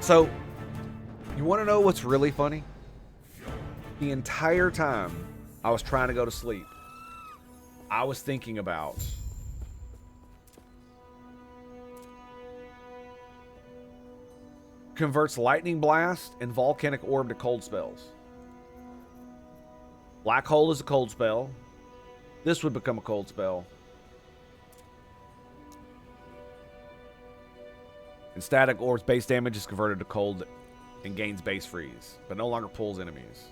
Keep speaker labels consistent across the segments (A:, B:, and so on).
A: So, you want to know what's really funny? The entire time I was trying to go to sleep, I was thinking about converts lightning blast and volcanic orb to cold spells. Black hole is a cold spell. This would become a cold spell. And static orb's base damage is converted to cold and gains base freeze, but no longer pulls enemies.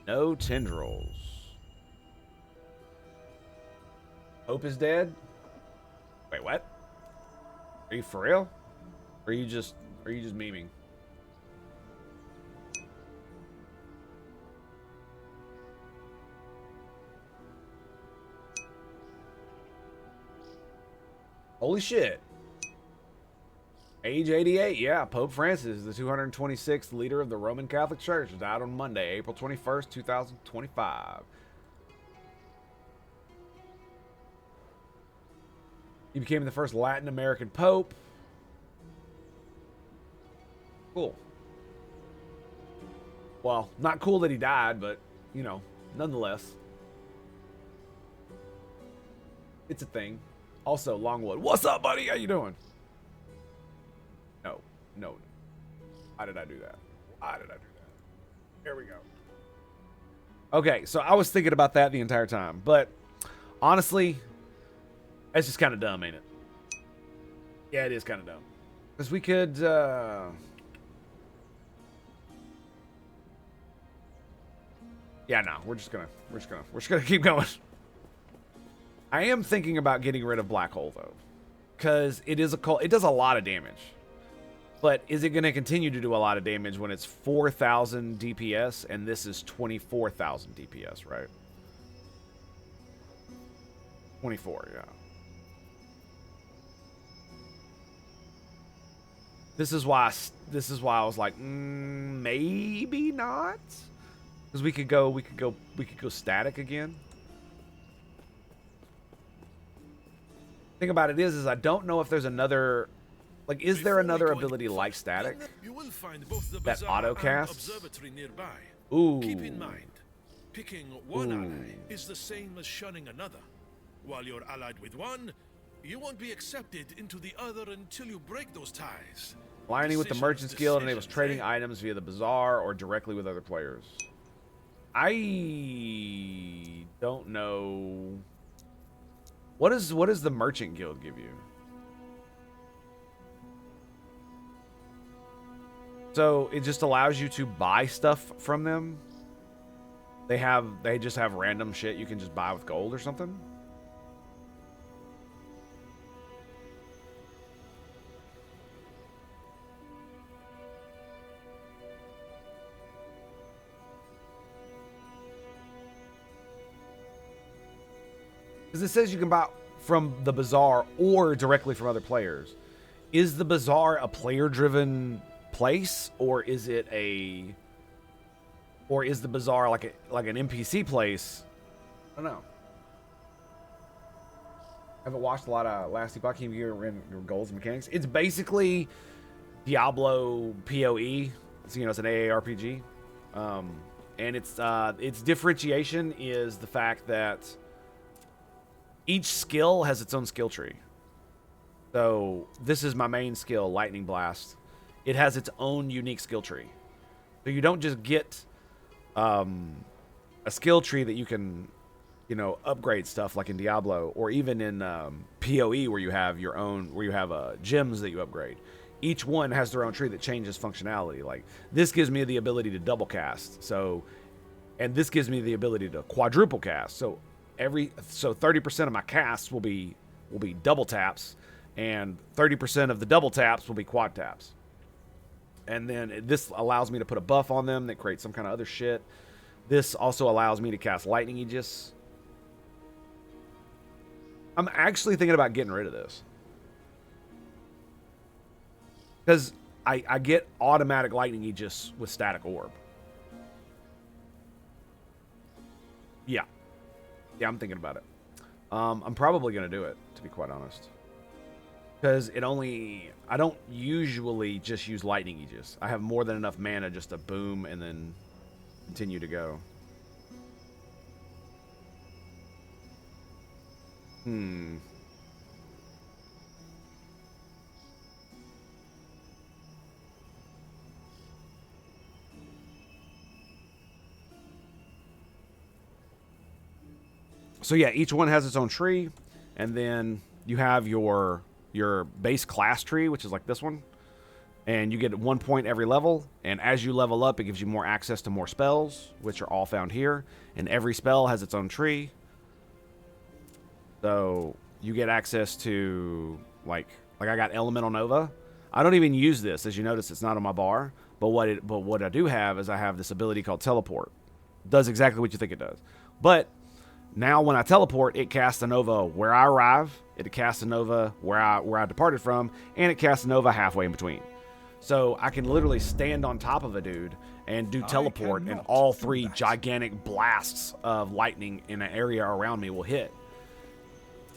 A: No tendrils. Hope is dead? Wait, what? Are you for real? Or are you just memeing? Holy shit. Age 88, yeah. Pope Francis, the 226th leader of the Roman Catholic Church, died on Monday, April 21st, 2025. He became the first Latin American Pope. Cool. Well, not cool that he died, but, you know, nonetheless. It's a thing. Also, Longwood. What's up, buddy? How you doing? No. Why did I do that? Here we go. Okay, so I was thinking about that the entire time. But, honestly, it's just kind of dumb, ain't it? Yeah, it is kind of dumb. Because we could, yeah, no, we're just gonna keep going. I am thinking about getting rid of Black Hole, though. Because it is it does a lot of damage. But is it going to continue to do a lot of damage when it's 4,000 DPS and this is 24,000 DPS, right? 24, yeah. This is why I was like, maybe not, because we could go static again. Thing about it is I don't know if there's another. Like, is there another ability like static that auto casts? Ooh.
B: Keep in mind, picking one ally is the same as shunning another. While you're allied with one, you won't be accepted into the other until you break those ties.
A: Aligning with the Merchant's Guild enables trading items via the bazaar or directly with other players. I don't know. What does the Merchant Guild give you? So it just allows you to buy stuff from them. They just have random shit you can just buy with gold or something. Because it says you can buy from the bazaar or directly from other players. Is the bazaar a player-driven place, or is it the bazaar like an NPC place? I don't know. I haven't watched a lot of Last Epcoh. Can you give your goals and mechanics? It's basically Diablo PoE. So, you know, it's an AARPG, and its differentiation is the fact that each skill has its own skill tree. So this is my main skill, Lightning Blast. It has its own unique skill tree. So you don't just get a skill tree that you can, you know, upgrade stuff like in Diablo, or even in PoE where you have your own, where you have gems that you upgrade. Each one has their own tree that changes functionality. Like, this gives me the ability to double cast. And this gives me the ability to quadruple cast. So 30% of my casts will be double taps, and 30% of the double taps will be quad taps. And then this allows me to put a buff on them that creates some kind of other shit. This also allows me to cast Lightning Aegis. I'm actually thinking about getting rid of this, because I get automatic Lightning Aegis with Static Orb. Yeah. Yeah, I'm thinking about it. I'm probably going to do it, to be quite honest. Because I don't usually just use Lightning Aegis. I have more than enough mana just to boom and then continue to go. So yeah, each one has its own tree, and then you have your base class tree, which is like this one, and you get 1 point every level, and as you level up, it gives you more access to more spells, which are all found here, and every spell has its own tree. So you get access to, like I got Elemental Nova. I don't even use this. As you notice, it's not on my bar, but what I do have is I have this ability called Teleport. It does exactly what you think it does. But now when I teleport, it casts a Nova where I arrive, it casts a Nova where I departed from, and it casts a Nova halfway in between. So I can literally stand on top of a dude and do teleport, and all three gigantic blasts of lightning in an area around me will hit.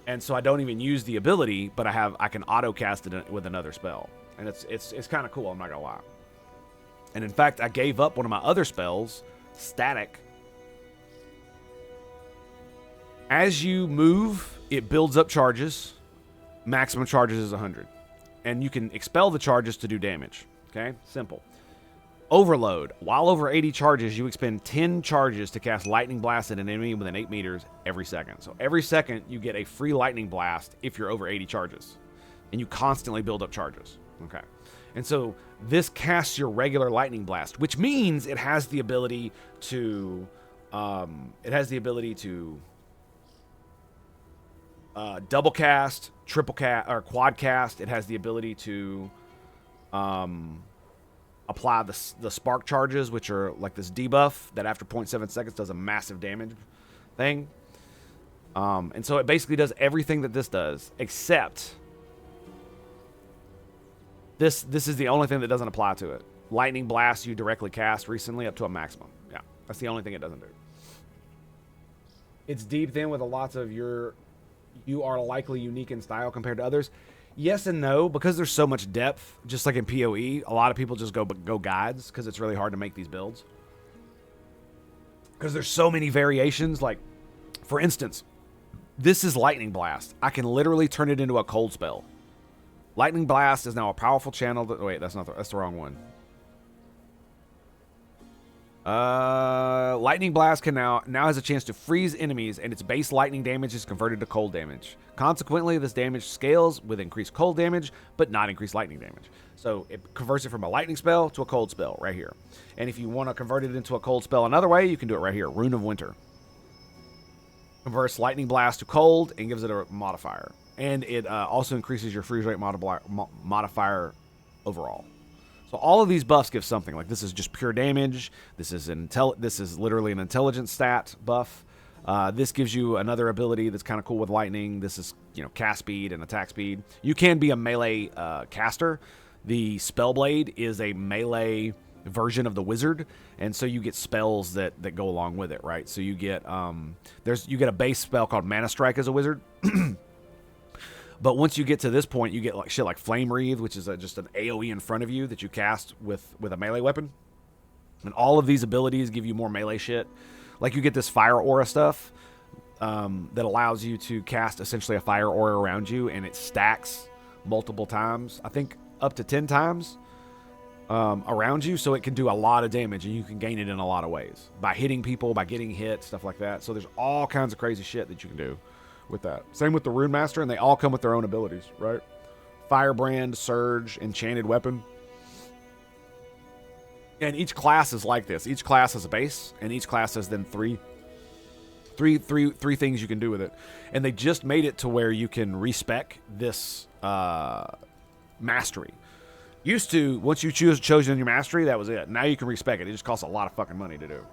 A: And so I don't even use the ability, but I can auto cast it with another spell, and it's kind of cool. I'm not gonna lie. And in fact, I gave up one of my other spells, Static. As you move, it builds up charges. Maximum charges is 100. And you can expel the charges to do damage. Okay? Simple. Overload. While over 80 charges, you expend 10 charges to cast Lightning Blast at an enemy within 8 meters every second. So every second, you get a free Lightning Blast if you're over 80 charges. And you constantly build up charges. Okay. And so this casts your regular Lightning Blast, which means it has the ability to... double cast, triple cast, or quad cast. It has the ability to apply the spark charges, which are like this debuff that after 0.7 seconds does a massive damage thing. And so it basically does everything that this does, except this is the only thing that doesn't apply to it. Lightning Blast you directly cast recently up to a maximum. Yeah, that's the only thing it doesn't do. It's deep then with a lots of you are likely unique in style compared to others. Yes and no, because there's so much depth, just like in PoE, a lot of people just go guides because it's really hard to make these builds. Because there's so many variations. Like, for instance, this is Lightning Blast. I can literally turn it into a cold spell. Lightning Blast is now a powerful channel. Wait, that's the wrong one. Lightning Blast can now has a chance to freeze enemies, and its base lightning damage is converted to cold damage. Consequently, this damage scales with increased cold damage, but not increased lightning damage. So it converts it from a lightning spell to a cold spell right here. And if you want to convert it into a cold spell another way, you can do it right here. Rune of Winter. Converts Lightning Blast to cold and gives it a modifier. And it also increases your freeze rate modifier overall. So all of these buffs give something. Like, this is just pure damage. This is literally an intelligence stat buff. This gives you another ability that's kind of cool with lightning. This is, cast speed and attack speed. You can be a melee caster. The Spellblade is a melee version of the wizard, and so you get spells that go along with it, right? So you get you get a base spell called Mana Strike as a wizard. But once you get to this point, you get shit like Flame Wreath, which is just an AoE in front of you that you cast with a melee weapon. And all of these abilities give you more melee shit. Like, you get this Fire Aura stuff that allows you to cast essentially a Fire Aura around you, and it stacks multiple times. I think up to 10 times around you, so it can do a lot of damage, and you can gain it in a lot of ways. By hitting people, by getting hit, stuff like that. So there's all kinds of crazy shit that you can do with that. Same with the Rune Master, and they all come with their own abilities, right? Firebrand, Surge, Enchanted Weapon. And each class is like this. Each class has a base, and each class has then three things you can do with it. And they just made it to where you can respec this mastery. Used to, once you chosen your mastery, that was it. Now you can respec it. It just costs a lot of fucking money to do.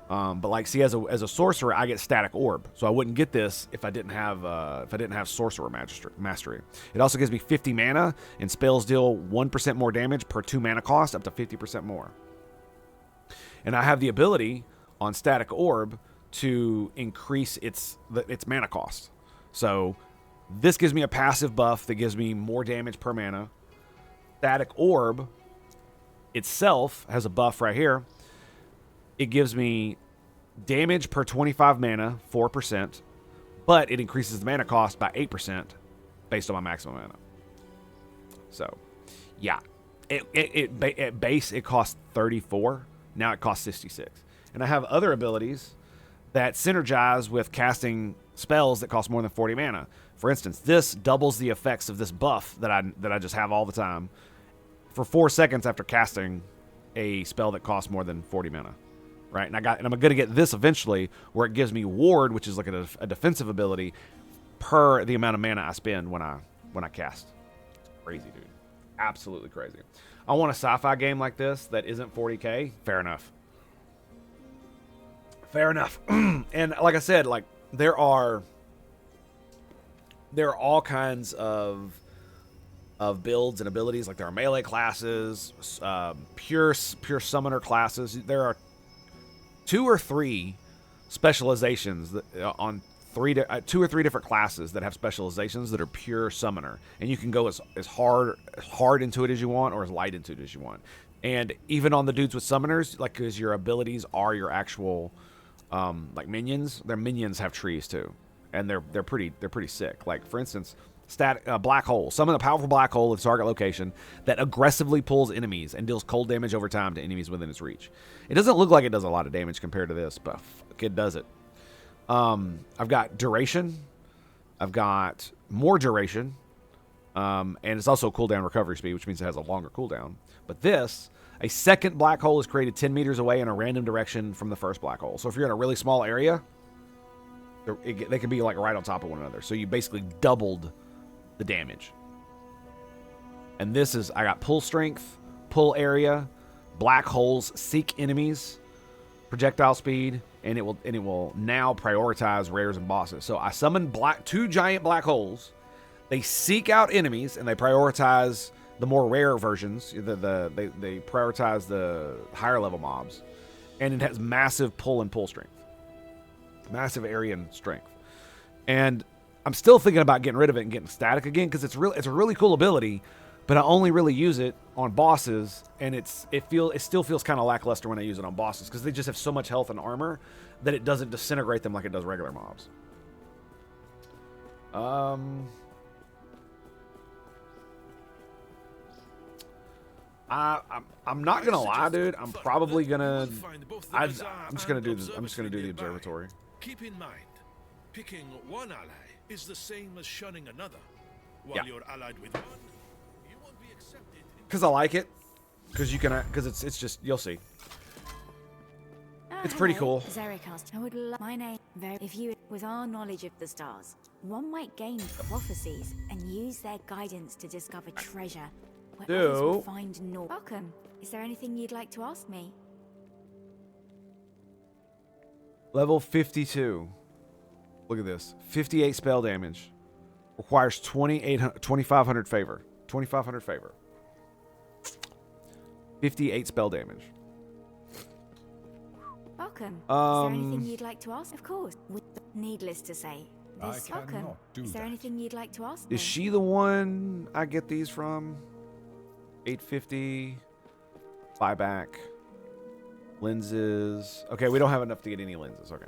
A: But like, see, as a sorcerer, I get Static Orb, so I wouldn't get this if I didn't have Sorcerer Mastery. It also gives me 50 mana, and spells deal 1% more damage per 2 mana cost, up to 50% more. And I have the ability on Static Orb to increase its mana cost. So this gives me a passive buff that gives me more damage per mana. Static Orb itself has a buff right here. It gives me damage per 25 mana, 4%, but it increases the mana cost by 8% based on my maximum mana. So, yeah. At base, it costs 34. Now it costs 66. And I have other abilities that synergize with casting spells that cost more than 40 mana. For instance, this doubles the effects of this buff that I just have all the time for 4 seconds after casting a spell that costs more than 40 mana. Right? And I'm going to get this eventually where it gives me ward, which is like a defensive ability per the amount of mana I spend when I cast. It's crazy, dude. Absolutely crazy. I want a sci-fi game like this that isn't 40k. Fair enough. Fair enough. And like I said, like there are all kinds of builds and abilities. Like there are melee classes, pure summoner classes. There are 2 or 3 specializations on 2 or 3 different classes that have specializations that are pure summoner, and you can go as hard into it as you want or as light into it as you want. And even on the dudes with summoners, like because your abilities are your actual like minions, their minions have trees too, and they're pretty sick. Like for instance, black hole, summon a powerful black hole at the target location that aggressively pulls enemies and deals cold damage over time to enemies within its reach. It doesn't look like it does a lot of damage compared to this, but fuck, it does it. I've got duration. I've got more duration. And it's also cooldown recovery speed, which means it has a longer cooldown. But this, a second black hole is created 10 meters away in a random direction from the first black hole. So if you're in a really small area, they can be like right on top of one another. So you basically doubled the damage. And this is, I got pull strength, pull area, black holes seek enemies, projectile speed, and it will now prioritize rares and bosses. So I summon 2 giant black holes. They seek out enemies and they prioritize the more rare versions. They prioritize the higher level mobs, and it has massive pull and pull strength, massive area and strength. And I'm still thinking about getting rid of it and getting static again because it's a really cool ability, but I only really use it on bosses, and it still feels kind of lackluster when I use it on bosses because they just have so much health and armor that it doesn't disintegrate them like it does regular mobs. I'm not gonna lie, dude. I'm probably gonna. I'm just gonna do this. I'm just gonna do the observatory.
B: Keep in mind, picking one ally is the same as shunning another. While you're allied with one, you won't be accepted.
A: Because I like it. Because you can. Because it's just, you'll see. It's pretty cool.
C: Zericast, I would my name. If you, with our knowledge of the stars, one might gain prophecies and use their guidance to discover treasure. Where others will find no. Welcome. Is there anything you'd like to ask me?
A: Level 52. Look at this. 58 spell damage. Requires 2,500 favor. 2,500 favor. 58 spell damage.
C: Welcome. Is there anything you'd like to ask? Of course. Needless to say. Welcome. Is there anything you'd like to ask me?
A: Is she the one I get these from? 850. Buyback. Lenses. Okay, we don't have enough to get any lenses. Okay.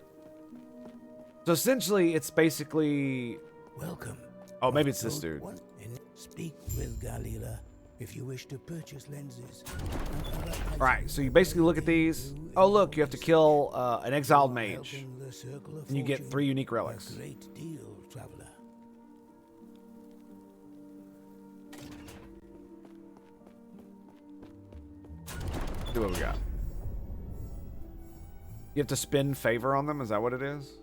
A: So essentially, it's basically...
D: Welcome.
A: Oh, maybe it's this dude.
D: Speak with Galila if you wish to purchase lenses.
A: Alright, so you basically look at these. Oh, look, you have to kill an exiled mage. And you get 3 unique relics.
D: Great deal, traveler.
A: See what we got. You have to spin favor on them? Is that what it is?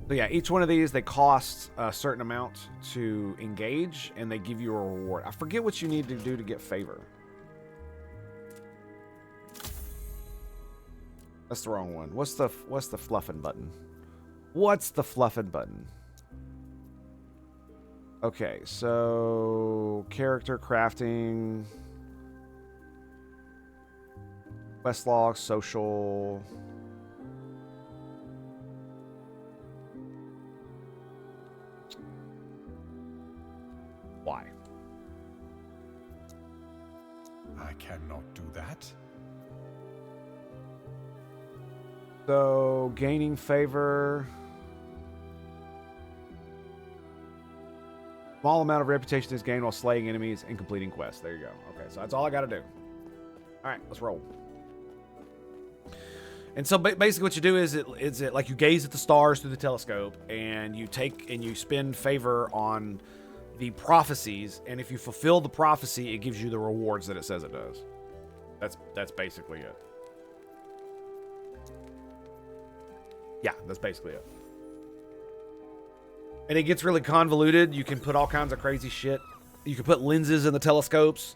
A: So yeah, each one of these, they cost a certain amount to engage, and they give you a reward. I forget what you need to do to get favor. That's the wrong one. What's the fluffing button? What's the fluffing button? Okay, so character crafting, quest log, social. Why?
E: I cannot do that.
A: So gaining favor. Small amount of reputation is gained while slaying enemies and completing quests. There you go. Okay, so that's all I got to do. All right, let's roll. And so basically what you do is it like you gaze at the stars through the telescope and you take and you spend favor on the prophecies, and if you fulfill the prophecy, it gives you the rewards that it says it does. That's basically it. Yeah, that's basically it. And it gets really convoluted. You can put all kinds of crazy shit. You can put lenses in the telescopes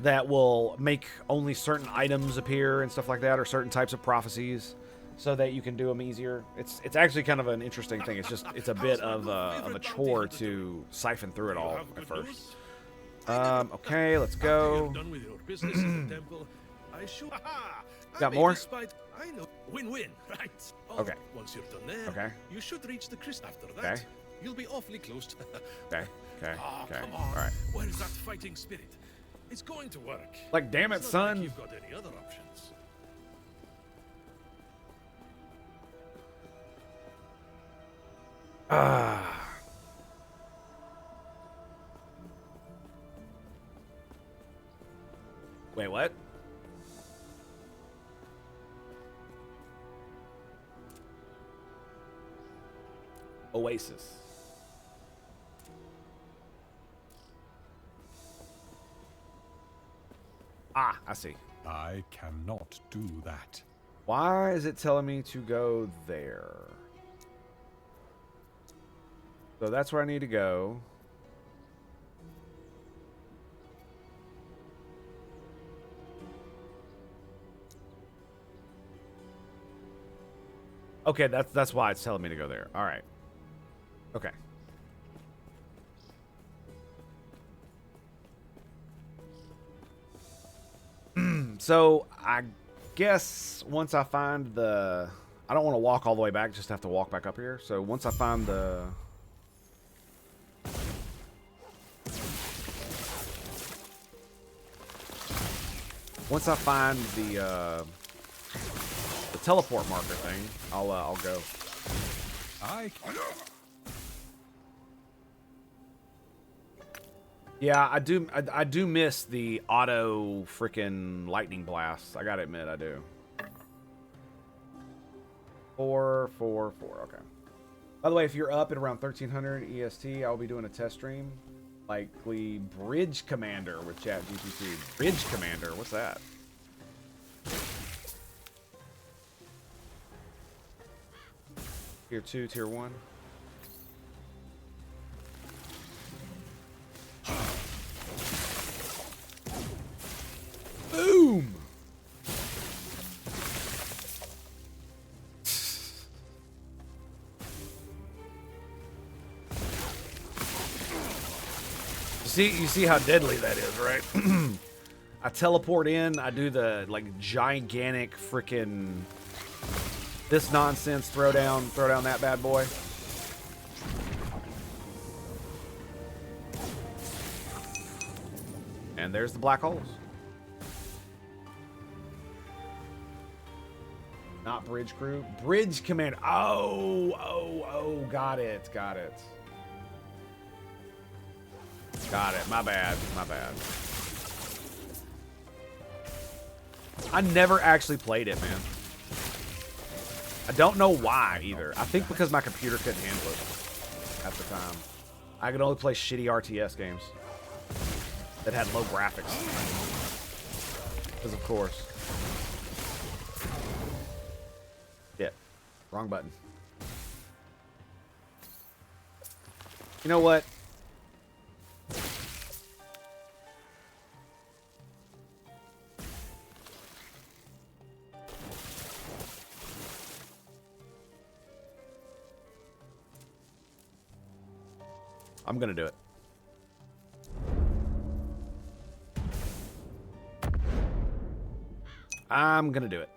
A: that will make only certain items appear and stuff like that, or certain types of prophecies, so that you can do them easier. It's actually kind of an interesting thing. It's a bit of a chore to siphon through it all at first. Okay, let's go. Got more?
B: I know. Win-win, right?
A: Okay.
B: Once you're done there,
A: Okay.
B: you should reach the crystal. After that,
A: Okay.
B: you'll be awfully close.
A: Okay. Okay.
B: Oh,
A: Okay.
B: come on.
A: All right.
B: Where's that fighting spirit? It's going to work.
A: Like, damn it,
B: It's not like
A: son.
B: you've got any other options.
A: Wait, what? Oasis. Ah, I see.
E: I cannot do that.
A: Why is it telling me to go there? So that's where I need to go. Okay, that's why it's telling me to go there. All right. Okay. So I guess once I find the, I don't want to walk all the way back, just have to walk back up here. So once I find the, the teleport marker thing, I'll go.
E: I
A: Yeah, I do miss the auto freaking lightning blasts. I gotta admit, I do. 4, 4, 4. Okay. By the way, if you're up at around 1300 EST, I'll be doing a test stream, likely Bridge Commander with ChatGPT. Bridge Commander, what's that? Tier 2, Tier 1. Boom! You see how deadly that is, right? I teleport in, I do the like gigantic freaking this nonsense throw down that bad boy. And there's the black holes. Not bridge crew. Bridge command. Oh, got it. Got it. My bad. I never actually played it, man. I don't know why either. I think because my computer couldn't handle it at the time. I could only play shitty RTS games that had low graphics. Because of course. Shit. Wrong button. You know what? I'm gonna do it. I'm gonna do it.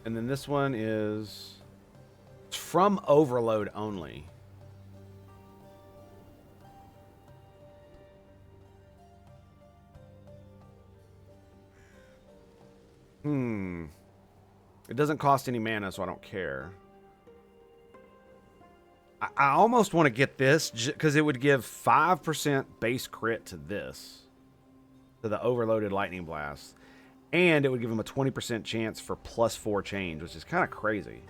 A: And then this one is from overload only. It doesn't cost any mana, so I don't care. I almost want to get this because it would give 5% base crit to this, to the overloaded lightning blast. And it would give him a 20% chance for +4 change, which is kind of crazy.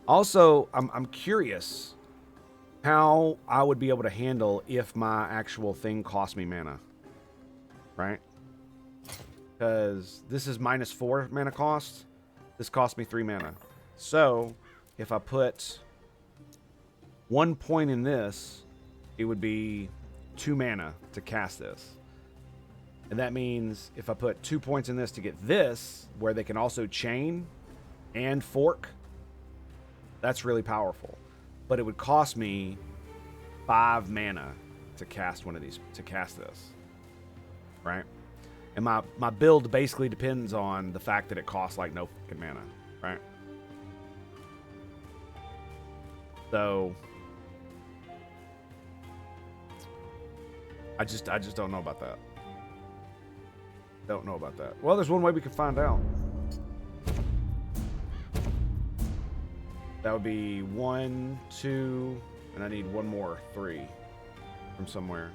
A: Also, I'm curious how I would be able to handle if my actual thing cost me mana. Right? Because this is -4 mana cost. This cost me 3 mana. So, if I put 1 point in this, it would be 2 mana to cast this. And that means if I put 2 points in this to get this, where they can also chain and fork, that's really powerful. But it would cost me 5 mana to cast one of these, to cast this. Right? And my build basically depends on the fact that it costs like no fucking mana. Right? So I just don't know about that. Don't know about that. Well, there's one way we can find out. That would be 1, 2, and I need one more, 3 from somewhere.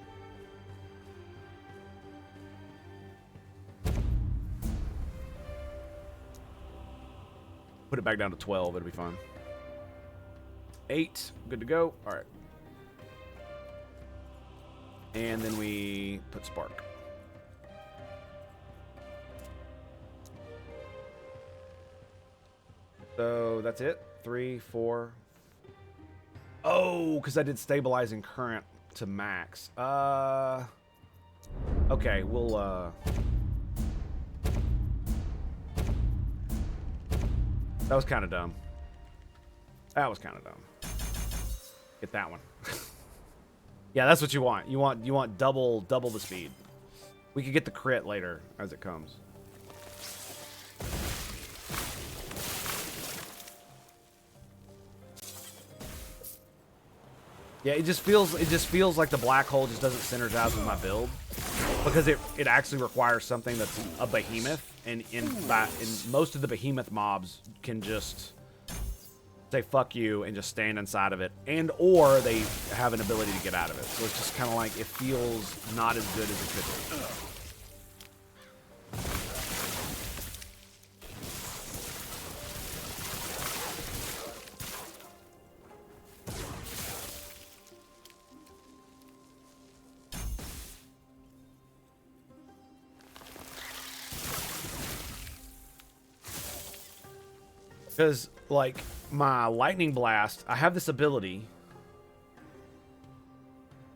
A: Put it back down to 12, it'll be fine. 8, good to go. All right. And then we put Spark. So that's it. 3, 4. Oh, because I did stabilizing current to max. Okay, we'll that was kind of dumb. That was kind of dumb. Get that one. Yeah, that's what you want. You want double the speed. We could get the crit later as it comes. Yeah, it just feels like the black hole just doesn't synergize with my build because it actually requires something that's a behemoth, and most of the behemoth mobs can just say fuck you and just stand inside of it, and or they have an ability to get out of it. So it's just kind of like it feels not as good as it could be. Because, like, my Lightning Blast, I have this ability,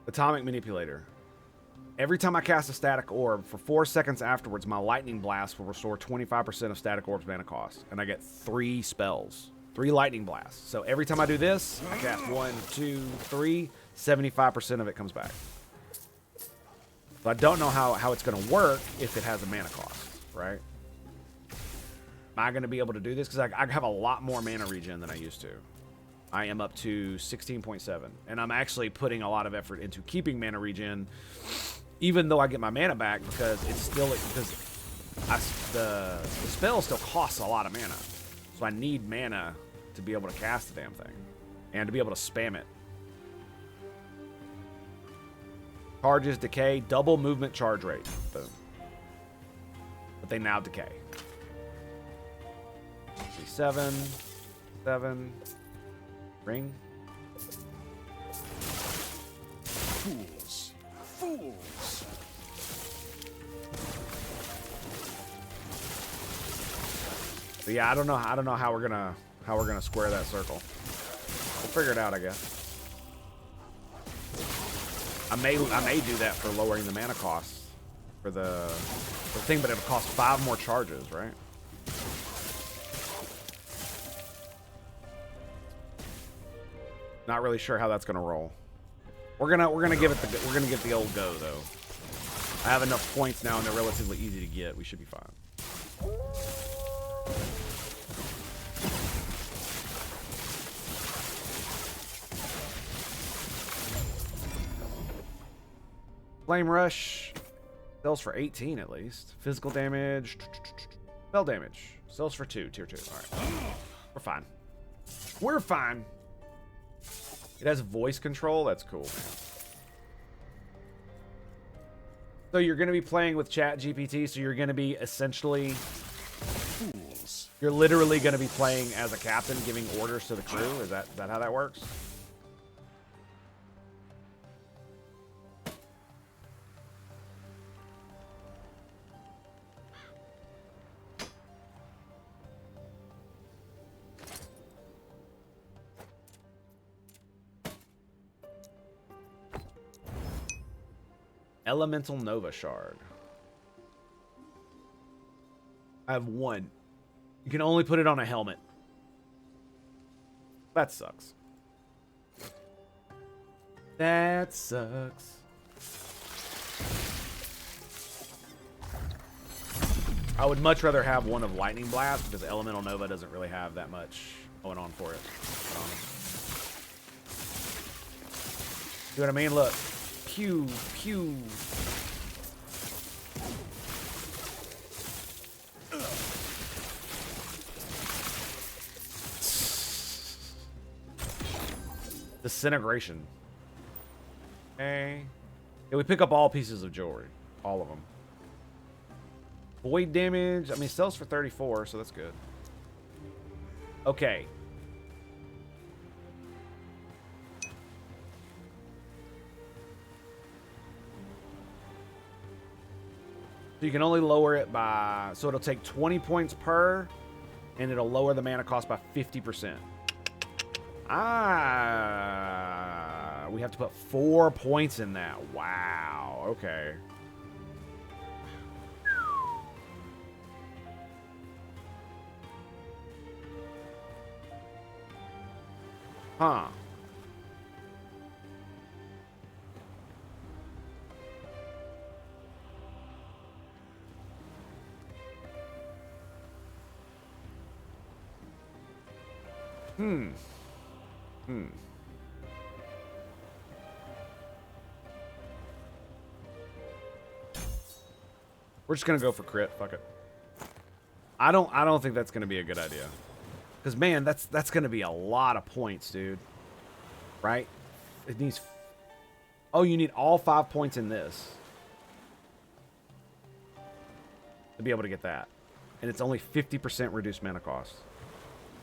A: Atomic Manipulator. Every time I cast a static orb, for 4 seconds afterwards, my Lightning Blast will restore 25% of static orb's mana cost. And I get 3 spells. 3 Lightning Blasts. So every time I do this, I cast 1, 2, 3, 75% of it comes back. So I don't know how it's going to work if it has a mana cost, right? Am I going to be able to do this? Because I have a lot more mana regen than I used to. I am up to 16.7. And I'm actually putting a lot of effort into keeping mana regen, even though I get my mana back, because it's still... the spell still costs a lot of mana. So I need mana to be able to cast the damn thing. And to be able to spam it. Charges, decay, double movement charge rate. Boom. But they now decay. 7, 7, ring.
B: Fools. Fools.
A: So yeah, I don't know how we're gonna square that circle. We'll figure it out, I guess. I may do that for lowering the mana costs for the thing, but it would cost 5 more charges, right? Not really sure how that's gonna roll. We're gonna give it the old go though. I have enough points now, and they're relatively easy to get. We should be fine. Flame Rush sells for 18 at least. Physical damage, spell damage sells for 2, tier 2. All right, we're fine. We're fine. It has voice control. That's cool, man. So you're going to be playing with Chat GPT. So you're going to be essentially, you're literally going to be playing as a captain, giving orders to the crew. Is that how that works? Elemental Nova Shard. I have 1. You can only put it on a helmet. That sucks. That sucks. I would much rather have one of Lightning Blast because Elemental Nova doesn't really have that much going on for it. See what I mean? Look. Pew, pew. Disintegration. Okay. Yeah, we pick up all pieces of jewelry. All of them. Void damage. I mean, sells for 34, so that's good. Okay. So you can only lower it by, so it'll take 20 points per, and it'll lower the mana cost by 50%. We have to put 4 points in that. Wow, okay. Huh. We're just gonna go for crit. Fuck it. I don't think that's gonna be a good idea. Because man, that's gonna be a lot of points, dude. Right? It needs. Oh, you need all 5 points in this to be able to get that, and it's only 50% reduced mana cost.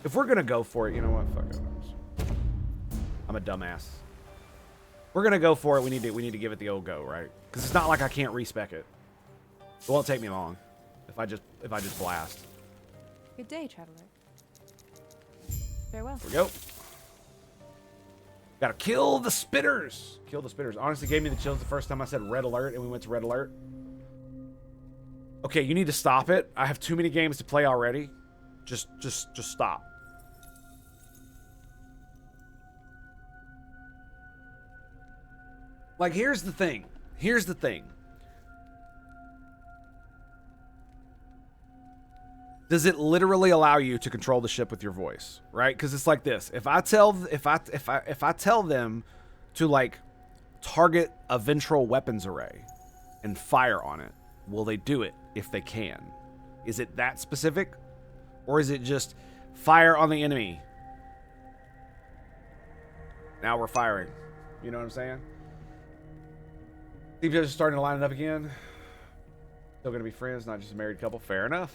A: If we're gonna go for it, you know what? Fuck it. I'm a dumbass. We're gonna go for it. We need to give it the old go, right? Because it's not like I can't respec it. It won't take me long if I just blast.
F: Good day, traveler. Farewell.
A: Here we go. Gotta kill the spitters. Kill the spitters. Honestly, gave me the chills the first time I said red alert and we went to red alert. Okay, you need to stop it. I have too many games to play already. Just stop. Like, here's the thing. Here's the thing. Does it literally allow you to control the ship with your voice, right? Because it's like this: if I tell them to like target a ventral weapons array and fire on it, will they do it if they can? Is it that specific, or is it just fire on the enemy? Now we're firing. You know what I'm saying? Steve is starting to line it up again. Still gonna be friends, not just a married couple. Fair enough.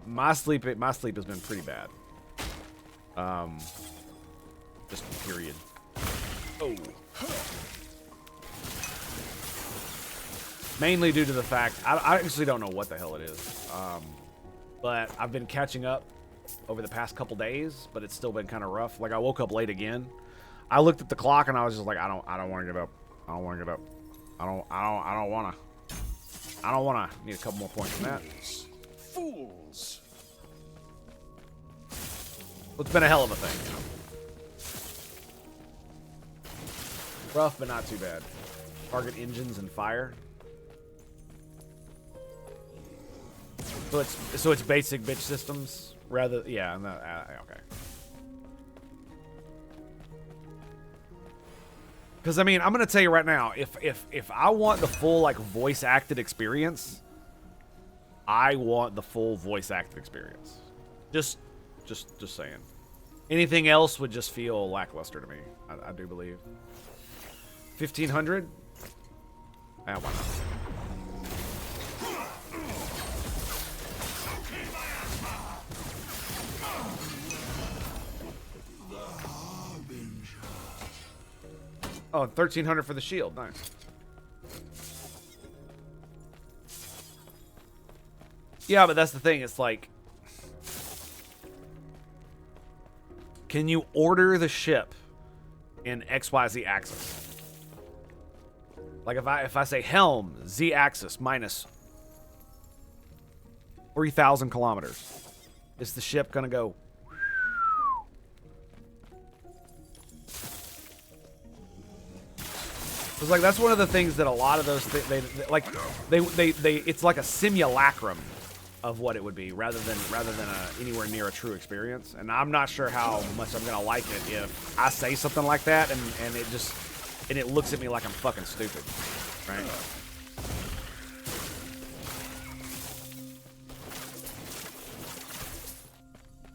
A: My sleep has been pretty bad. Just period. Oh. Mainly due to the fact I actually don't know what the hell it is. But I've been catching up over the past couple days, but it's still been kind of rough. Like I woke up late again. I looked at the clock and I was just like, I don't want to get up. I don't want to get up. I don't want to. I don't want to need a couple more points than that.
E: Fools!
A: It's been a hell of a thing. Rough, but not too bad. Target engines and fire. So it's basic bitch systems rather. Yeah. No, okay. Because I mean, I'm gonna tell you right now, if I want the full like voice acted experience, I want the full voice acted experience. Just saying. Anything else would just feel lackluster to me. I do believe. 1500. Ah, why not? Oh, 1300 for the shield. Nice. Yeah, but that's the thing. It's like, can you order the ship in XYZ axis? Like if I say helm Z axis minus 3,000 kilometers, is the ship gonna go? It's like that's one of the things that a lot of those they it's like a simulacrum of what it would be rather than anywhere near a true experience. And I'm not sure how much I'm gonna like it if I say something like that and it looks at me like I'm fucking stupid, right?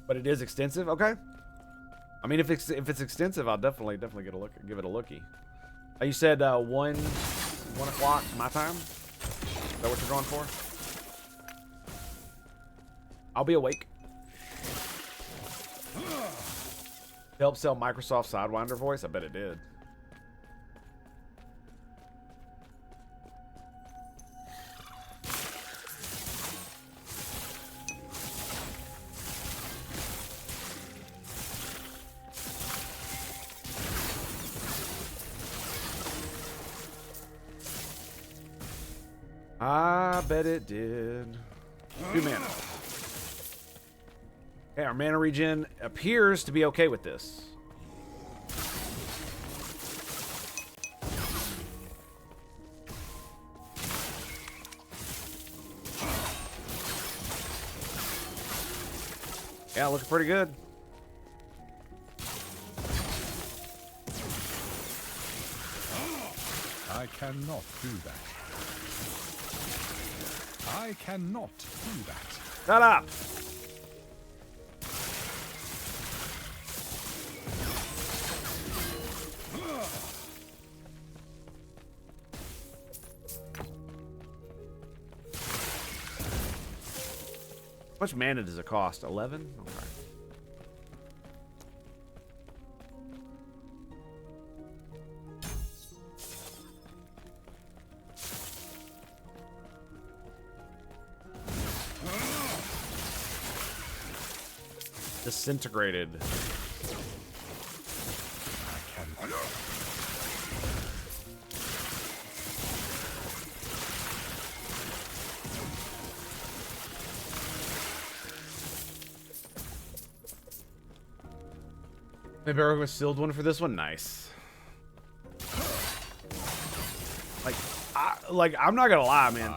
A: But it is extensive, okay. I mean, if it's extensive, I'll definitely give it a looky. You said 1 o'clock my time? Is that what you're going for? I'll be awake. Help sell Microsoft Sidewinder voice? I bet it did. I bet it did. 2 mana. Okay, our mana regen appears to be okay with this. Yeah, looking pretty good.
E: I cannot do that. I cannot do that.
A: Shut up! How much mana does it cost? 11? Okay. Disintegrated. Maybe I was sealed one for this one. Nice. I'm not gonna lie, man.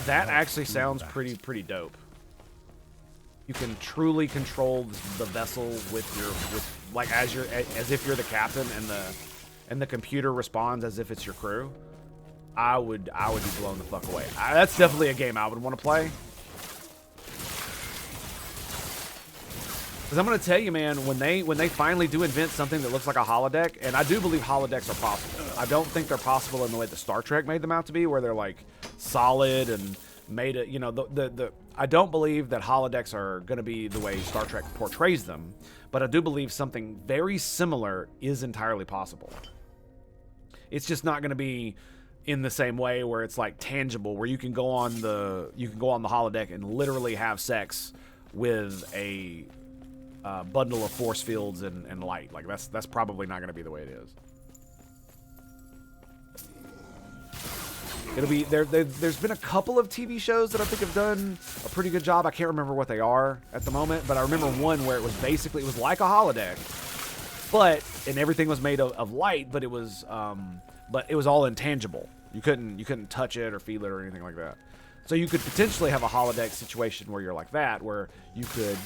A: That actually sounds pretty dope. You can truly control the vessel as if you're the captain, and the computer responds as if it's your crew. I would be blown the fuck away. That's definitely a game I would want to play. Because I'm gonna tell you, man, when they finally do invent something that looks like a holodeck, and I do believe holodecks are possible. I don't think they're possible in the way that Star Trek made them out to be, where they're like solid and made it. You know, I don't believe that holodecks are gonna be the way Star Trek portrays them, but I do believe something very similar is entirely possible. It's just not gonna be in the same way where it's like tangible, where you can go on the holodeck and literally have sex with a bundle of force fields and light. Like that's probably not going to be the way it is. It'll be there's been a couple of TV shows that I think have done a pretty good job. I can't remember what they are at the moment, but I remember one where it was basically, it was like a holodeck, and everything was made of light, but it was all intangible. You couldn't touch it or feel it or anything like that. So you could potentially have a holodeck situation where you're like that, where you could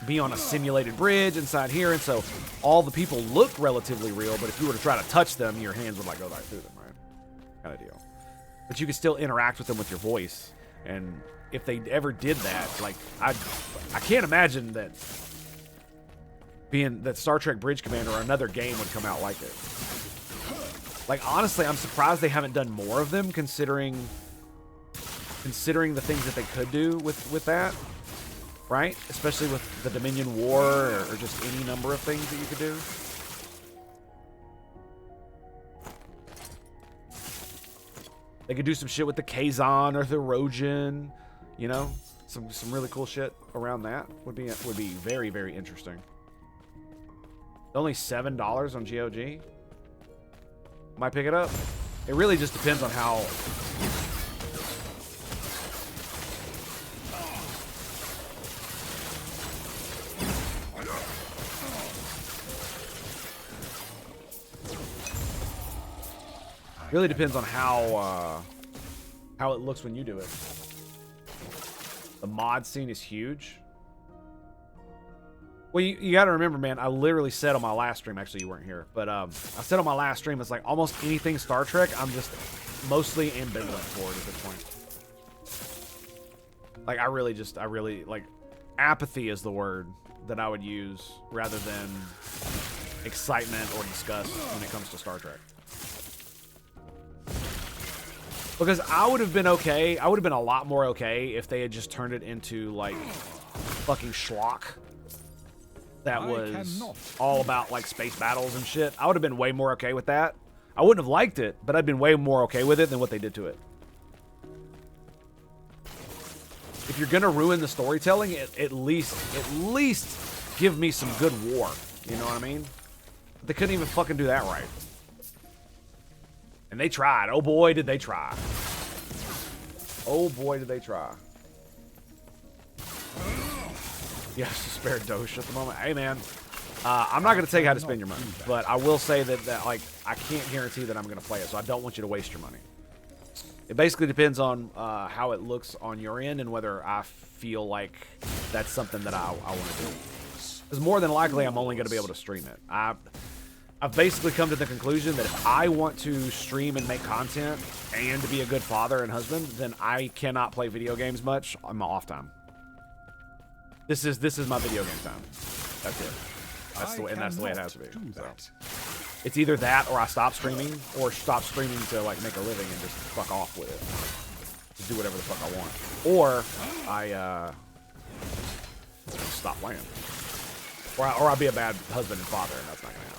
A: be on a simulated bridge inside here, and so all the people look relatively real, but if you were to try to touch them, your hands would like go right through them, right? Kind of deal. But you could still interact with them with your voice, and if they ever did that, like I can't imagine that Star Trek Bridge Commander or another game would come out like it. Like honestly, I'm surprised they haven't done more of them, considering the things that they could do with that, right? Especially with the Dominion War or just any number of things that you could do. They could do some shit with the Kazon or the Rojan, you know, some really cool shit around that would be very, very interesting. Only $7 on GOG. Might pick it up. It really just depends on how. Really depends on how it looks when you do it. The mod scene is huge. Well, you got to remember, man, I literally said on my last stream, actually you weren't here, but I said on my last stream, it's like almost anything Star Trek, I'm just mostly ambivalent for it at this point. Like, I really, like, apathy is the word that I would use rather than excitement or disgust when it comes to Star Trek. Because I would have been okay, I would have been a lot more okay if they had just turned it into, like, fucking schlock. That was all about, like, space battles and shit. I would have been way more okay with that. I wouldn't have liked it, but I'd been way more okay with it than what they did to it. If you're gonna ruin the storytelling, at least give me some good war. You know what I mean? But they couldn't even fucking do that right. And they tried. Oh boy, did they try. Oh boy, did they try. Yes, to spare Doge at the moment. Hey, man, I'm not going to tell you how to spend your money, but I will say that like, I can't guarantee that I'm going to play it, so I don't want you to waste your money. It basically depends on how it looks on your end and whether I feel like that's something that I want to do. Because more than likely, I'm only going to be able to stream it. I've basically come to the conclusion that if I want to stream and make content and to be a good father and husband, then I cannot play video games much on my off time. This is my video game time. That's it. That's the way it has to be. So. It's either that or I stop streaming, or stop streaming to like make a living and just fuck off with it. Just do whatever the fuck I want. Or I stop playing. Or I'll be a bad husband and father, and that's not gonna happen.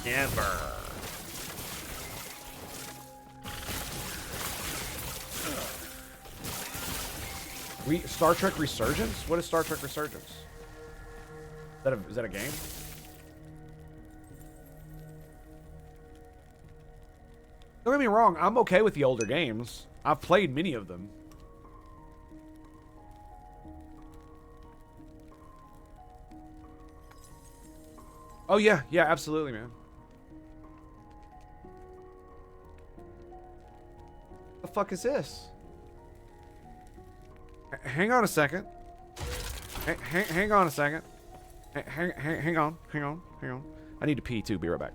A: Never. Star Trek Resurgence? What is Star Trek Resurgence? Is that a game? Don't get me wrong, I'm okay with the older games. I've played many of them. Oh yeah, absolutely, man. The fuck is this? Hang on a second. Hang on a second. Hang on. I need to pee too. Be right back.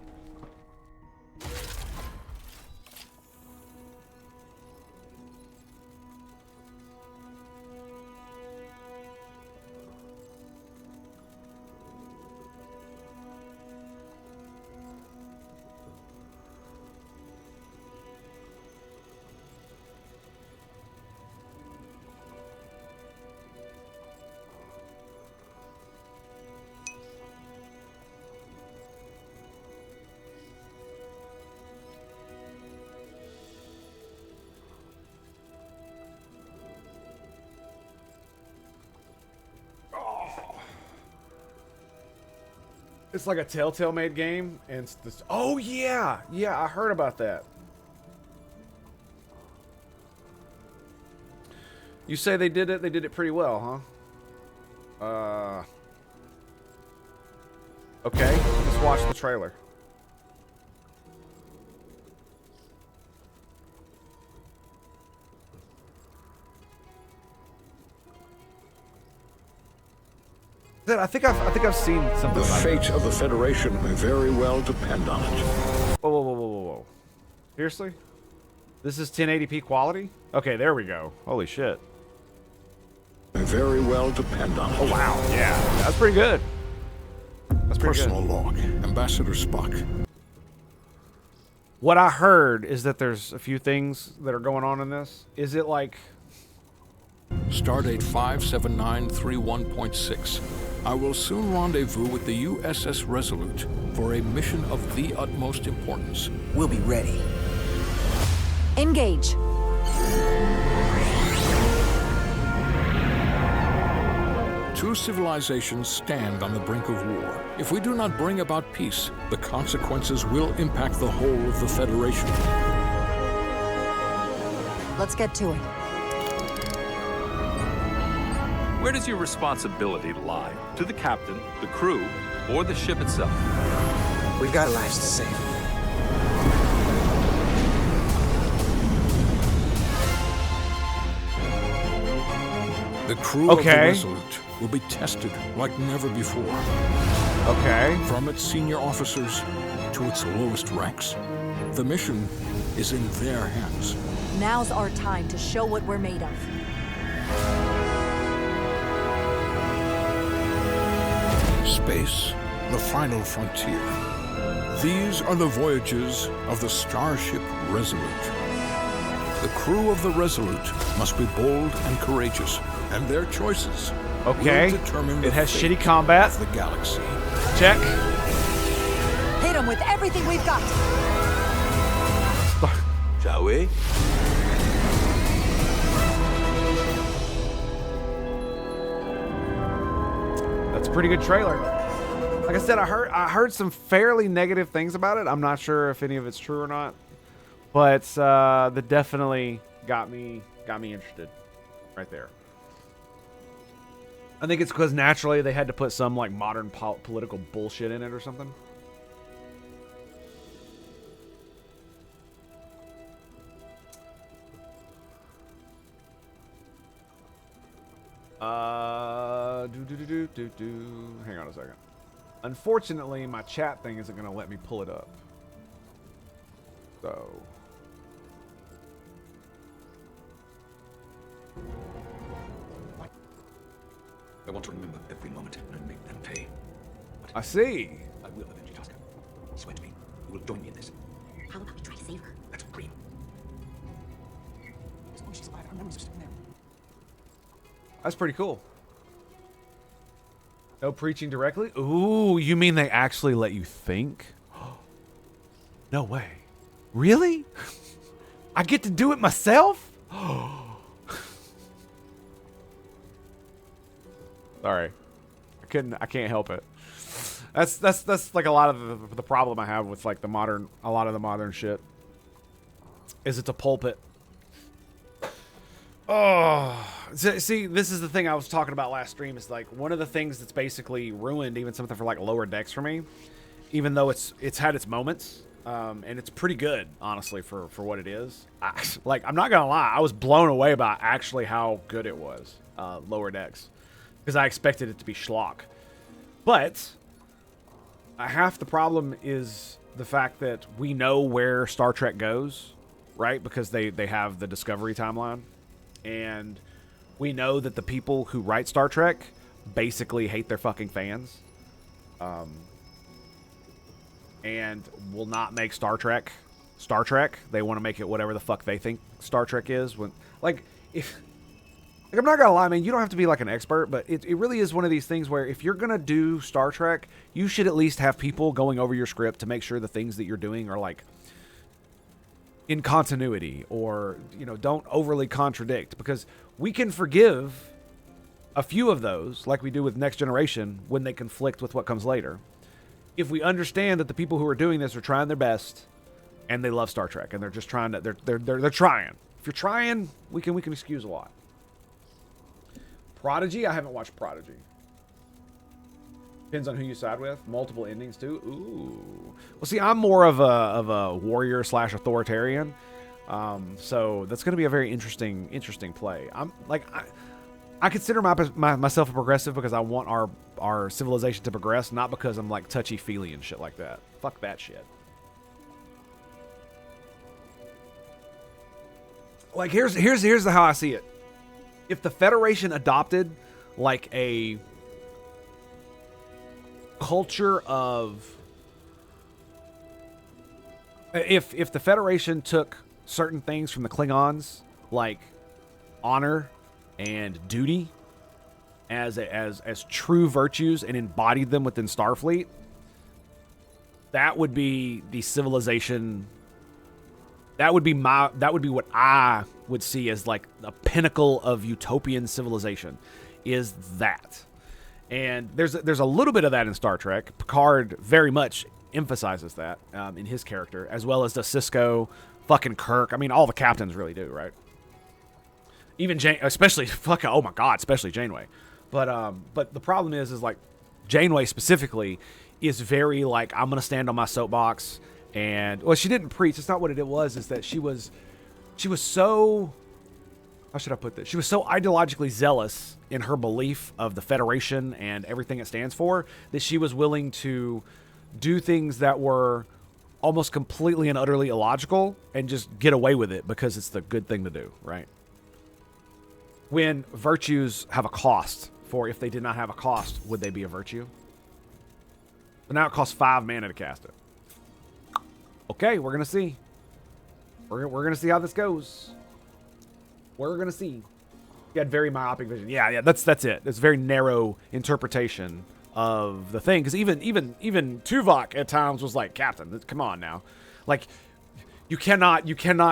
A: It's like a Telltale made game, and it's this. Oh yeah, I heard about that. You say they did it? They did it pretty well, huh? Okay, let's watch the trailer. I think I've seen something.
G: The fate of the Federation may very well depend on it.
A: Whoa. Seriously? This is 1080p quality? Okay, there we go. Holy shit.
G: May very well depend on it.
A: Oh wow, yeah. That's pretty good. That's pretty
G: Personal
A: good.
G: log, Ambassador Spock.
A: What I heard is that there's a few things that are going on in this. Is it like...
G: Stardate 57931.6. I will soon rendezvous with the USS Resolute for a mission of the utmost importance.
D: We'll be ready.
H: Engage.
G: Two civilizations stand on the brink of war. If we do not bring about peace, the consequences will impact the whole of the Federation.
H: Let's get to it.
I: Where does your responsibility lie? To the captain, the crew, or the ship itself?
D: We've got lives to save.
G: The crew of the
A: Okay.
G: Resolute will be tested like never before.
A: Okay.
G: From its senior officers to its lowest ranks. The mission is in their hands.
H: Now's our time to show what we're made of.
G: Space, the final frontier. These are the voyages of the starship Resolute. The crew of the Resolute must be bold and courageous, and their choices
A: Okay.
G: will determine
A: It
G: the
A: has
G: fate
A: shitty combat.
G: of the galaxy.
A: Check.
H: Hit them with everything we've got.
I: Shall we?
A: That's a pretty good trailer. Like I said, I heard some fairly negative things about it. I'm not sure if any of it's true or not, but that definitely got me interested right there. I think it's because naturally they had to put some like modern political bullshit in it or something. Hang on a second. Unfortunately, my chat thing isn't going to let me pull it up. So.
J: I want to remember every moment and make them pay. But
A: I see.
J: I will avenge Tosca. Swear to me, you will join me in this.
K: How about we try to save her?
J: That's a dream.
D: As long as she's alive, our memories are still there.
A: That's pretty cool. No preaching directly? Ooh, you mean they actually let you think? No way. Really? I get to do it myself? Sorry. I can't help it. That's like a lot of the problem I have with like a lot of the modern shit. Is it's a pulpit. Oh, see, this is the thing I was talking about last stream. Is like one of the things that's basically ruined even something for like lower decks for me, even though it's had its moments, and it's pretty good honestly for what it is. I'm not gonna lie, I was blown away by actually how good it was, lower decks, because I expected it to be schlock. But half the problem is the fact that we know where Star Trek goes, right? Because they have the Discovery timeline. And we know that the people who write Star Trek basically hate their fucking fans. And will not make Star Trek. They want to make it whatever the fuck they think Star Trek is. I'm not gonna lie, man, you don't have to be like an expert, but it really is one of these things where if you're gonna do Star Trek, you should at least have people going over your script to make sure the things that you're doing are like in continuity, or don't overly contradict, because we can forgive a few of those like we do with Next Generation when they conflict with what comes later. if we understand that the people who are doing this are trying their best, and they love Star Trek, and they're just trying to, they're trying. If you're trying, we can excuse a lot. Prodigy, I haven't watched Prodigy. Depends on who you side with. Multiple endings too. Ooh. Well, see, I'm more of a warrior / authoritarian, so that's going to be a very interesting play. I'm like, I consider myself a progressive because I want our civilization to progress, not because I'm like touchy-feely and shit like that. Fuck that shit. Like, here's how I see it. If the Federation adopted like a culture of, if the Federation took certain things from the Klingons, like honor and duty, as true virtues, and embodied them within Starfleet, that would be the civilization. That would be what I would see as like a pinnacle of utopian civilization, is that. And there's a little bit of that in Star Trek. Picard very much emphasizes that in his character, as well as does Sisko, fucking Kirk. I mean, all the captains really do, right? Even especially fucking, oh my god, especially Janeway. But the problem is like Janeway specifically is very like, I'm gonna stand on my soapbox. And well, she didn't preach. It's not what it was. Is that she was so, how should I put this? She was so ideologically zealous in her belief of the Federation and everything it stands for that she was willing to do things that were almost completely and utterly illogical and just get away with it because it's the good thing to do, right? When virtues have a cost, for if they did not have a cost, would they be a virtue? But now it costs 5 mana to cast it. Okay, we're gonna see. We're gonna see how this goes. We're gonna see. You had very myopic vision. Yeah, that's it. It's a very narrow interpretation of the thing. Because even Tuvok at times was like, Captain, come on now. Like, you cannot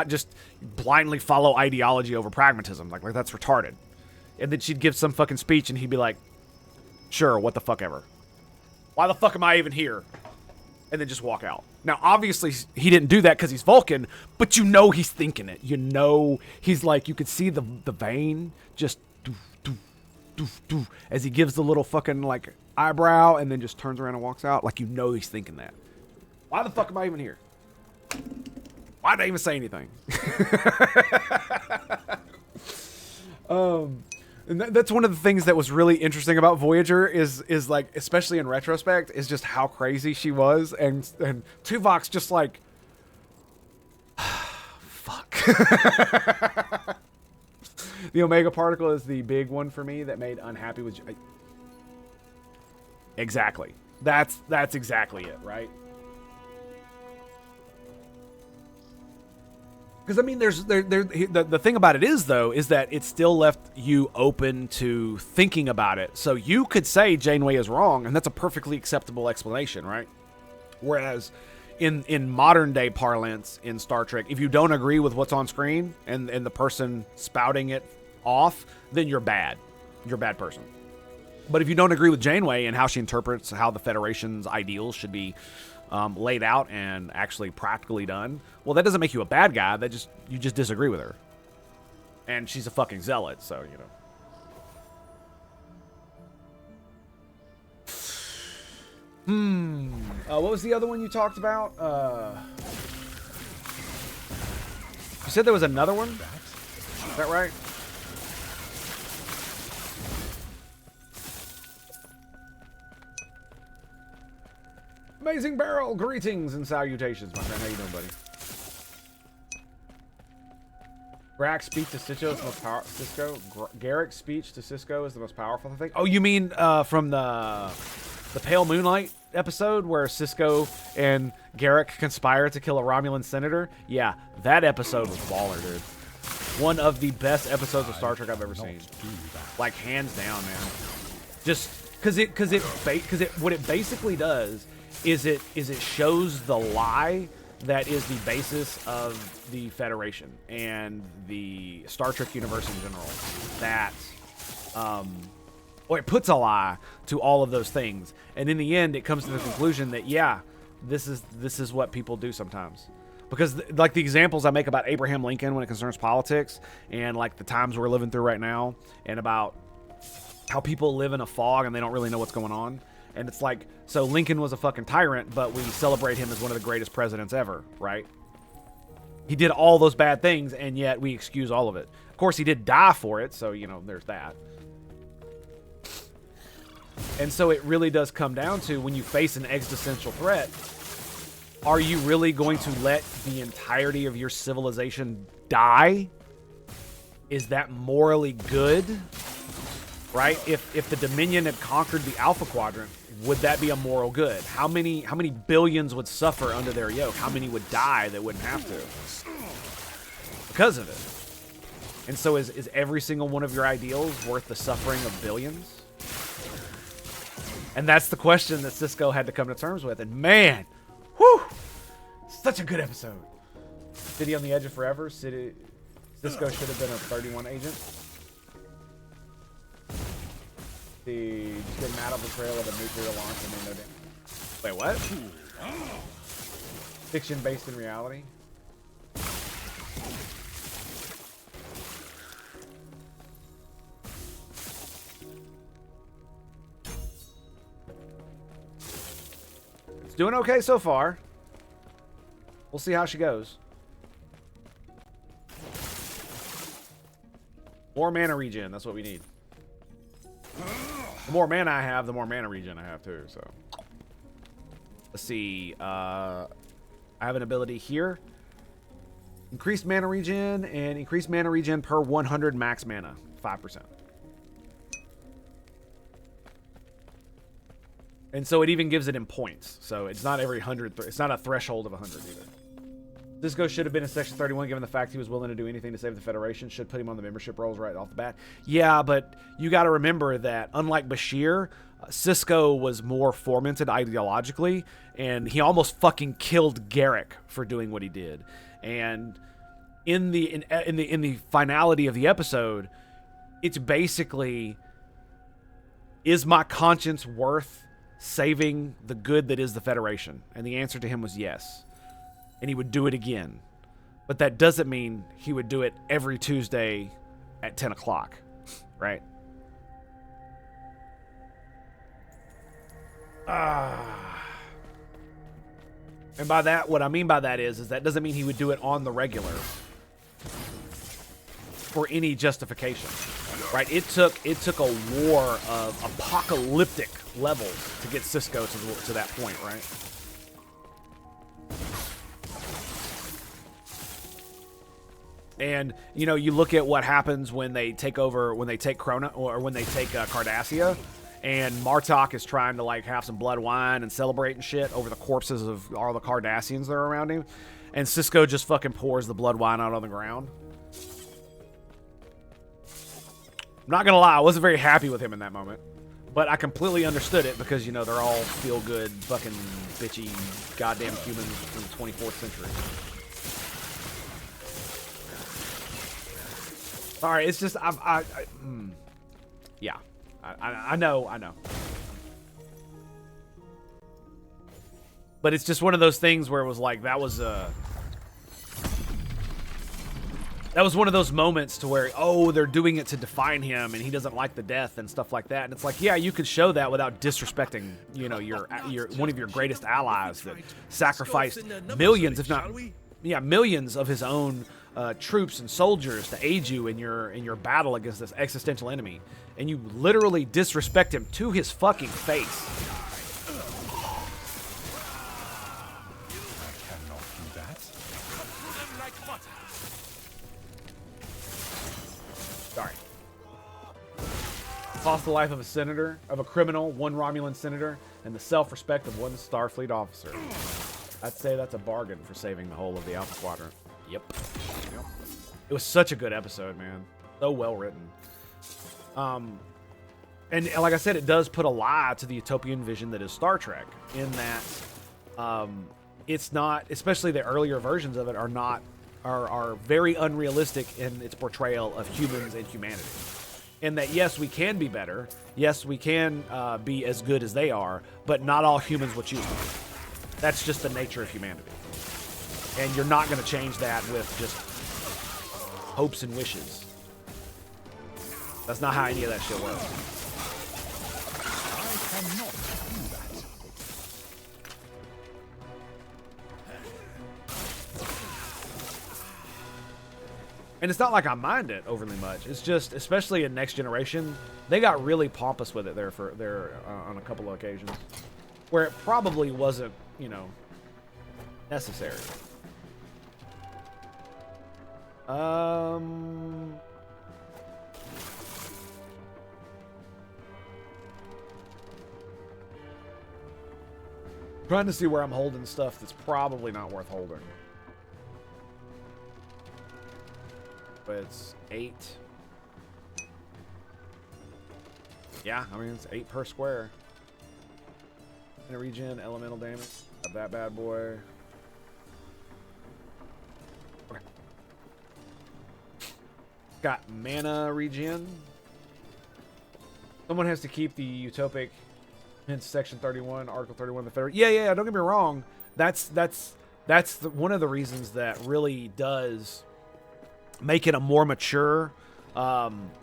A: just blindly follow ideology over pragmatism. Like that's retarded. And then she'd give some fucking speech and he'd be like, sure, what the fuck ever. Why the fuck am I even here? And then just walk out. Now, obviously, he didn't do that because he's Vulcan, but you know he's thinking it. You know he's like, you could see the vein just doof, doof, doof, doof, as he gives the little fucking like eyebrow and then just turns around and walks out. Like, you know he's thinking that. Why the fuck am I even here? Why did I even say anything? And that's one of the things that was really interesting about Voyager is like, especially in retrospect, is just how crazy she was. And Tuvok's just like, fuck. The Omega particle is the big one for me that made unhappy with. Exactly. That's exactly it, right? Because, I mean, the thing about it is, though, is that it still left you open to thinking about it. So you could say Janeway is wrong, and that's a perfectly acceptable explanation, right? Whereas in modern day parlance in Star Trek, if you don't agree with what's on screen and the person spouting it off, then you're bad. You're a bad person. But if you don't agree with Janeway and how she interprets how the Federation's ideals should be laid out and actually practically done, well, that doesn't make you a bad guy. You just disagree with her, and she's a fucking zealot. So what was the other one you talked about? You said there was another one. Is that right? Amazing Barrel, greetings and salutations, my friend. How you doing, buddy? Garak's speech to Sisko is the most powerful. Garak's speech to Sisko is the most powerful thing. Oh, you mean from the Pale Moonlight episode where Sisko and Garak conspire to kill a Romulan senator? Yeah, that episode was baller, dude. One of the best episodes of Star Trek I've ever seen. Like, hands down, man. Just because what it basically does is it shows the lie that is the basis of the Federation and the Star Trek universe in general. That or it puts a lie to all of those things. And in the end, it comes to the conclusion that, yeah, this is what people do sometimes. Because, like, the examples I make about Abraham Lincoln when it concerns politics and, like, the times we're living through right now and about how people live in a fog and they don't really know what's going on. And it's like, so Lincoln was a fucking tyrant, but we celebrate him as one of the greatest presidents ever, right? He did all those bad things, and yet we excuse all of it. Of course, he did die for it, so, you know, there's that. And so it really does come down to, when you face an existential threat, are you really going to let the entirety of your civilization die? Is that morally good? Right? If the Dominion had conquered the Alpha Quadrant, would that be a moral good? How many billions would suffer under their yoke? How many would die that wouldn't have to? Because of it. And so is every single one of your ideals worth the suffering of billions? And that's the question that Cisco had to come to terms with. And man, whew, such a good episode. City on the Edge of Forever. Cisco should have been a 31 agent. Just get mad at the betrayal of a nuclear launch and made no damage. Wait, what? Fiction based in reality? It's doing okay so far. We'll see how she goes. More mana regen, that's what we need. The more mana I have, the more mana regen I have too, so. Let's see. I have an ability here. Increased mana regen and increased mana regen per 100 max mana. 5%. And so it even gives it in points. So it's not every 100. It's not a threshold of 100 either. Cisco should have been in Section 31 given the fact he was willing to do anything to save the Federation. Should put him on the membership rolls right off the bat. Yeah, but you got to remember that unlike Bashir, Cisco was more fomented ideologically, and he almost fucking killed Garrick for doing what he did. And in the finality of the episode, it's basically, is my conscience worth saving the good that is the Federation? And the answer to him was yes. And he would do it again. But that doesn't mean he would do it every Tuesday at 10 o'clock, right? And by that, what I mean by that is that doesn't mean he would do it on the regular for any justification, right? It took a war of apocalyptic levels to get Cisco to that point, right? And, you know, you look at what happens when they take over, when they take Krona, or when they take Cardassia, and Martok is trying to, like, have some blood wine and celebrate and shit over the corpses of all the Cardassians that are around him. And Cisco just fucking pours the blood wine out on the ground. I'm not gonna lie, I wasn't very happy with him in that moment. But I completely understood it because, you know, they're all feel-good, fucking bitchy, goddamn humans from the 24th century. Sorry, it's just, yeah, I know. But it's just one of those things where it was like, that was one of those moments to where, oh, they're doing it to define him and he doesn't like the death and stuff like that. And it's like, yeah, you could show that without disrespecting, you know, your one of your greatest allies that sacrificed millions, if not, yeah, millions of his own troops and soldiers to aid you in your battle against this existential enemy, and you literally disrespect him to his fucking face.
E: I cannot do that.
A: Sorry. Cost the life of a senator, of a criminal, one Romulan senator, and the self-respect of one Starfleet officer. I'd say that's a bargain for saving the whole of the Alpha Quadrant. Yep. It was such a good episode, man. So well written. And like I said, it does put a lie to the utopian vision that is Star Trek, in that it's not, especially the earlier versions of it are very unrealistic in its portrayal of humans and humanity. And that, yes, we can be better. Yes, we can be as good as they are, but not all humans will choose them. That's just the nature of humanity. And you're not going to change that with just hopes and wishes. That's not how any of that shit works.
E: I cannot do that.
A: And it's not like I mind it overly much. It's just, especially in Next Generation, they got really pompous with it there on a couple of occasions, where it probably wasn't, you know, necessary. Trying to see where I'm holding stuff that's probably not worth holding. But it's 8. Yeah, I mean, it's 8 per square. In a regen, elemental damage. Got that bad boy. Okay. Got mana regen. Someone has to keep the utopic, hence Section 31, Article 31 of the Federal. Yeah. Don't get me wrong. That's one of the reasons that really does make it a more mature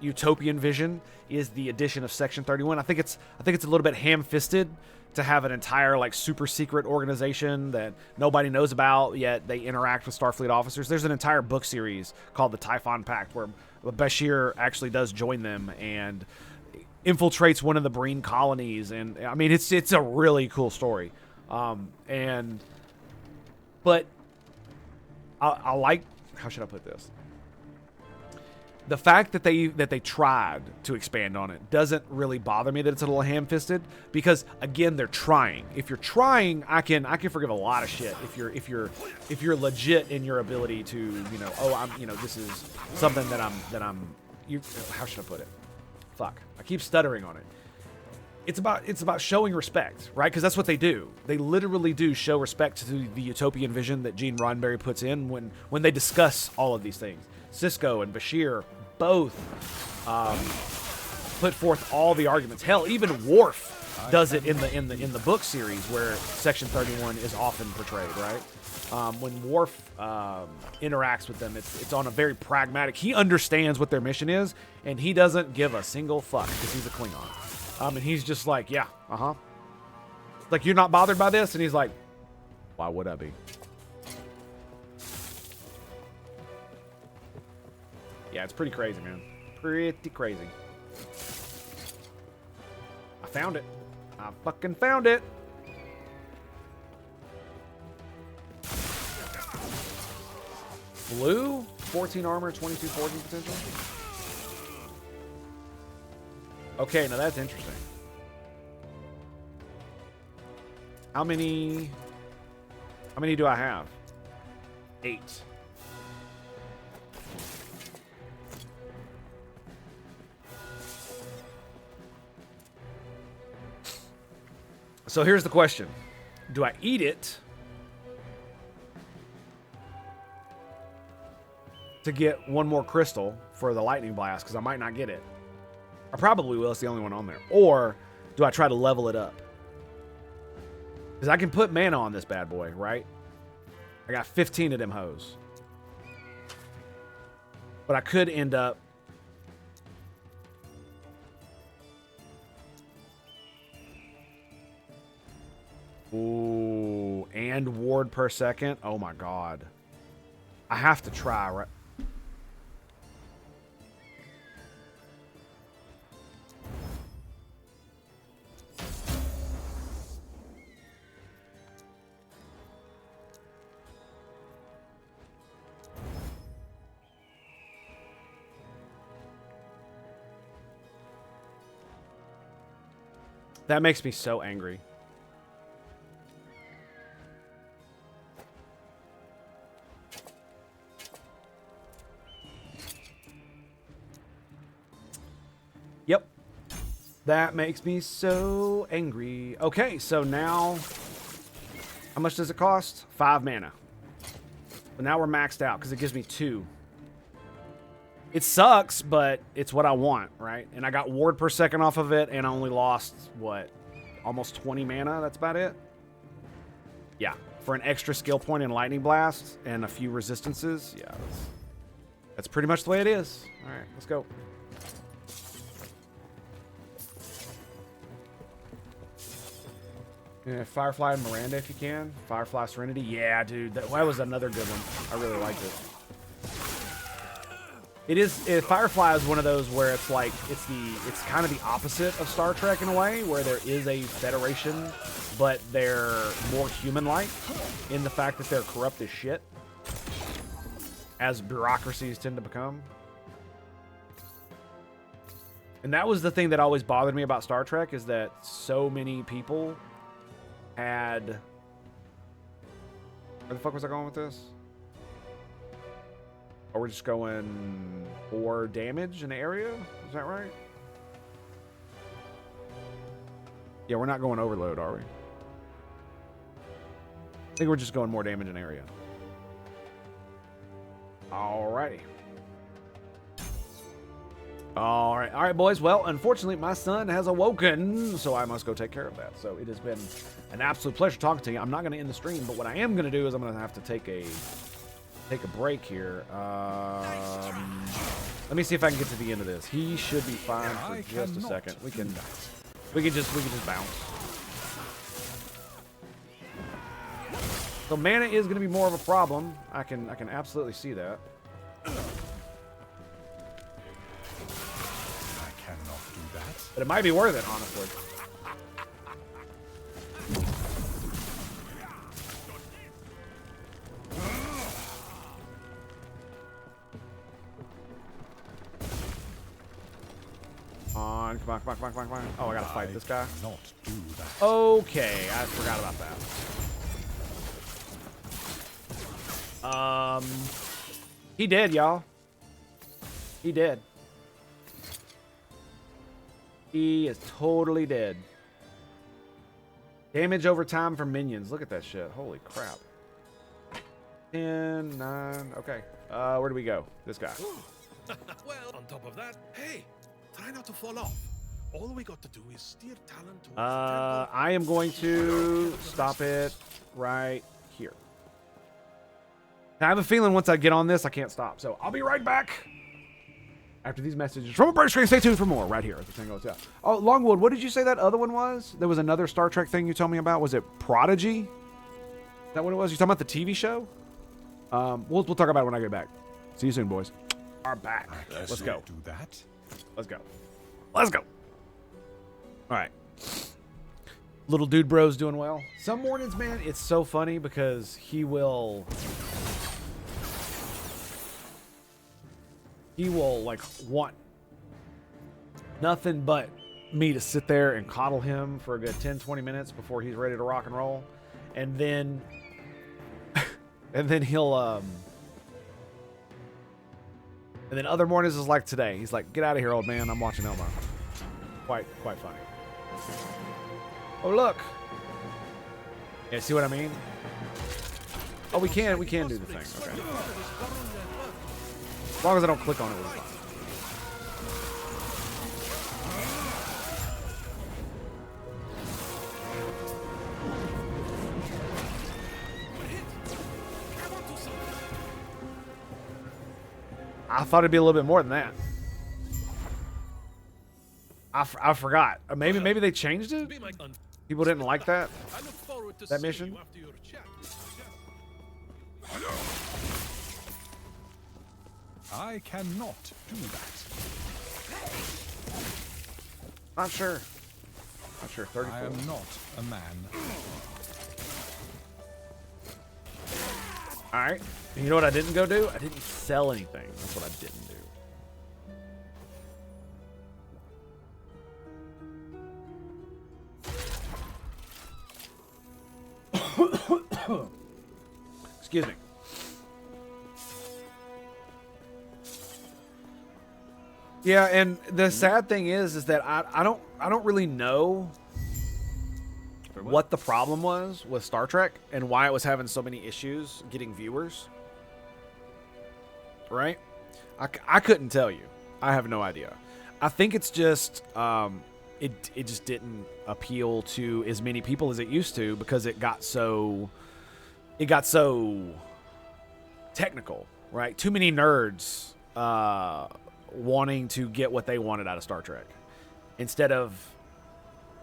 A: utopian vision is the addition of Section 31. I think it's a little bit ham-fisted to have an entire like super secret organization that nobody knows about, yet they interact with Starfleet officers. There's an entire book series called the Typhon Pact where Bashir actually does join them and infiltrates one of the Breen colonies, and I mean it's a really cool story. But I like, how should I put this? The fact that they tried to expand on it doesn't really bother me that it's a little ham-fisted, because again, they're trying. If you're trying, I can forgive a lot of shit. If you're legit in your ability to, you know, this is something that I'm how should I put it? Fuck. I keep stuttering on it. It's about showing respect, right? Because that's what they do. They literally do show respect to the utopian vision that Gene Roddenberry puts in when they discuss all of these things. Sisko and Bashir both put forth all the arguments. Hell, even Worf does it in the book series where Section 31 is often portrayed, right? When Worf interacts with them, it's on a very pragmatic. He understands what their mission is, and he doesn't give a single fuck because he's a Klingon. And he's just like, yeah, like, you're not bothered by this, and he's like, why would I be? Yeah, it's pretty crazy, man. Pretty crazy. I found it. I fucking found it. Blue, 14 armor, 22 forging potential. Okay, now that's interesting. How many do I have? 8. So here's the question. Do I eat it to get one more crystal for the lightning blast? Because I might not get it. I probably will. It's the only one on there. Or do I try to level it up? Because I can put mana on this bad boy, right? I got 15 of them hoes. But I could end up... Ooh, and ward per second. Oh my god. I have to try, right? That makes me so angry. Yep. That makes me so angry. Okay, so now, how much does it cost? 5 mana. But now we're maxed out because it gives me 2. It sucks, but it's what I want, right? And I got ward per second off of it, and I only lost, what, almost 20 mana? That's about it? Yeah, for an extra skill point in Lightning Blast and a few resistances. Yeah, that's pretty much the way it is. All right, let's go. Yeah, Firefly and Miranda if you can. Firefly Serenity. Yeah, dude, that was another good one. I really liked it. Firefly is one of those where it's like it's kind of the opposite of Star Trek in a way, where there is a Federation, but they're more human-like in the fact that they're corrupt as shit, as bureaucracies tend to become. And that was the thing that always bothered me about Star Trek, is that so many people had... Where the fuck was I going with this? Oh, we're just going 4 damage in the area? Is that right? Yeah, we're not going overload, are we? I think we're just going more damage in area. Alrighty. Alright, boys. Well, unfortunately, my son has awoken, so I must go take care of that. So it has been an absolute pleasure talking to you. I'm not going to end the stream, but what I am going to do is I'm going to have to take a break here. Let me see if I can get to the end of this. He should be fine for just a second. We can just bounce. So mana is going to be more of a problem. I can absolutely see that. But it might be worth it, honestly. Come on. Oh, I gotta fight this guy.
E: Not do that.
A: Okay, I forgot about that. He did, y'all. He did. He is totally dead. Damage over time for minions. Look at that shit. Holy crap. 10, 9. Okay. Where do we go? This guy.
B: Well, on top of that, hey, try not to fall off. All we got to do is steer talent towards
A: I am going to stop it right here. I have a feeling once I get on this, I can't stop. So I'll be right back after these messages from a break screen. Stay tuned for more right here at the Tango Hotel. Oh, Longwood, what did you say that other one was? There was another Star Trek thing you told me about. Was it Prodigy? Is that what it was? You talking about the TV show? We'll talk about it when I get back. See you soon, boys. Are back. Let's go.
E: Do that.
A: Let's go. Let's go. All right. Little dude bro's doing well. Some mornings, man, it's so funny because he will like want nothing but me to sit there and coddle him for a good 10-20 minutes before he's ready to rock and roll. And then he'll and then other mornings is like today. He's like, "Get out of here, old man. I'm watching Elmo." Quite funny. Oh, look. Yeah, see what I mean? Oh, we can do the thing. Okay. As long as I don't click on it, we're fine. I thought it'd be a little bit more than that. I forgot. Maybe they changed it? People didn't like that mission?
E: I cannot do that.
A: Not sure. 34.
E: I am not a man.
A: Alright. You know what I didn't go do? I didn't sell anything. That's what I didn't do. Excuse me. Yeah, and the sad thing is that I don't really know what the problem was with Star Trek and why it was having so many issues getting viewers. Right? I couldn't tell you. I have no idea. I think it's just it just didn't appeal to as many people as it used to because it got so technical, right? Too many nerds wanting to get what they wanted out of Star Trek instead of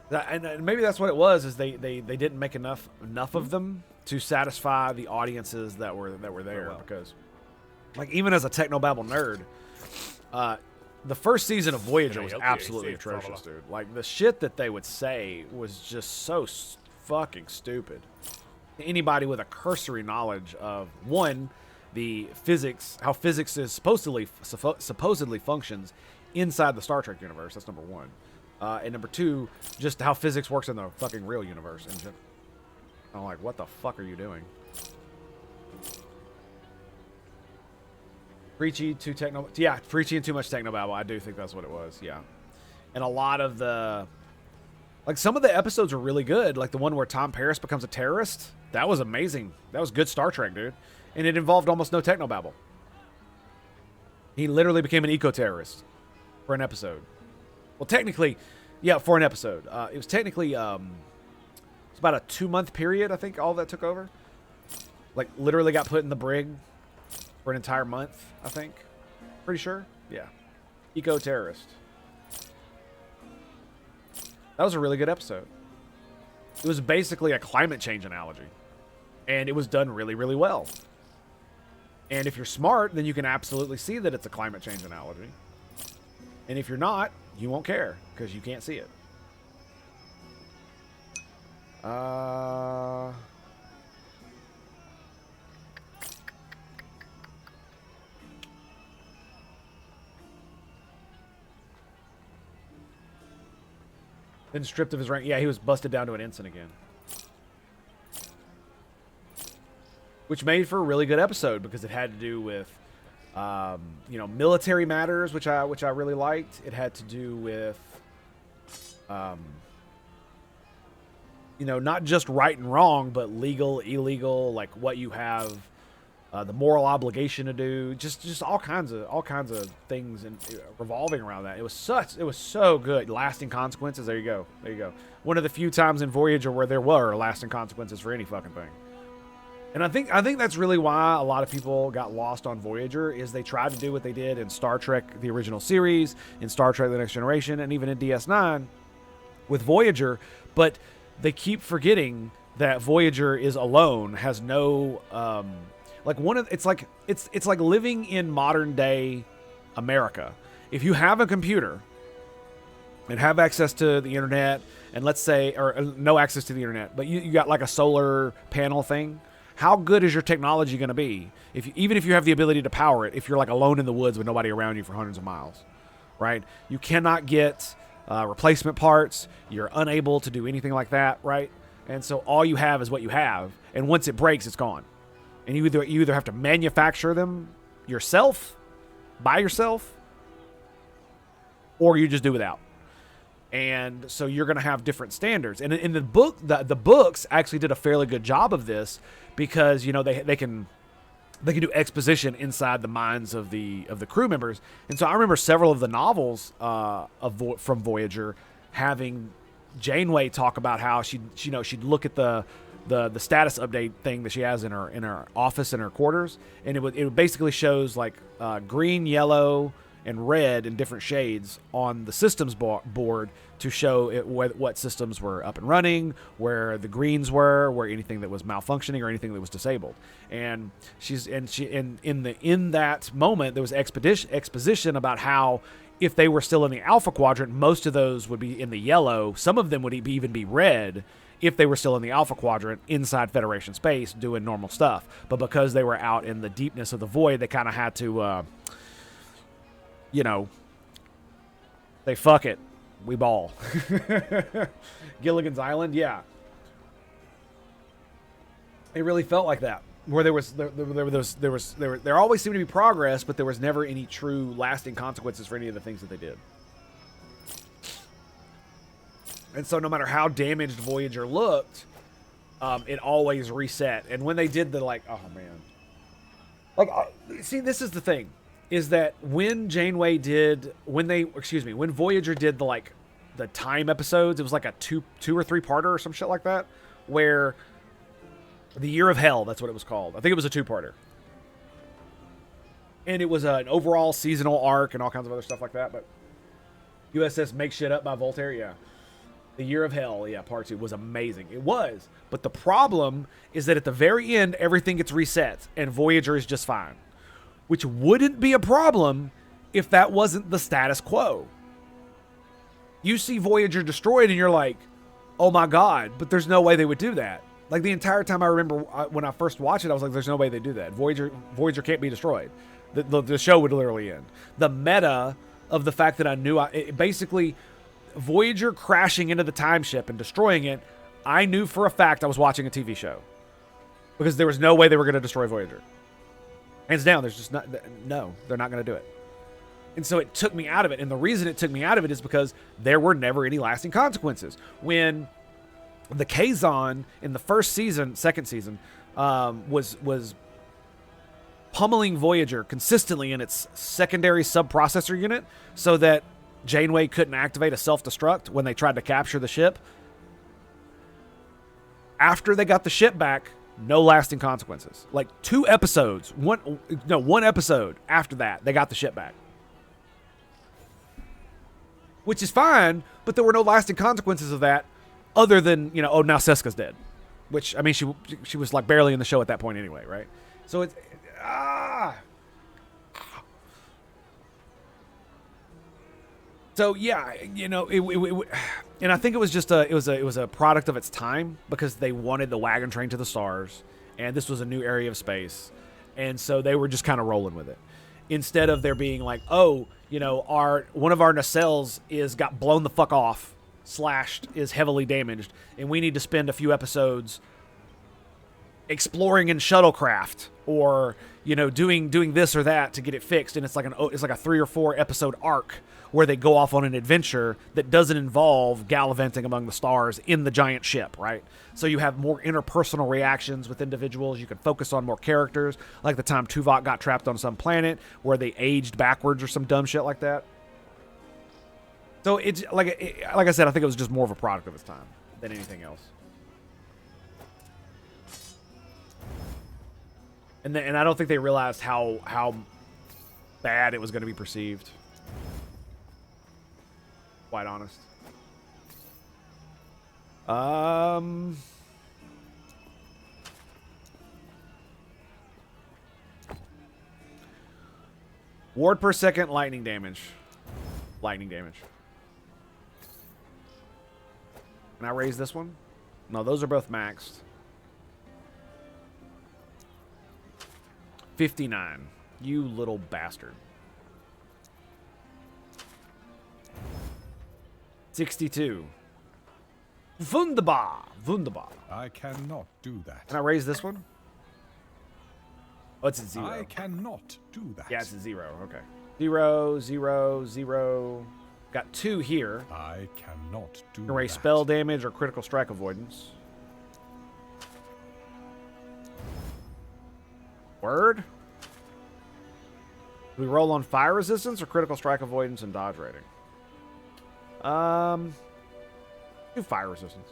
A: that, and maybe that's what it was. Is they didn't make enough of them to satisfy the audiences that were there because. Like, even as a technobabble nerd, the first season of Voyager was absolutely atrocious, dude. Like, the shit that they would say was just so fucking stupid. Anybody with a cursory knowledge of, one, the physics, how physics is supposedly functions inside the Star Trek universe, that's number one. And number two, just how physics works in the fucking real universe. And I'm like, what the fuck are you doing? Preachy and too much technobabble. I do think that's what it was. Yeah, and a lot of some of the episodes were really good. Like the one where Tom Paris becomes a terrorist. That was amazing. That was good Star Trek, dude. And it involved almost no technobabble. He literally became an eco-terrorist for an episode. Well, technically, yeah, for an episode. It was technically it's about a 2-month period. I think all that took over. Like literally got put in the brig. For an entire month, I think. Pretty sure. Yeah. Eco-terrorist. That was a really good episode. It was basically a climate change analogy. And it was done really, really well. And if you're smart, then you can absolutely see that it's a climate change analogy. And if you're not, you won't care. Because you can't see it. Then stripped of his rank. Yeah, he was busted down to an ensign again. Which made for a really good episode because it had to do with, military matters, which I really liked. It had to do with, not just right and wrong, but legal, illegal, like what you have, the moral obligation to do, just all kinds of things and revolving around that. It was so good. Lasting consequences. There you go. One of the few times in Voyager where there were lasting consequences for any fucking thing. And I think that's really why a lot of people got lost on Voyager is they tried to do what they did in Star Trek, the original series, in Star Trek: The Next Generation, and even in DS9 with Voyager, but they keep forgetting that Voyager is alone, has no it's like living in modern day America. If you have a computer and have access to the internet, and let's say, or no access to the internet, but you got like a solar panel thing, how good is your technology going to be? Even if you have the ability to power it, if you're like alone in the woods with nobody around you for hundreds of miles, right? You cannot get replacement parts. You're unable to do anything like that, right? And so all you have is what you have, and once it breaks, it's gone. And you either have to manufacture them yourself, by yourself, or you just do without. And so you're going to have different standards. And in the book, the books actually did a fairly good job of this because they can do exposition inside the minds of the crew members. And so I remember several of the novels from Voyager having Janeway talk about how she'd look at the status update thing that she has in her office in her quarters, and it basically shows like green, yellow, and red in different shades on the systems board to show what systems were up and running, where the greens were, where anything that was malfunctioning or anything that was disabled. And in that moment there was exposition about how if they were still in the Alpha Quadrant, most of those would be in the yellow. Some of them would even be red if they were still in the Alpha Quadrant inside Federation space doing normal stuff. But because they were out in the deepness of the void, they kind of had to, they fuck it. We ball. Gilligan's Island, yeah. It really felt like that. Where there always seemed to be progress, but there was never any true lasting consequences for any of the things that they did. And so no matter how damaged Voyager looked, it always reset. And when they did the oh man. See, this is the thing. is that when when Voyager did the time episodes, it was like a two or three parter or some shit like that, where the Year of Hell, that's what it was called. I think it was a 2-parter. And it was an overall seasonal arc and all kinds of other stuff like that, but USS Make Shit Up by Voltaire, yeah. The Year of Hell, yeah, part 2 was amazing. It was. But the problem is that at the very end, everything gets reset, and Voyager is just fine. Which wouldn't be a problem if that wasn't the status quo. You see Voyager destroyed, and you're like, oh my god, but there's no way they would do that. Like, the entire time I remember when I first watched it, I was like, there's no way they do that. Voyager can't be destroyed. The show would literally end. The meta of the fact that I knew, basically, Voyager crashing into the time ship and destroying it, I knew for a fact I was watching a TV show. Because there was no way they were going to destroy Voyager. Hands down, there's just not, no, they're not going to do it. And so it took me out of it. And the reason it took me out of it is because there were never any lasting consequences. When the Kazon in the second season, was pummeling Voyager consistently in its secondary subprocessor unit so that Janeway couldn't activate a self-destruct when they tried to capture the ship. After they got the ship back, no lasting consequences. Like 2 episodes, one episode after that, they got the ship back. Which is fine, but there were no lasting consequences of that other than, oh, now Seska's dead. Which, I mean, she was like barely in the show at that point anyway, right? So it's... So yeah, and I think it was just it was a product of its time because they wanted the wagon train to the stars, and this was a new area of space, and so they were just kind of rolling with it. Instead of there being like, oh, one of our nacelles got blown the fuck off, slashed, is heavily damaged, and we need to spend a few episodes exploring in shuttlecraft or doing this or that to get it fixed, and it's like a 3 or 4 episode arc where they go off on an adventure that doesn't involve gallivanting among the stars in the giant ship, right? So you have more interpersonal reactions with individuals. You can focus on more characters, like the time Tuvok got trapped on some planet where they aged backwards or some dumb shit like that. So it's like I said, I think it was just more of a product of its time than anything else. And I don't think they realized how bad it was going to be perceived. Quite honest. Ward per second, lightning damage. Lightning damage. Can I raise this one? No, those are both maxed. 59. You little bastard. 62. Wunderbar. Wunderbar.
E: I cannot do that.
A: Can I raise this one? Oh, it's at 0.
E: I cannot do that.
A: Yeah, it's at 0. Okay. 0, 0, 0. Got 2 here.
E: I cannot do
A: Erase
E: that.
A: spell damage or critical strike avoidance. Word? Do we roll on fire resistance or critical strike avoidance and dodge rating? Do fire resistance.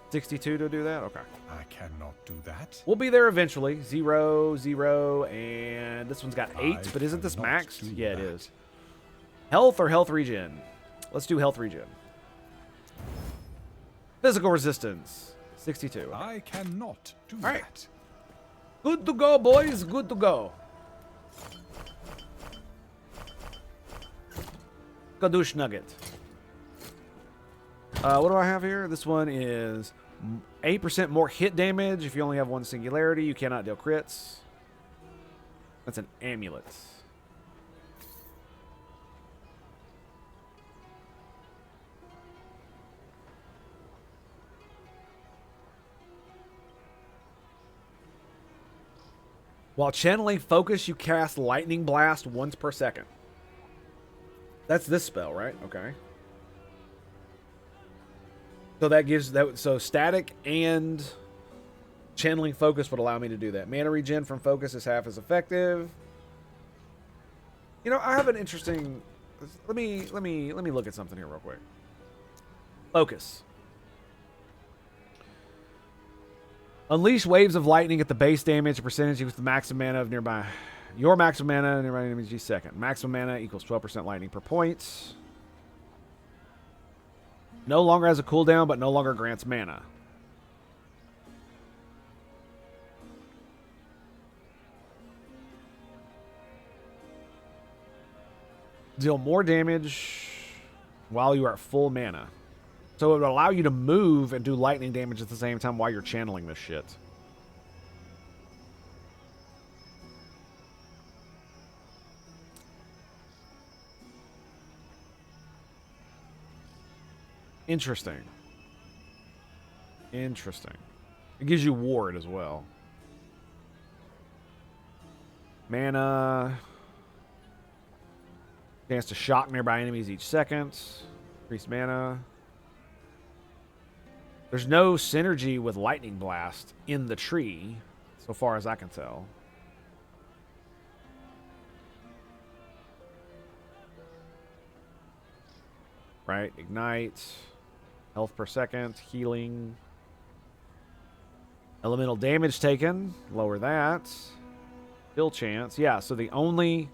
A: 62 to do that? Okay.
E: I cannot do that.
A: We'll be there eventually. 0, 0, and this one's got 8, but isn't this maxed? Yeah, it is. Health or health regen? Let's do health regen. Physical resistance. 62.
E: I cannot do
A: All right.
E: that.
A: Good to go, boys. Good to go. Kadoosh Nugget. What do I have here? This one is 8% more hit damage. If you only have one singularity, you cannot deal crits. That's an amulet. While channeling focus, you cast Lightning Blast once per second. That's this spell, right? Okay. So that gives that. So static and channeling focus would allow me to do that. Mana regen from focus is half as effective. You know, I have an interesting. Let me look at something here real quick. Focus. Unleash waves of lightning at the base damage percentage equals the maximum mana of nearby. Your maximum mana nearby enemies each second. Maximum mana equals 12% lightning per point. No longer has a cooldown, but no longer grants mana. Deal more damage while you are at full mana. So it would allow you to move and do lightning damage at the same time while you're channeling this shit. Interesting. Interesting. It gives you ward as well. Mana. Chance to shock nearby enemies each second. Increased mana. There's no synergy with Lightning Blast in the tree, so far as I can tell. Right, ignite, health per second, healing, elemental damage taken, lower that, kill chance. Yeah, so the only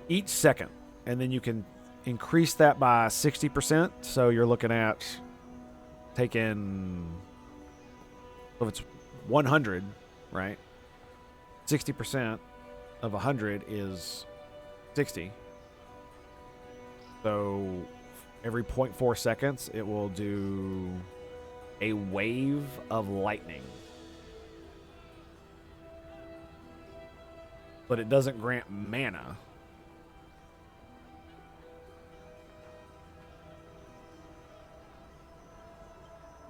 A: each second, and then you can increase that by 60%. So you're looking at taking, so if it's 100, right? 60% of 100 is 60. So every 0.4 seconds, it will do a wave of lightning. But it doesn't grant mana.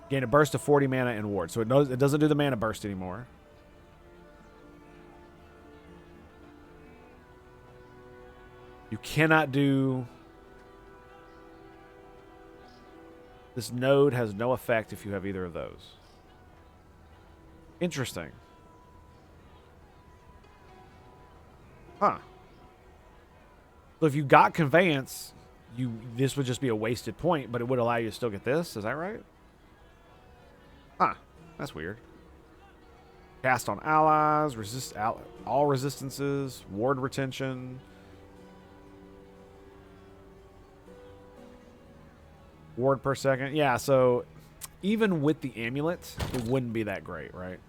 A: Gain a burst of 40 mana and ward. So it doesn't do the mana burst anymore. You cannot do... This node has no effect if you have either of those. Interesting. Huh. So if you got Conveyance, this would just be a wasted point, but it would allow you to still get this. Is that right? Huh. That's weird. Cast on allies, resist all resistances, ward retention. Ward per second. Yeah, so even with the amulet, it wouldn't be that great, right?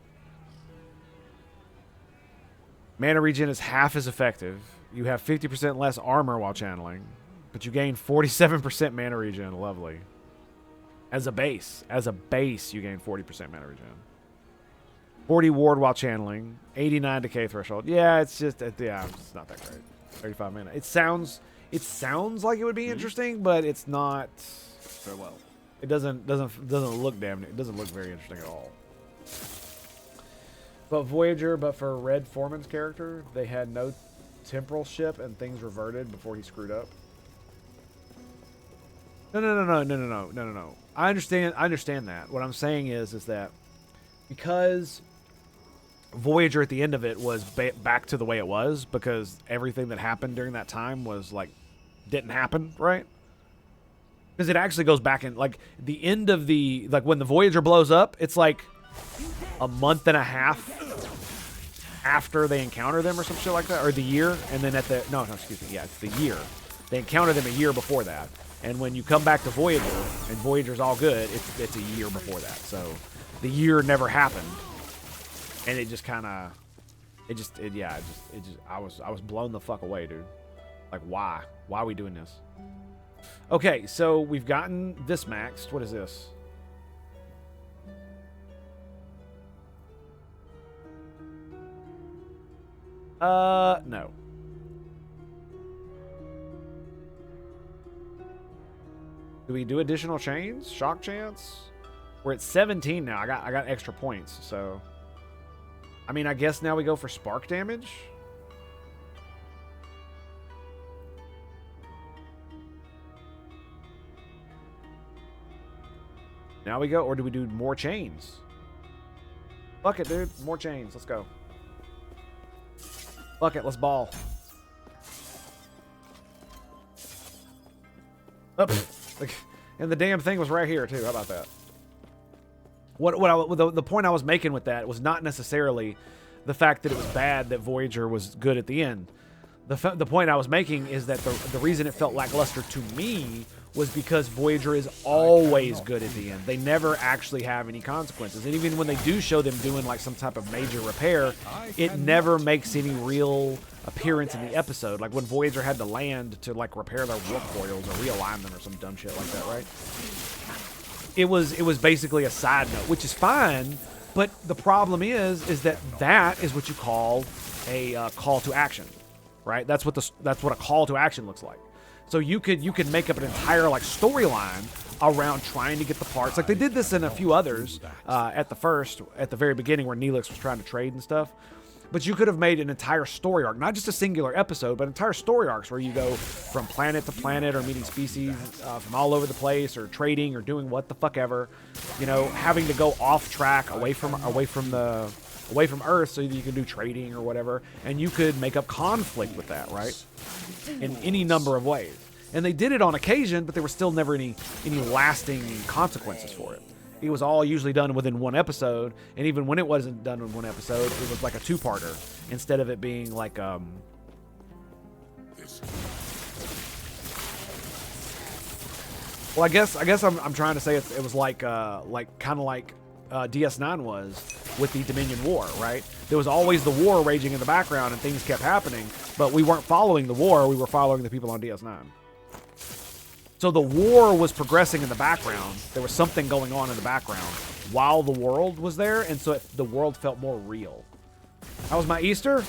A: Mana regen is half as effective. You have 50% less armor while channeling, but you gain 47% mana regen. Lovely. As a base, you gain 40% mana regen. 40 ward while channeling. 89 decay threshold. Yeah, it's just it's not that great. 35 mana. It sounds like it would be interesting, but it's not.
J: Farewell.
A: It doesn't look it doesn't look very interesting at all. But Voyager, but for Red Foreman's character, they had no temporal ship and things reverted before he screwed up. No. I understand that. What I'm saying is that because Voyager at the end of it was back to the way it was, because everything that happened during that time was like didn't happen, right? Because it actually goes back in, like, the end of the, like, when the Voyager blows up, it's like a month and a half after they encounter them or some shit like that, or the year, and then at the, no, excuse me, yeah, it's the year. They encounter them a year before that, and when you come back to Voyager, and Voyager's all good, it's a year before that, so the year never happened, and it just kind of, I was blown the fuck away, dude. Like, why? Why are we doing this? Okay, so we've gotten this maxed. What is this? No. Do we do additional chains? Shock chance? We're at 17 now. I got extra points, so I mean, I guess now we go for spark damage. Now we go, or do we do more chains? Fuck it, dude. More chains. Let's go. Fuck it, let's ball. Up. And the damn thing was right here too. How about that? The point I was making with that was not necessarily the fact that it was bad that Voyager was good at the end. The point I was making is that the reason it felt lackluster to me was because Voyager is always good at the end. They never actually have any consequences. And even when they do show them doing like some type of major repair, it never makes any real appearance in the episode. Like when Voyager had to land to like repair their warp coils or realign them or some dumb shit like that, right? It was basically a side note, which is fine, but the problem is that is what you call a call to action, right? That's what a call to action looks like. So you could make up an entire like storyline around trying to get the parts. Like they did this in a few others at the very beginning where Neelix was trying to trade and stuff. But you could have made an entire story arc, not just a singular episode, but entire story arcs where you go from planet to planet or meeting species from all over the place or trading or doing what the fuck ever, you know, having to go off track away from Earth so that you can do trading or whatever, and you could make up conflict with that, right? In any number of ways. And they did it on occasion, but there were still never any lasting consequences for it. It was all usually done within one episode, and even when it wasn't done in one episode, it was like a two-parter instead of it being like well, I guess I'm trying to say it was like kind of like DS9 was with the Dominion War, right? There was always the war raging in the background and things kept happening, but we weren't following the war, we were following the people on DS9. So the war was progressing in the background. There was something going on in the background while the world was there, and so the world felt more real. How was my Easter?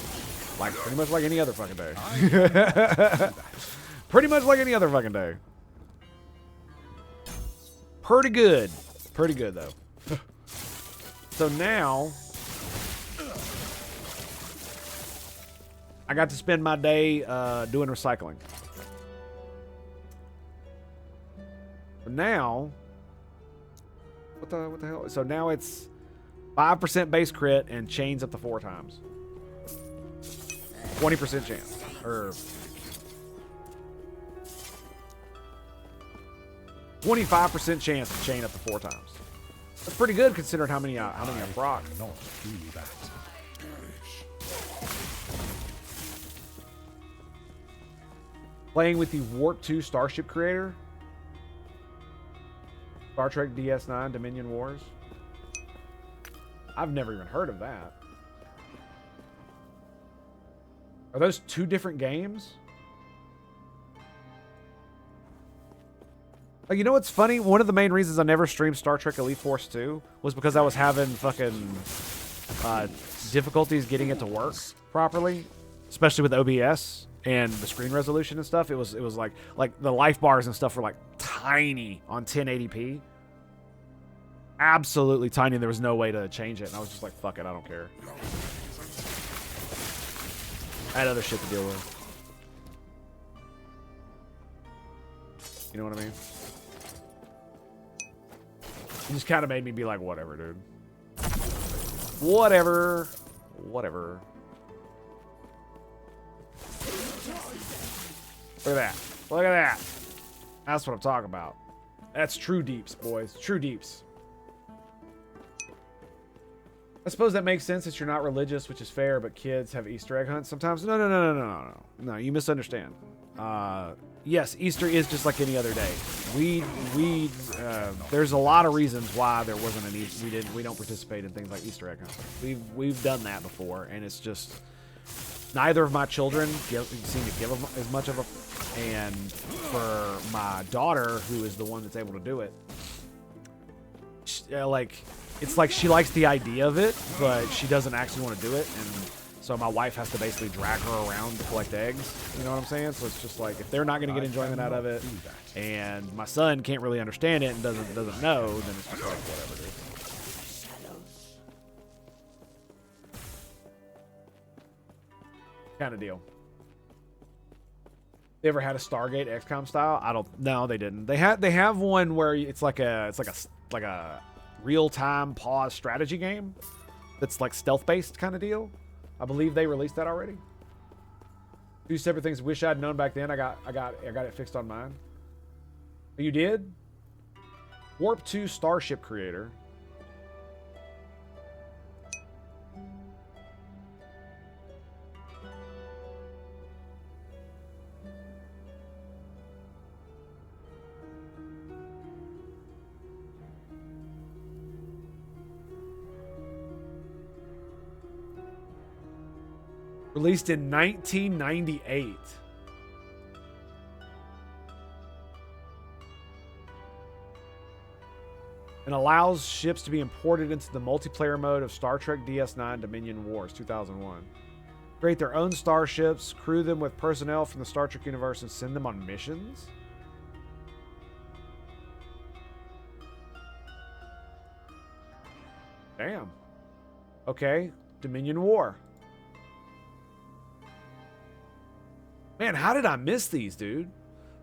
A: Like pretty much like any other fucking day. Pretty much like any other fucking day. Pretty good. Pretty good though. So now I got to spend my day doing recycling. Now, what the hell? So now it's 5% base crit and chains up to 4 times. 20% chance. Or 25% chance to chain up to 4 times. That's pretty good considering how many I've rocked.
E: Not do that.
A: Playing with the Warp 2 Starship Creator. Star Trek DS9 Dominion Wars. I've never even heard of that. Are those 2 different games? Like, you know what's funny? One of the main reasons I never streamed Star Trek Elite Force 2 was because I was having fucking difficulties getting it to work properly, especially with OBS and the screen resolution and stuff. It was like the life bars and stuff were like tiny on 1080p. Absolutely tiny. There was no way to change it. And I was just like, fuck it, I don't care. I had other shit to deal with. You know what I mean? It just kind of made me be like, whatever, dude. Whatever. Whatever. Look at that. Look at that. That's what I'm talking about. That's true deeps, boys. True deeps. I suppose that makes sense that you're not religious, which is fair, but kids have Easter egg hunts sometimes. No, you misunderstand. Yes, Easter is just like any other day. There's a lot of reasons why there wasn't an Easter. We don't participate in things like Easter egg hunts. We've done that before, and it's just neither of my children seem to give as much of a. And for my daughter, who is the one that's able to do it, it's like she likes the idea of it, but she doesn't actually want to do it, and so my wife has to basically drag her around to collect eggs. You know what I'm saying? So it's just like, if they're not going to get enjoyment out of it, and my son can't really understand it and doesn't know, then it's just like, whatever, dude. Kind of deal. They ever had a Stargate XCOM style? No, they didn't. They have one where it's like a real-time pause strategy game that's like stealth-based kind of deal. I believe they released that already. 2 separate things. Wish I'd known back then. I got it fixed on mine. You did? Warp 2 Starship Creator. Released in 1998. And allows ships to be imported into the multiplayer mode of Star Trek DS9 Dominion Wars 2001. Create their own starships, crew them with personnel from the Star Trek universe, and send them on missions? Damn. Okay, Dominion War. Man, how did I miss these, dude?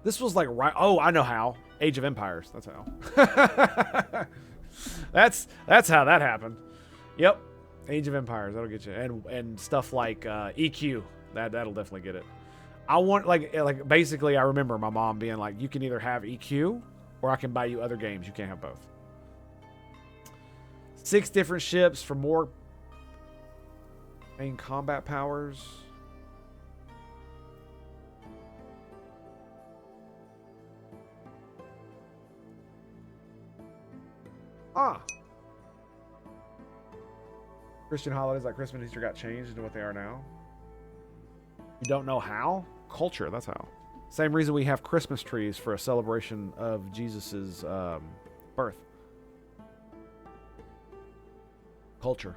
A: This was like right... Oh, I know how. Age of Empires. That's how. that's how that happened. Yep. Age of Empires. That'll get you. And stuff like EQ. That'll definitely get it. I want... Like basically, I remember my mom being like, you can either have EQ or I can buy you other games. You can't have both. 6 different ships for more main combat powers. Ah. Christian holidays like Christmas and Easter got changed into what they are now. You don't know how? Culture, that's how. Same reason we have Christmas trees for a celebration of Jesus's birth. Culture.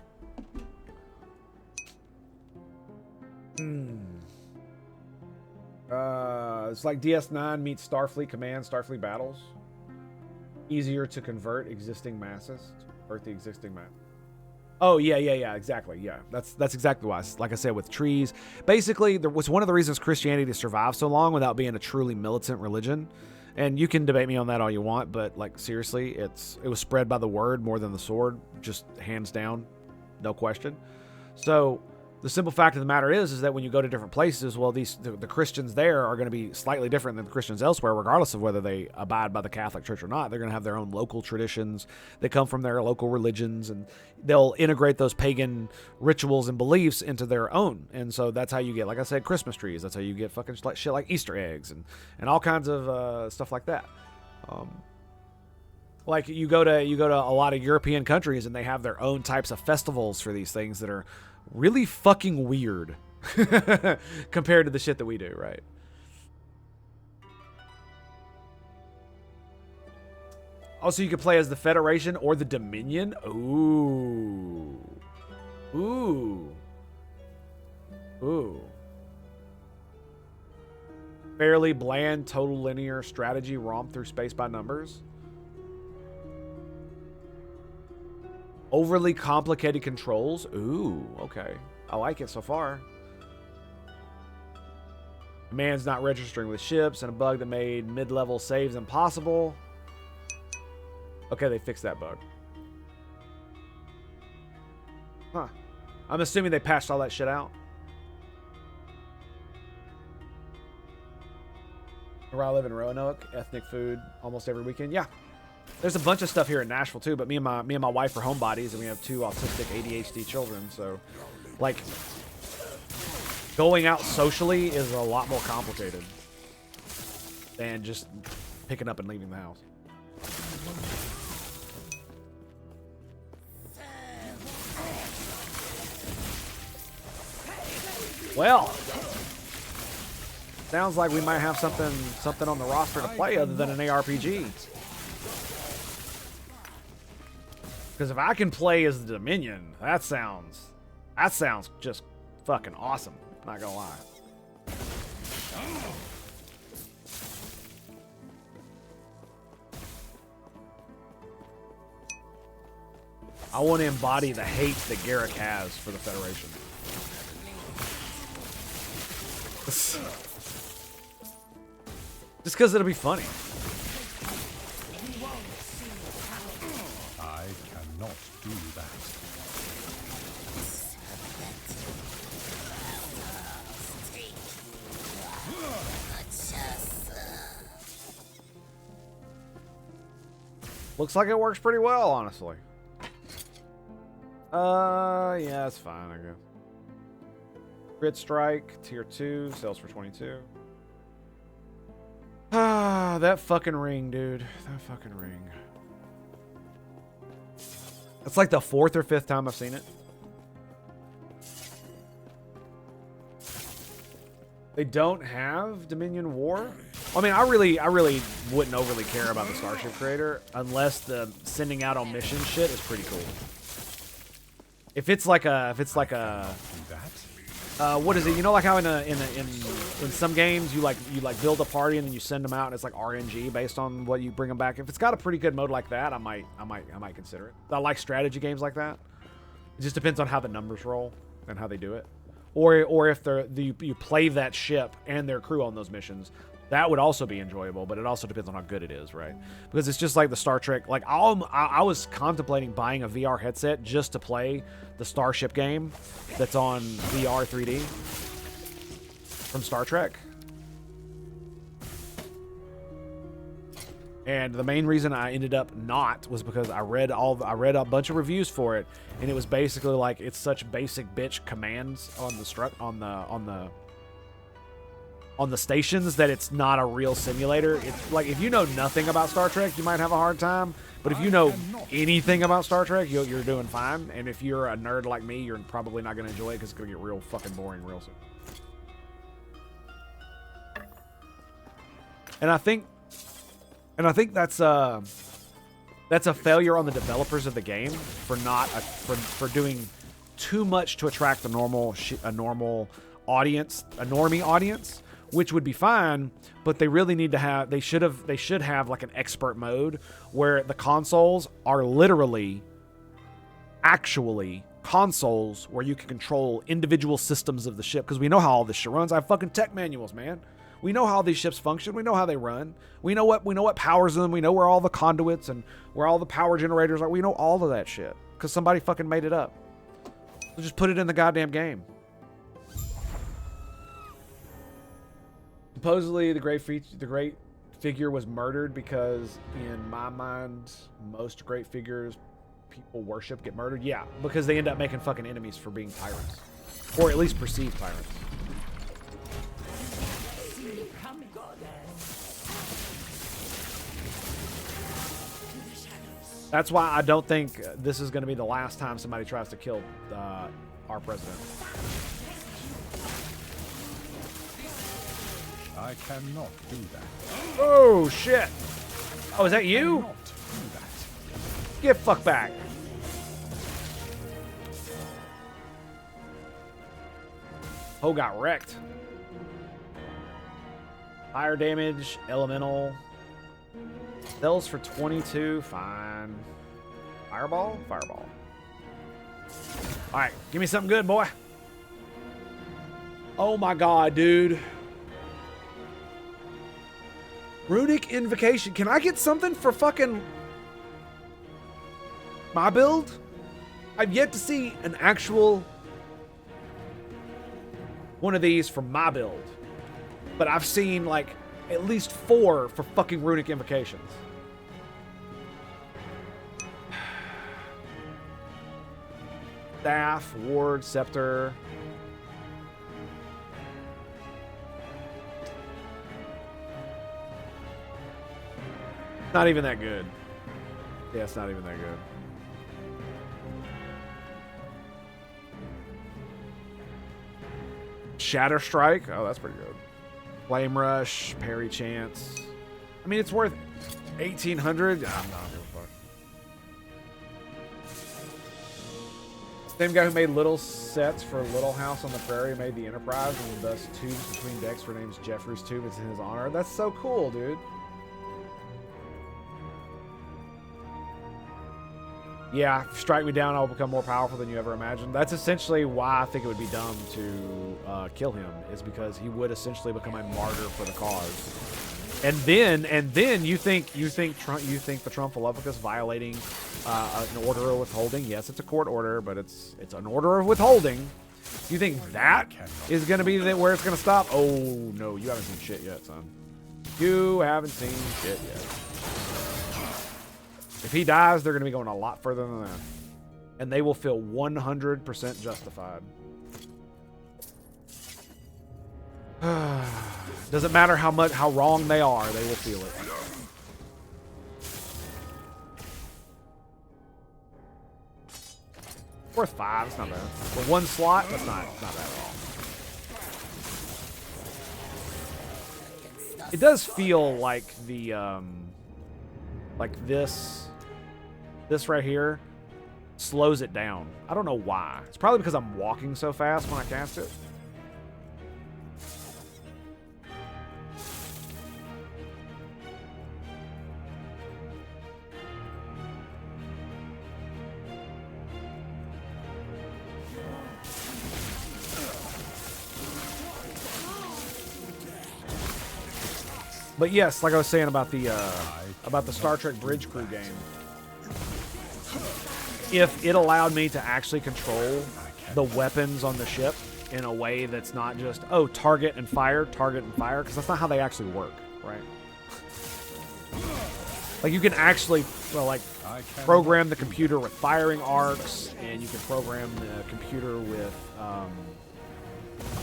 A: It's like DS9 meets Starfleet Command, Starfleet Battles. Easier to convert existing masses. Convert the existing mass. Oh, yeah, exactly. Yeah, that's exactly why. Like I said, with trees. Basically, there was one of the reasons Christianity survived so long without being a truly militant religion. And you can debate me on that all you want, but like seriously, it was spread by the word more than the sword, just hands down, no question. So the simple fact of the matter is that when you go to different places, well, the Christians there are going to be slightly different than the Christians elsewhere, regardless of whether they abide by the Catholic Church or not. They're going to have their own local traditions that come from their local religions, and they'll integrate those pagan rituals and beliefs into their own. And so that's how you get, like I said, Christmas trees. That's how you get fucking shit like Easter eggs and all kinds of stuff like that. Like you go to a lot of European countries and they have their own types of festivals for these things that are really fucking weird compared to the shit that we do, right? Also, you can play as the Federation or the Dominion. Ooh. Fairly bland, total linear strategy romp through space by numbers. Overly complicated controls. Ooh, okay. I like it so far. Command's not registering with ships, and a bug that made mid-level saves impossible. Okay, they fixed that bug. Huh. I'm assuming they patched all that shit out. Where I live in Roanoke, ethnic food almost every weekend. Yeah. There's a bunch of stuff here in Nashville too, but me and my wife are homebodies, and we have 2 autistic ADHD children. So, like, going out socially is a lot more complicated than just picking up and leaving the house. Well, sounds like we might have something on the roster to play other than an ARPG. Because if I can play as the Dominion, that sounds just fucking awesome. Not gonna lie. I want to embody the hate that Garrick has for the Federation. Just because it'll be funny.
E: I cannot do that.
A: Looks like it works pretty well, honestly. Yeah, it's fine, I guess. Grid Strike, Tier 2, sells for 22. Ah, that fucking ring, dude. That fucking ring. It's like the 4th or 5th time I've seen it. They don't have Dominion War? I mean, I really wouldn't overly care about the Starship Creator unless the sending out on mission shit is pretty cool. If it's like a what is it? You know, like how in some games you like build a party and then you send them out and it's like RNG based on what you bring them back. If it's got a pretty good mode like that, I might consider it. I like strategy games like that. It just depends on how the numbers roll and how they do it, or if you play that ship and their crew on those missions. That would also be enjoyable, but it also depends on how good it is, right? Because it's just like the Star Trek. Like I was contemplating buying a VR headset just to play the Starship game that's on VR 3D from Star Trek. And the main reason I ended up not was because I read a bunch of reviews for it, and it was basically like it's such basic bitch commands on the stations that it's not a real simulator. It's like if you know nothing about Star Trek, you might have a hard time. But if you know anything about Star Trek, you're doing fine. And if you're a nerd like me, you're probably not going to enjoy it because it's going to get real fucking boring real soon. And I think that's a failure on the developers of the game for not for doing too much to attract a normal audience, a normie audience. Which would be fine, but they really need to have. They should have like an expert mode where the consoles are literally, actually consoles where you can control individual systems of the ship. Because we know how all this shit runs. I have fucking tech manuals, man. We know how these ships function. We know how they run. We know what powers them. We know where all the conduits and where all the power generators are. We know all of that shit because somebody fucking made it up. So just put it in the goddamn game. Supposedly, the great figure was murdered because, in my mind, most great figures people worship get murdered. Yeah, because they end up making fucking enemies for being tyrants, or at least perceived tyrants. That's why I don't think this is going to be the last time somebody tries to kill our president.
E: I cannot do that.
A: Oh, shit. Oh, is that you?
E: I cannot do that.
A: Get fuck back. Oh, got wrecked. Fire damage, elemental. Sells for 22, fine. Fireball? Fireball. Alright, give me something good, boy. Oh my god, dude. Runic Invocation. Can I get something for fucking my build? I've yet to see an actual one of these for my build. But I've seen like at least 4 for fucking Runic Invocations. Staff, Ward, Scepter. Not even that good. Yeah, it's not even that good. Shatter Strike. Oh, that's pretty good. Flame Rush, Parry Chance. I mean, it's worth 1,800. I'm not gonna fuck. Same guy who made little sets for Little House on the Prairie made the Enterprise, and thus tubes between decks for names Jeffrey's Tube. It's in his honor. That's so cool, dude. Yeah, strike me down, I will become more powerful than you ever imagined. That's essentially why I think it would be dumb to kill him, is because he would essentially become a martyr for the cause. And then you think the Trump Philophicus violating an order of withholding? Yes, it's a court order, but it's an order of withholding. You think that is going to be where it's going to stop? Oh no, you haven't seen shit yet, son. You haven't seen shit yet. If he dies, they're going to be going a lot further than that. And they will feel 100% justified. Doesn't matter how wrong they are, they will feel it. Worth 5, it's not bad. For one slot, that's not bad at all. It does feel like the like this right here slows it down. I don't know why. It's probably because I'm walking so fast when I cast it. But yes, like I was saying about the Star Trek Bridge Crew game, if it allowed me to actually control the weapons on the ship in a way that's not just, oh, target and fire, because that's not how they actually work, right? Like, you can actually, well, like, program the computer with firing arcs, and you can program the computer with,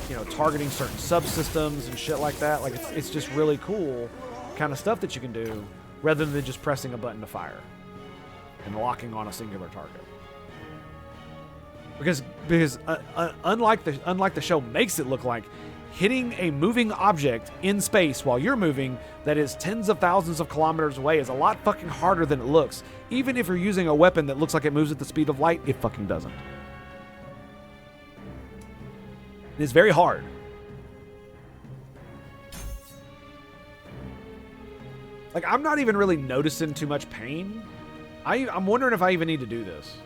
A: you know, targeting certain subsystems and shit like that. Like, it's just really cool kind of stuff that you can do, rather than just pressing a button to fire and locking on a singular target. Because unlike the show makes it look like, hitting a moving object in space while you're moving that is tens of thousands of kilometers away is a lot fucking harder than it looks. Even if you're using a weapon that looks like it moves at the speed of light, it fucking doesn't. It is very hard. Like, I'm not even really noticing too much pain. I'm wondering if I even need to do this.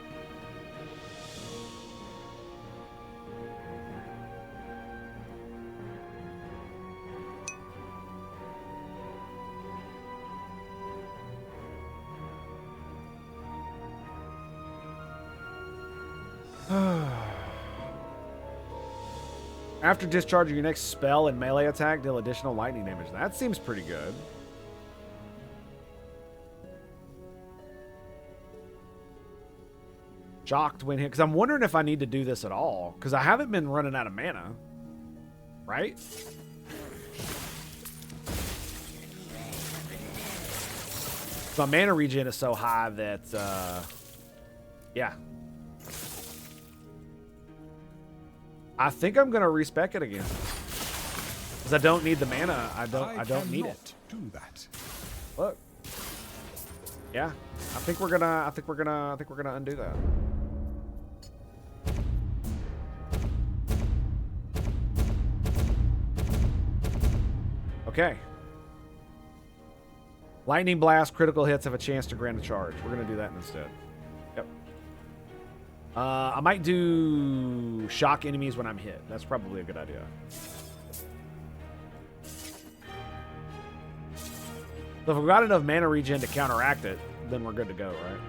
A: After discharging your next spell and melee attack, deal additional lightning damage. That seems pretty good. Shocked when hit, because I'm wondering if I need to do this at all, because I haven't been running out of mana, right? My mana regen is so high that, yeah. I think I'm gonna respec it again, because I don't need the mana. I don't need it.
E: Do that.
A: Look. Yeah, I think we're gonna undo that. Okay. Lightning Blast, critical hits have a chance to grant a charge. We're going to do that instead. Yep. I might do shock enemies when I'm hit. That's probably a good idea. So if we've got enough mana regen to counteract it, then we're good to go, right?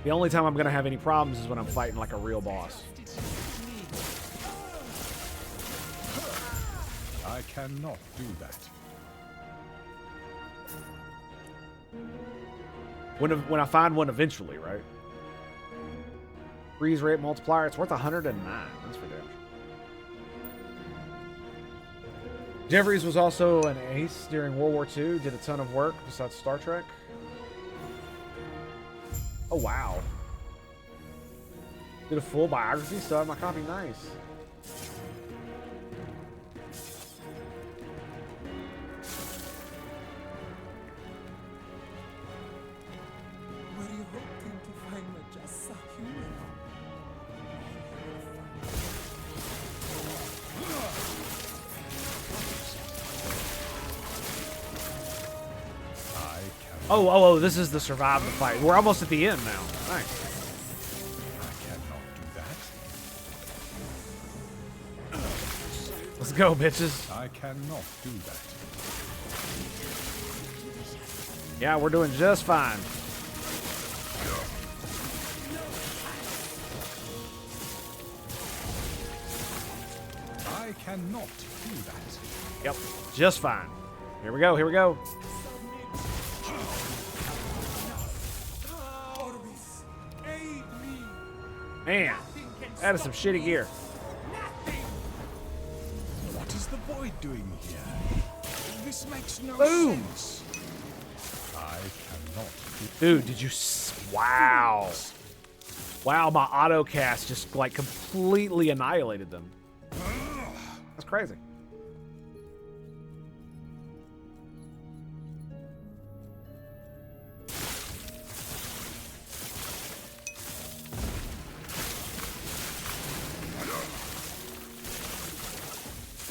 A: The only time I'm going to have any problems is when I'm fighting like a real boss.
E: I cannot do that.
A: When I find one eventually, right? Freeze rate multiplier, it's worth 109. That's for damn sure. Jeffries was also an ace during World War II. Did a ton of work besides Star Trek. Oh, wow. Did a full biography. Still have my copy. Nice.
K: Were you hoping to find me just a human?
A: Oh, this is the survive the fight. We're almost at the end now. Nice.
E: I cannot do that.
A: Let's go, bitches.
E: I cannot do that.
A: Yeah, we're doing just fine.
E: I cannot do that.
A: Yep, just fine. Here we go, here we go. Man, that is some shitty gear.
E: What is the void doing here? This makes no
A: Boom.
E: sense. I cannot.
A: Dude, did you... Wow. Wow, my autocast just, like, completely annihilated them. That's crazy.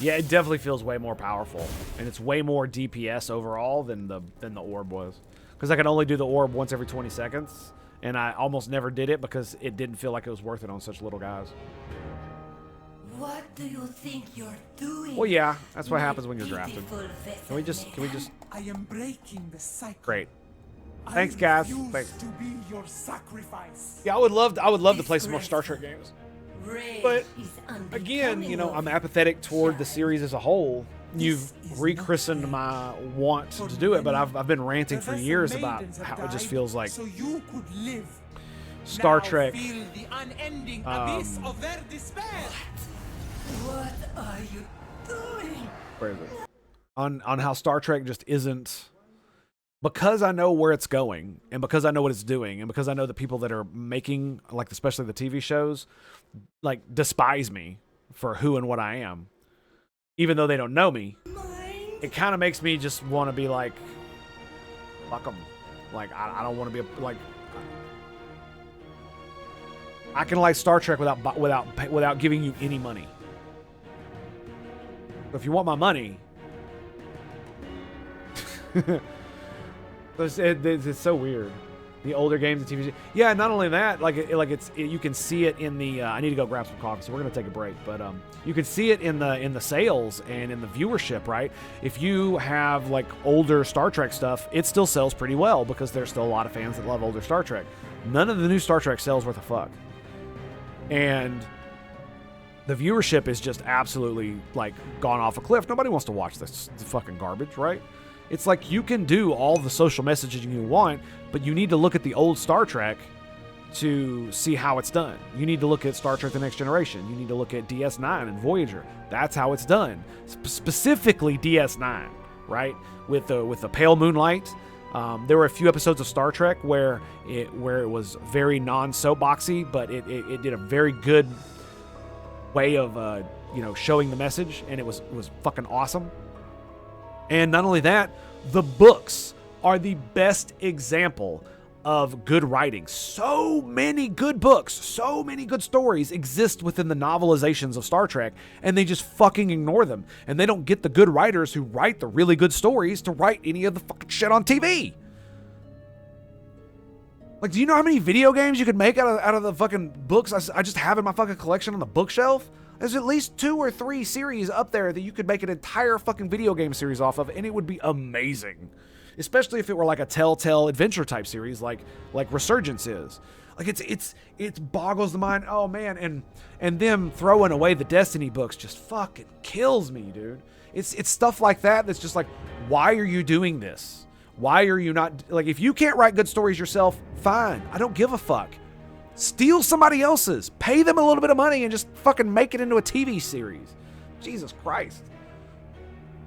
A: Yeah, it definitely feels way more powerful, and it's way more DPS overall than the orb was. Because I could only do the orb once every 20 seconds, and I almost never did it because it didn't feel like it was worth it on such little guys.
L: What do you think you're doing?
A: Well, yeah, that's what happens when you're drafted. Can we just?
K: I am breaking the cycle.
A: Great. Thanks, guys. Thanks.
K: To be your sacrifice.
A: Yeah, I would love to play some more Star Trek games. But again, you know, I'm apathetic toward the series as a whole. You've rechristened my want to do it, but I've been ranting for years about how it just feels like Star Trek.
K: Feel the unending abyss of their despair.
L: What are you doing?
A: Where is it? On how Star Trek just isn't, because I know where it's going, and because I know what it's doing, and because I know the people that are making, like, especially the TV shows, like, despise me for who and what I am, even though they don't know me. It kind of makes me just want to be like, fuck them. Like, I don't want to be like, I can like Star Trek without giving you any money. But if you want my money, it's so weird. The older games and TV. Yeah, not only that, you can see it in the. I need to go grab some coffee, so we're gonna take a break. But you can see it in the sales and in the viewership, right? If you have like older Star Trek stuff, it still sells pretty well because there's still a lot of fans that love older Star Trek. None of the new Star Trek sells worth a fuck, and the viewership is just absolutely like gone off a cliff. Nobody wants to watch this fucking garbage, right? It's like you can do all the social messaging you want, but you need to look at the old Star Trek to see how it's done. You need to look at Star Trek The Next Generation. You need to look at DS9 and Voyager. That's how it's done. Specifically DS9, right? With the pale moonlight. There were a few episodes of Star Trek where it was very non-soapboxy, but it did a very good way of showing the message, and it was fucking awesome. And not only that, the books are the best example of good writing. So many good books, so many good stories exist within the novelizations of Star Trek, and they just fucking ignore them. And they don't get the good writers who write the really good stories to write any of the fucking shit on TV. Like, do you know how many video games you could make out of the fucking books I just have in my fucking collection on the bookshelf? There's at least 2 or 3 series up there that you could make an entire fucking video game series off of, and it would be amazing. Especially if it were like a Telltale adventure type series like Resurgence is. Like it boggles the mind. Oh man, and them throwing away the Destiny books just fucking kills me, dude. It's stuff like that that's just like, why are you doing this? Why are you not, like, if you can't write good stories yourself, fine. I don't give a fuck. Steal somebody else's. Pay them a little bit of money and just fucking make it into a TV series. Jesus Christ.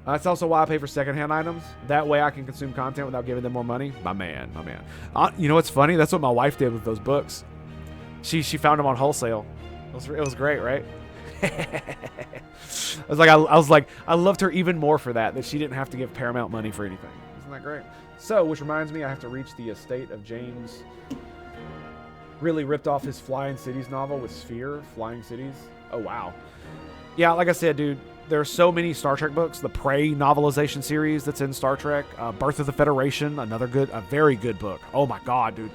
A: That's also why I pay for secondhand items. That way I can consume content without giving them more money. My man. You know what's funny? That's what my wife did with those books. She found them on wholesale. It was great, right? I loved her even more for that she didn't have to give Paramount money for anything. Isn't that great? So, which reminds me, I have to reach the estate of James. Really ripped off his Flying Cities novel with Sphere, Flying Cities. Oh, wow. Yeah, like I said, dude, there are so many Star Trek books. The Prey novelization series that's in Star Trek. Birth of the Federation, a very good book. Oh, my God, dude.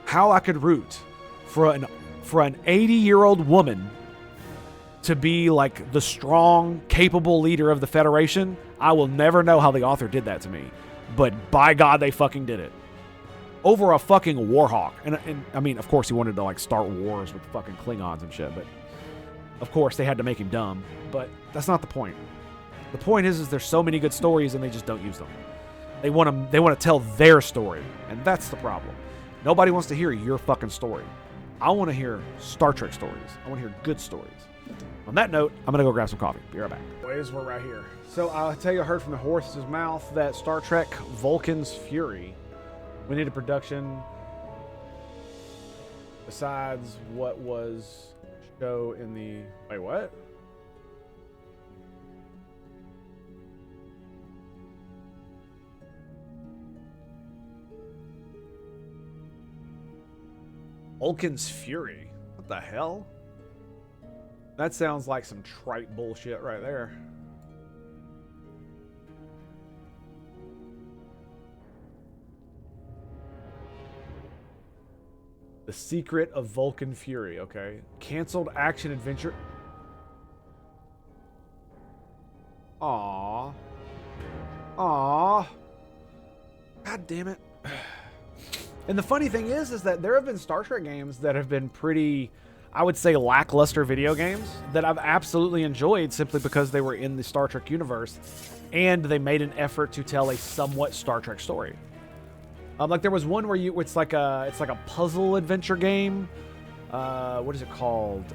A: How I could root for an 80-year-old woman to be, like, the strong, capable leader of the Federation, I will never know how the author did that to me. But by God, they fucking did it. Over a fucking Warhawk. And I mean, of course, he wanted to, like, start wars with fucking Klingons and shit, but of course, they had to make him dumb. But that's not the point. The point is there's so many good stories and they just don't use them. They want to tell their story, and that's the problem. Nobody wants to hear your fucking story. I want to hear Star Trek stories. I want to hear good stories. On that note, I'm going to go grab some coffee. Be right back. Boys, we're right here. So I'll tell you, I heard from the horse's mouth that Star Trek Vulcan's Fury, we need a production besides what was show in the... Wait, what? Vulcan's Fury? What the hell? That sounds like some trite bullshit right there. The Secret of Vulcan Fury, okay. Canceled action adventure. Aww. Aww. God damn it. And the funny thing is that there have been Star Trek games that have been pretty, I would say, lackluster video games that I've absolutely enjoyed simply because they were in the Star Trek universe and they made an effort to tell a somewhat Star Trek story. Like there was one where it's like a puzzle adventure game. What is it called?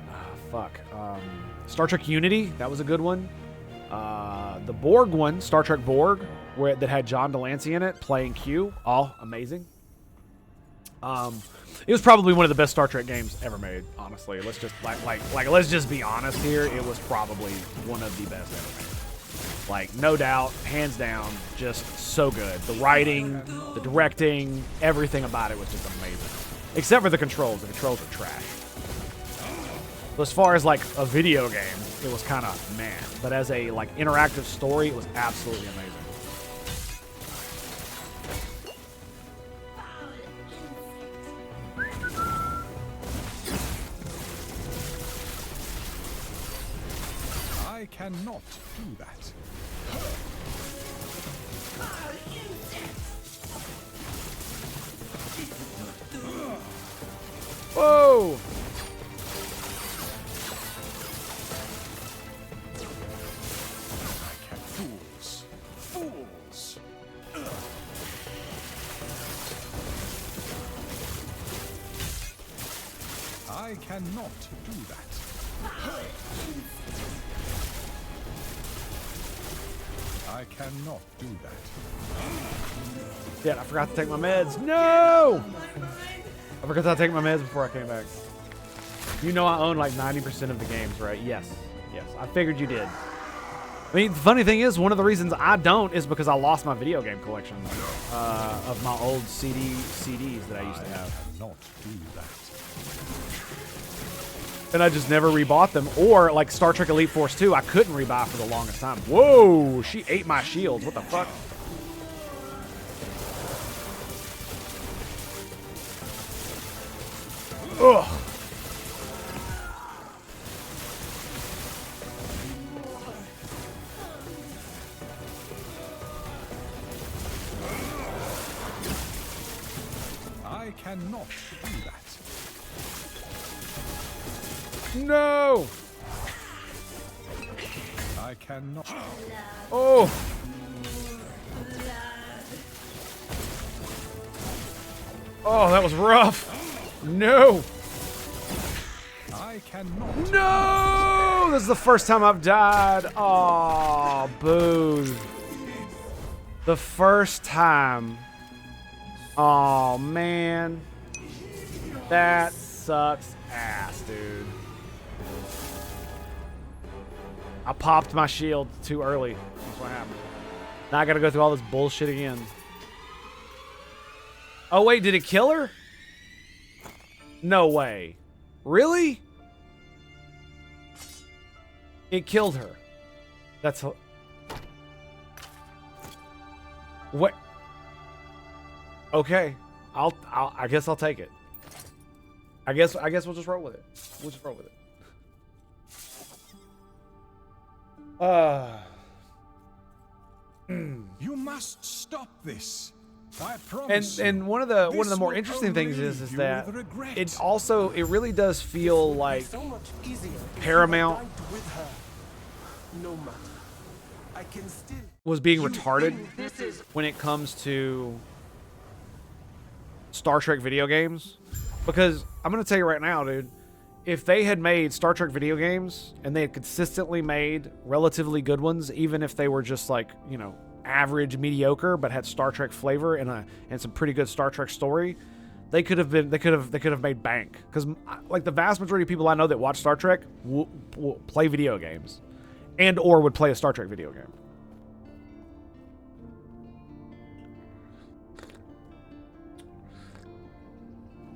A: Star Trek Unity. That was a good one. The Borg one, Star Trek Borg, that had John Delancey in it playing Q. Oh, amazing. It was probably one of the best Star Trek games ever made. Honestly, let's just let's just be honest here. It was probably one of the best ever made. Like, no doubt, hands down, just so good. The writing, the directing, everything about it was just amazing. Except for the controls. The controls were trash. So as far as, like, a video game, it was kind of meh. But as a, like, interactive story, it was absolutely amazing.
E: I cannot do that.
A: Whoa!
E: Fools. Fools. I cannot do that. I cannot do that.
A: Shit, I forgot to take my meds. No! I forgot to take my meds before I came back. You know I own like 90% of the games, right? Yes. Yes. I figured you did. I mean, the funny thing is, one of the reasons I don't is because I lost my video game collection of my old CDs that I used to have.
E: I cannot do that.
A: And I just never rebought them. Or, like Star Trek Elite Force 2, I couldn't rebuy for the longest time. Whoa! She ate my shields. What the fuck? Ugh.
E: I cannot do that.
A: No!
E: I cannot.
A: Oh! Oh, that was rough. No!
E: I cannot.
A: No! This is the first time I've died. Oh, boo. The first time. Oh, man. That sucks ass, dude. I popped my shield too early. That's what happened. Now I gotta go through all this bullshit again. Oh, wait, did it kill her? No way. Really? It killed her. That's... What? Okay. I guess I'll take it. I guess we'll just roll with it. We'll just roll with it.
E: You must stop this. I promise.
A: And one of the more interesting things is that it really does feel like Paramount was being retarded when it comes to Star Trek video games. Because I'm going to tell you right now, dude, if they had made Star Trek video games and they had consistently made relatively good ones, even if they were just like, you know, average, mediocre, but had Star Trek flavor and some pretty good Star Trek story, they could have made bank. Because like the vast majority of people I know that watch Star Trek will play video games, and or would play a Star Trek video game.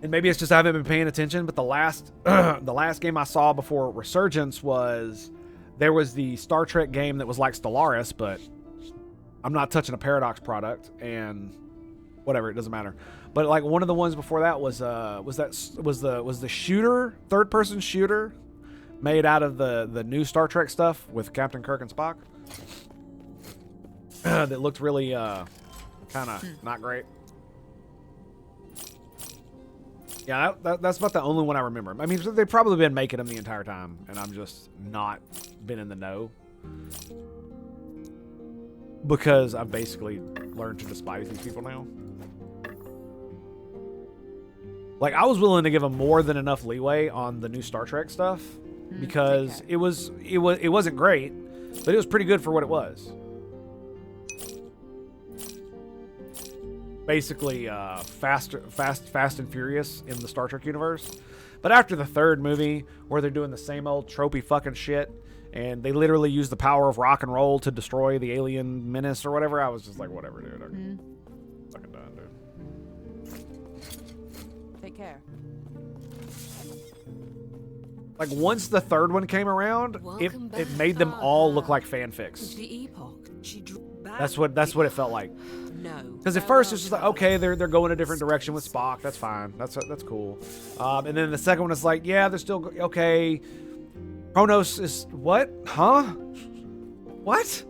A: And maybe it's just I haven't been paying attention, but the last the last game I saw before Resurgence was there was the Star Trek game that was like Stellaris, but I'm not touching a Paradox product and whatever, it doesn't matter. But like one of the ones before that was the shooter, third person shooter made out of the new Star Trek stuff with Captain Kirk and Spock. That looked really kind of not great. Yeah, that's about the only one I remember. I mean, they've probably been making them the entire time, and I'm just not been in the know. Because I've basically learned to despise these people now. Like, I was willing to give them more than enough leeway on the new Star Trek stuff. Because it wasn't great, but it was pretty good for what it was. Basically Fast and Furious in the Star Trek universe. But after the third movie, where they're doing the same old tropey fucking shit, and they literally use the power of rock and roll to destroy the alien menace or whatever, I was just like, whatever, dude. I'm fucking done, dude.
F: Take care.
A: Like, once the third one came around, it made them all look like fanfics.
L: The Epoch.
A: That's what it felt like.
L: No.
A: Because at first it's just like, okay, they're going a different direction with Spock. That's fine. That's cool. And then the second one is like, yeah, they're still okay. Kronos is what? Huh? What?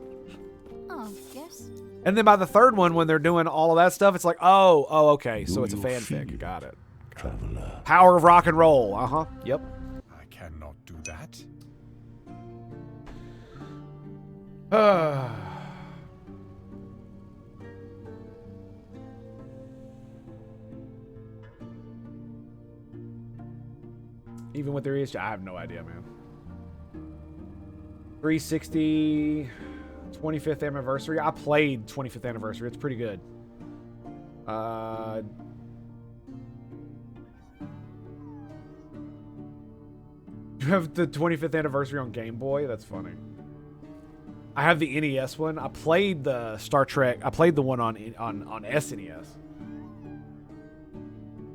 C: Oh, yes.
A: And then by the third one, when they're doing all of that stuff, it's like, oh, okay. So it's a fanfic. Got it.
D: Traveler.
A: Power of rock and roll. Yep.
E: I cannot do that.
A: Even with their ESG, I have no idea, man. 360 25th anniversary. I played 25th anniversary. It's pretty good. You have the 25th anniversary on Game Boy? That's funny. I have the NES one. I played the Star Trek. I played the one on SNES.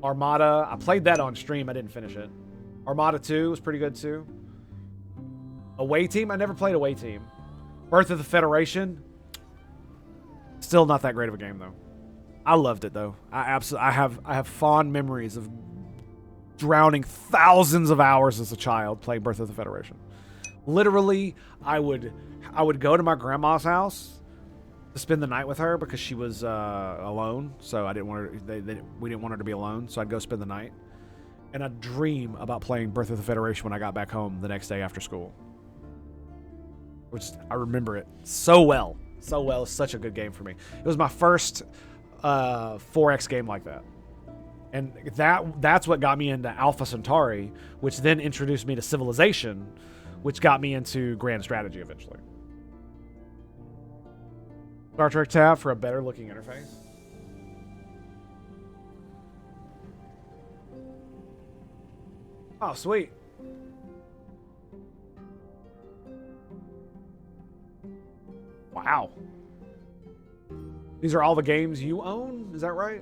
A: Armada. I played that on stream. I didn't finish it. Armada 2 was pretty good too. Away Team. I never played Away Team. Birth of the Federation. Still not that great of a game though. I loved it though. I have fond memories of drowning thousands of hours as a child playing Birth of the Federation. Literally, I would go to my grandma's house to spend the night with her because she was alone. So I didn't want her. We didn't want her to be alone. So I'd go spend the night, and I'd dream about playing Birth of the Federation when I got back home the next day after school. Which I remember it so well. So well. It's such a good game for me. It was my first 4X game like that. And that's what got me into Alpha Centauri, which then introduced me to Civilization, which got me into Grand Strategy eventually. Star Trek tab for a better looking interface. Oh, sweet. Wow. These are all the games you own? Is that right?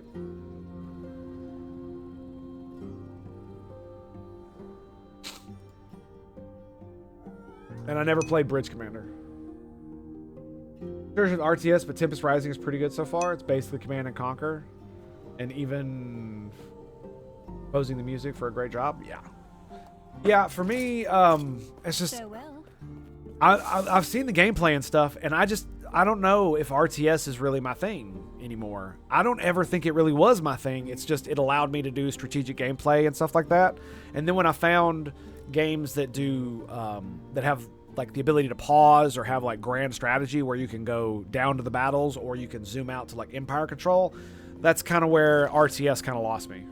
A: And I never played Bridge Commander. Version of RTS, but Tempest Rising is pretty good so far. It's basically Command and Conquer. And even composing the music for a great job. Yeah. Yeah, for me, it's just...
C: So well.
A: I've seen the gameplay and stuff, and I don't know if RTS is really my thing anymore. I don't ever think it really was my thing. It's just it allowed me to do strategic gameplay and stuff like that. And then when I found games that do that have like the ability to pause or have like grand strategy where you can go down to the battles or you can zoom out to like empire control, that's kind of where RTS kind of lost me.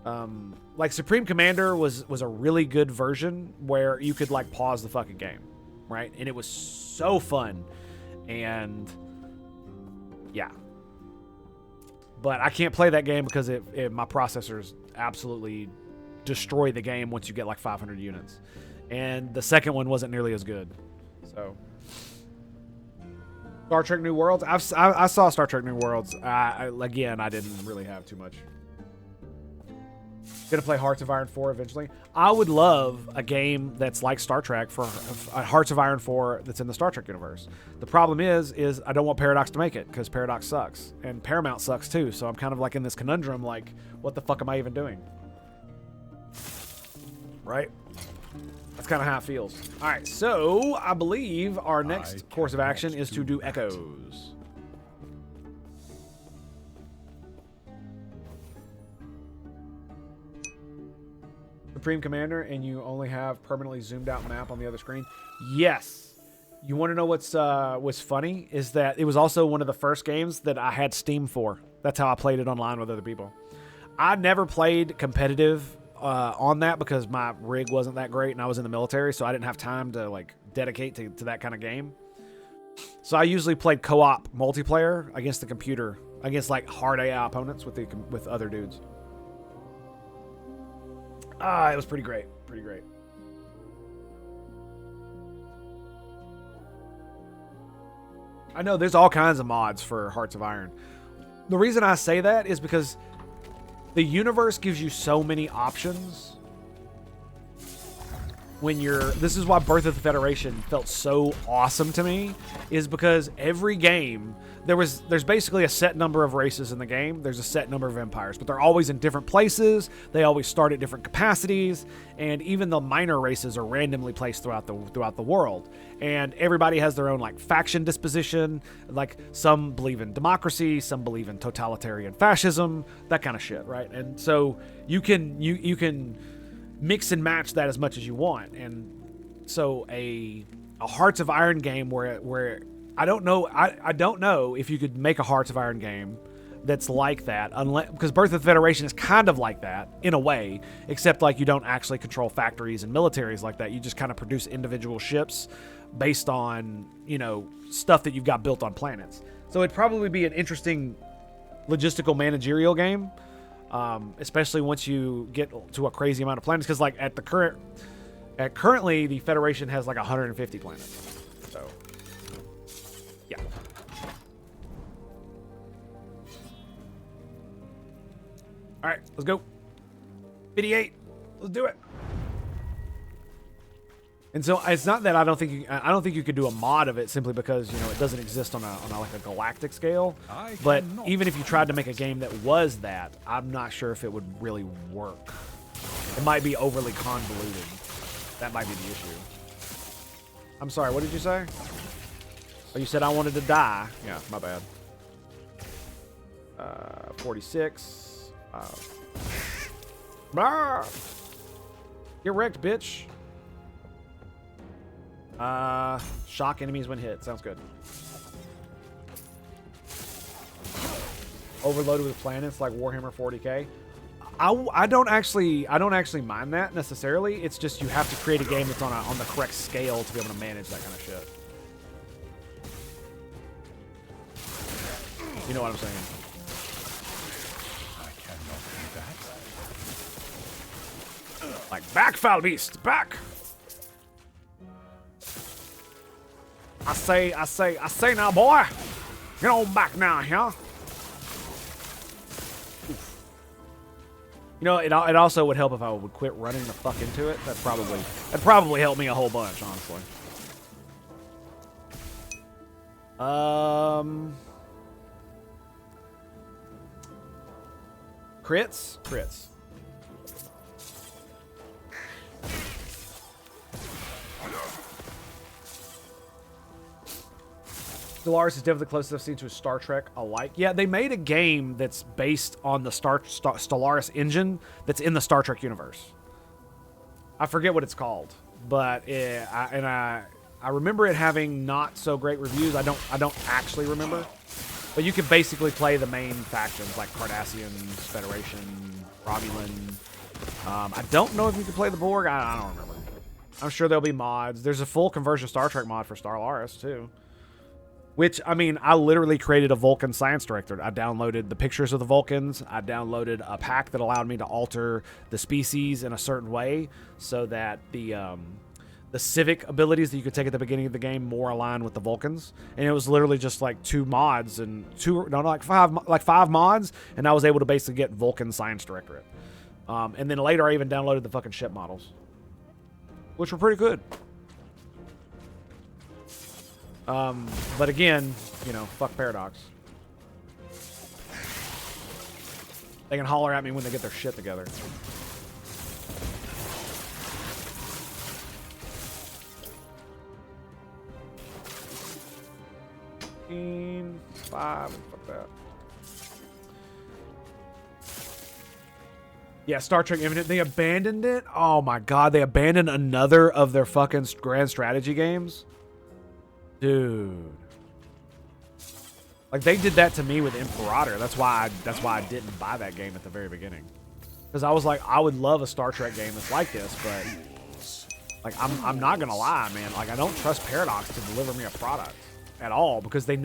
A: Like Supreme Commander was a really good version where you could like pause the fucking game, right? And it was so fun. And yeah. But I can't play that game because my processors absolutely destroy the game once you get like 500 units. And the second one wasn't nearly as good. So Star Trek New Worlds. I saw Star Trek New Worlds. Again, I didn't really have too much. Gonna play Hearts of Iron 4 eventually. I would love a game that's like Star Trek for Hearts of Iron 4 that's in the Star Trek universe. The problem is I don't want Paradox to make it because Paradox sucks and Paramount sucks too. So I'm kind of like in this conundrum, like, what the fuck am I even doing? Right? That's kind of how it feels. All right, so I believe our next course of action is to do echoes. Supreme Commander, and you only have permanently zoomed out map on the other screen. Yes. You want to know what's funny is that it was also one of the first games that I had Steam for. That's how I played it online with other people. I never played competitive on that because my rig wasn't that great and I was in the military, so I didn't have time to like dedicate to that kind of game. So I usually played co-op multiplayer against the computer, against like hard AI opponents with other dudes. It was pretty great. Pretty great. I know there's all kinds of mods for Hearts of Iron. The reason I say that is because the universe gives you so many options when this is why Birth of the Federation felt so awesome to me, is because every game there's basically a set number of races in the game. There's a set number of empires, but they're always in different places. They always start at different capacities, and even the minor races are randomly placed throughout the world. And everybody has their own like faction disposition. Like some believe in democracy, some believe in totalitarian fascism, that kind of shit, right? And so you can mix and match that as much as you want. And so a Hearts of Iron game where I don't know if you could make a Hearts of Iron game that's like that, unless, because Birth of the Federation is kind of like that in a way, except like you don't actually control factories and militaries like that. You just kind of produce individual ships based on, stuff that you've got built on planets. So it'd probably be an interesting logistical managerial game, especially once you get to a crazy amount of planets, because like currently the Federation has like 150 planets. So yeah. All right, let's go. 58. Let's do it. And so it's not that I don't think you could do a mod of it simply because it doesn't exist on a galactic scale. But even if you tried to make a game that was that, I'm not sure if it would really work. It might be overly convoluted. That might be the issue. I'm sorry. What did you say? Oh, you said I wanted to die. Yeah, my bad. 46. Get wrecked, bitch. Shock enemies when hit. Sounds good. Overloaded with planets like Warhammer 40K. I don't actually mind that necessarily. It's just you have to create a game that's on the correct scale to be able to manage that kind of shit. You know what I'm saying?
E: I cannot do that.
A: Like, back, foul beast, back! I say now, boy! Get on back now, huh? Oof. It also would help if I would quit running the fuck into it. That'd probably help me a whole bunch, honestly. Crits. Stellaris is definitely the closest I've seen to a Star Trek alike. Yeah, they made a game that's based on the Stellaris engine that's in the Star Trek universe. I forget what it's called, but I remember it having not so great reviews. I don't actually remember. But you can basically play the main factions like Cardassians, Federation, Romulan. I don't know if you can play the Borg. I don't remember. I'm sure there'll be mods. There's a full conversion Star Trek mod for Stellaris too. Which, I mean, I literally created a Vulcan science director. I downloaded the pictures of the Vulcans. I downloaded a pack that allowed me to alter the species in a certain way so that the civic abilities that you could take at the beginning of the game more align with the Vulcans. And it was literally just like 2 mods and five mods, and I was able to basically get Vulcan Science Directorate. And then later I even downloaded the fucking ship models, which were pretty good. But again, you know, fuck Paradox. They can holler at me when they get their shit together. Five, fuck that. Yeah, Star Trek Infinite, they abandoned it? Oh my god, they abandoned another of their fucking grand strategy games? Dude. Like, they did that to me with Imperator. That's why I didn't buy that game at the very beginning. Because I was like, I would love a Star Trek game that's like this, but like I'm not gonna lie, man. Like, I don't trust Paradox to deliver me a product at all, because they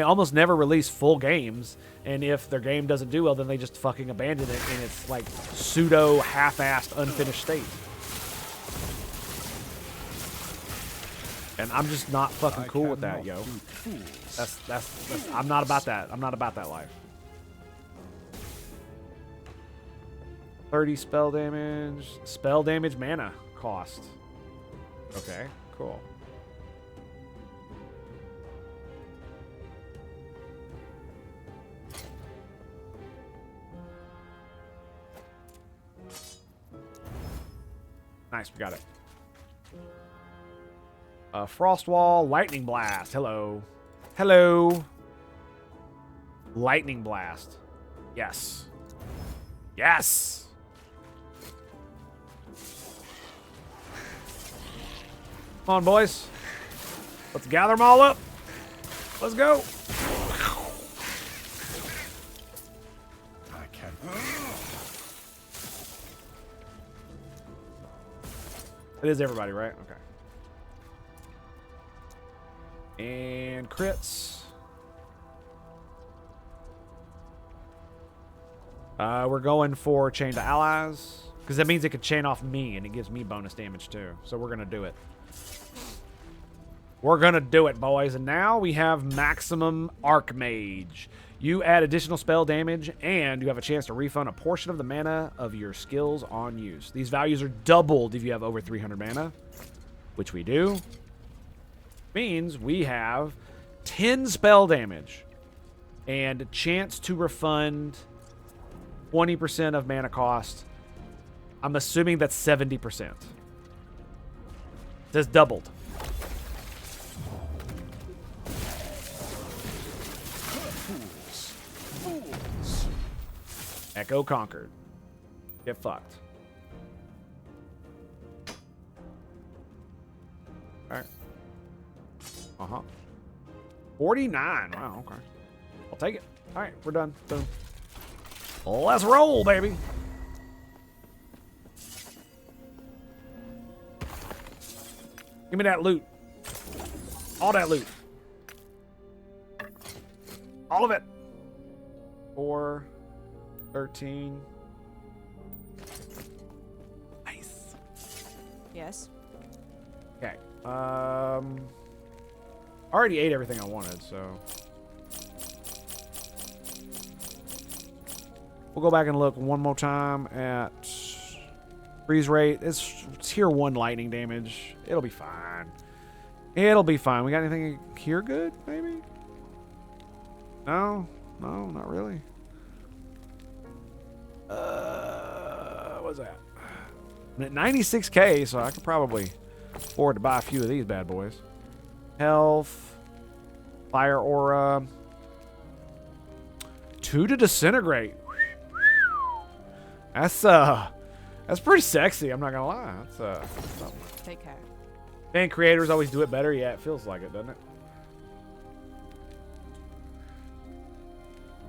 A: almost never release full games, and if their game doesn't do well, then they just fucking abandon it in its like pseudo half-assed unfinished state. And I'm just not fucking cool with that, yo. That's I'm not about that. I'm not about that life. 30 spell damage. Spell damage mana cost. Okay, cool. Nice, we got it. Frost Wall, Lightning Blast. Hello. Hello. Lightning Blast. Yes. Yes. Come on, boys. Let's gather them all up. Let's go.
E: I can't.
A: It is everybody, right? Okay. And crits. We're going for chain to allies, because that means it could chain off me, and it gives me bonus damage too. So we're going to do it. We're going to do it, boys. And now we have Maximum Archmage. You add additional spell damage, and you have a chance to refund a portion of the mana of your skills on use. These values are doubled if you have over 300 mana, which we do. Means we have 10 spell damage and a chance to refund 20% of mana cost. I'm assuming that's 70%. It says doubled. Echo conquered. Get fucked. Alright. 49. Wow, okay. I'll take it. Alright, we're done. Boom. Let's roll, baby. Give me that loot. All that loot. All of it. 4, 13. Nice.
F: Yes.
A: Okay. I already ate everything I wanted, so we'll go back and look one more time at freeze rate. It's tier 1 lightning damage. It'll be fine. It'll be fine. We got anything here good, maybe? No? No, not really. What's that? I'm at 96k, so I could probably afford to buy a few of these bad boys. Health, fire aura, 2 to disintegrate. That's pretty sexy. I'm not gonna lie. That's something.
F: Take care.
A: Fan creators always do it better. Yeah, it feels like it, doesn't it?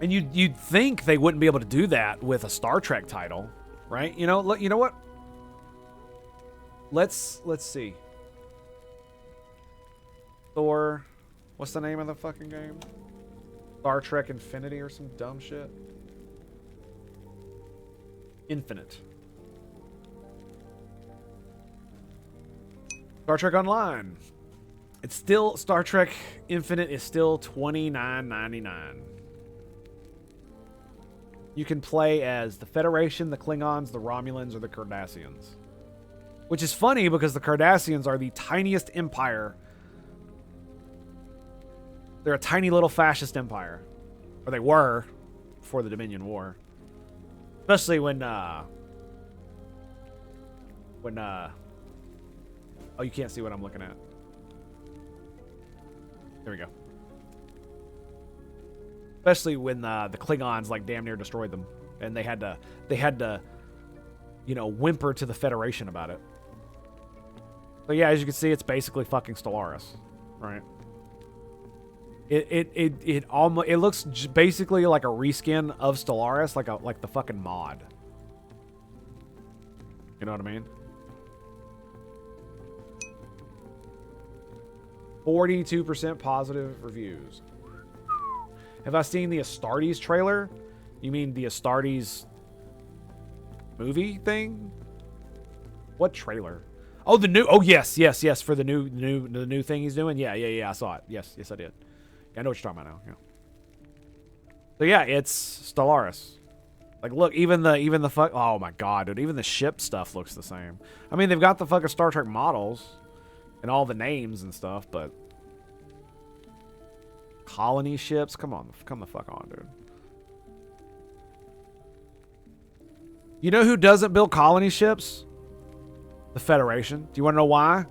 A: And you'd think they wouldn't be able to do that with a Star Trek title, right? You know what? Let's see. Thor, what's the name of the fucking game? Star Trek Infinity or some dumb shit? Infinite. Star Trek Online. It's still, Star Trek Infinite is still $29.99. You can play as the Federation, the Klingons, the Romulans, or the Cardassians. Which is funny because the Cardassians are the tiniest empire. They're a tiny little fascist empire. Or they were before the Dominion War. Especially when oh, you can't see what I'm looking at. There we go. Especially when the Klingons like damn near destroyed them, and they had to, you know, whimper to the Federation about it. So yeah, as you can see, it's basically fucking Stellaris, right? It almost looks basically like a reskin of Stellaris, like the fucking mod. You know what I mean? 42% positive reviews. Have I seen the Astartes trailer? You mean the Astartes movie thing? What trailer? Oh, the new. Oh, yes, for the new thing he's doing. Yeah. I saw it. Yes, I did. Yeah, I know what you're talking about now. Yeah. So yeah, it's Stellaris. Like, look, even the fuck. Oh my god, dude. Even the ship stuff looks the same. I mean, they've got the fucking Star Trek models and all the names and stuff, but colony ships. Come the fuck on, dude. You know who doesn't build colony ships? The Federation. Do you want to know why?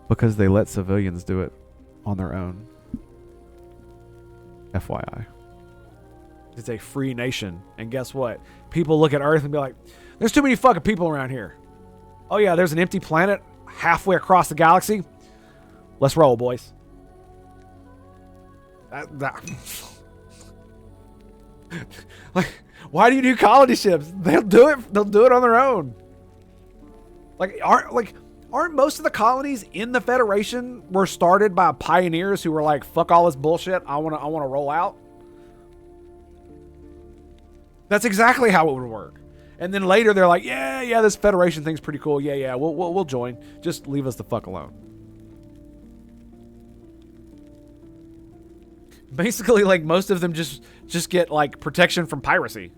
A: Because they let civilians do it on their own. FYI. It's a free nation. And guess what? People look at Earth and be like, there's too many fucking people around here. Oh yeah, there's an empty planet halfway across the galaxy. Let's roll, boys. Like, why do you do colony ships? They'll do it on their own. Aren't most of the colonies in the Federation were started by pioneers who were like, fuck all this bullshit, I wanna roll out? That's exactly how it would work. And then later they're like, yeah, this Federation thing's pretty cool. Yeah, we'll join. Just leave us the fuck alone. Basically, like, most of them just get like protection from piracy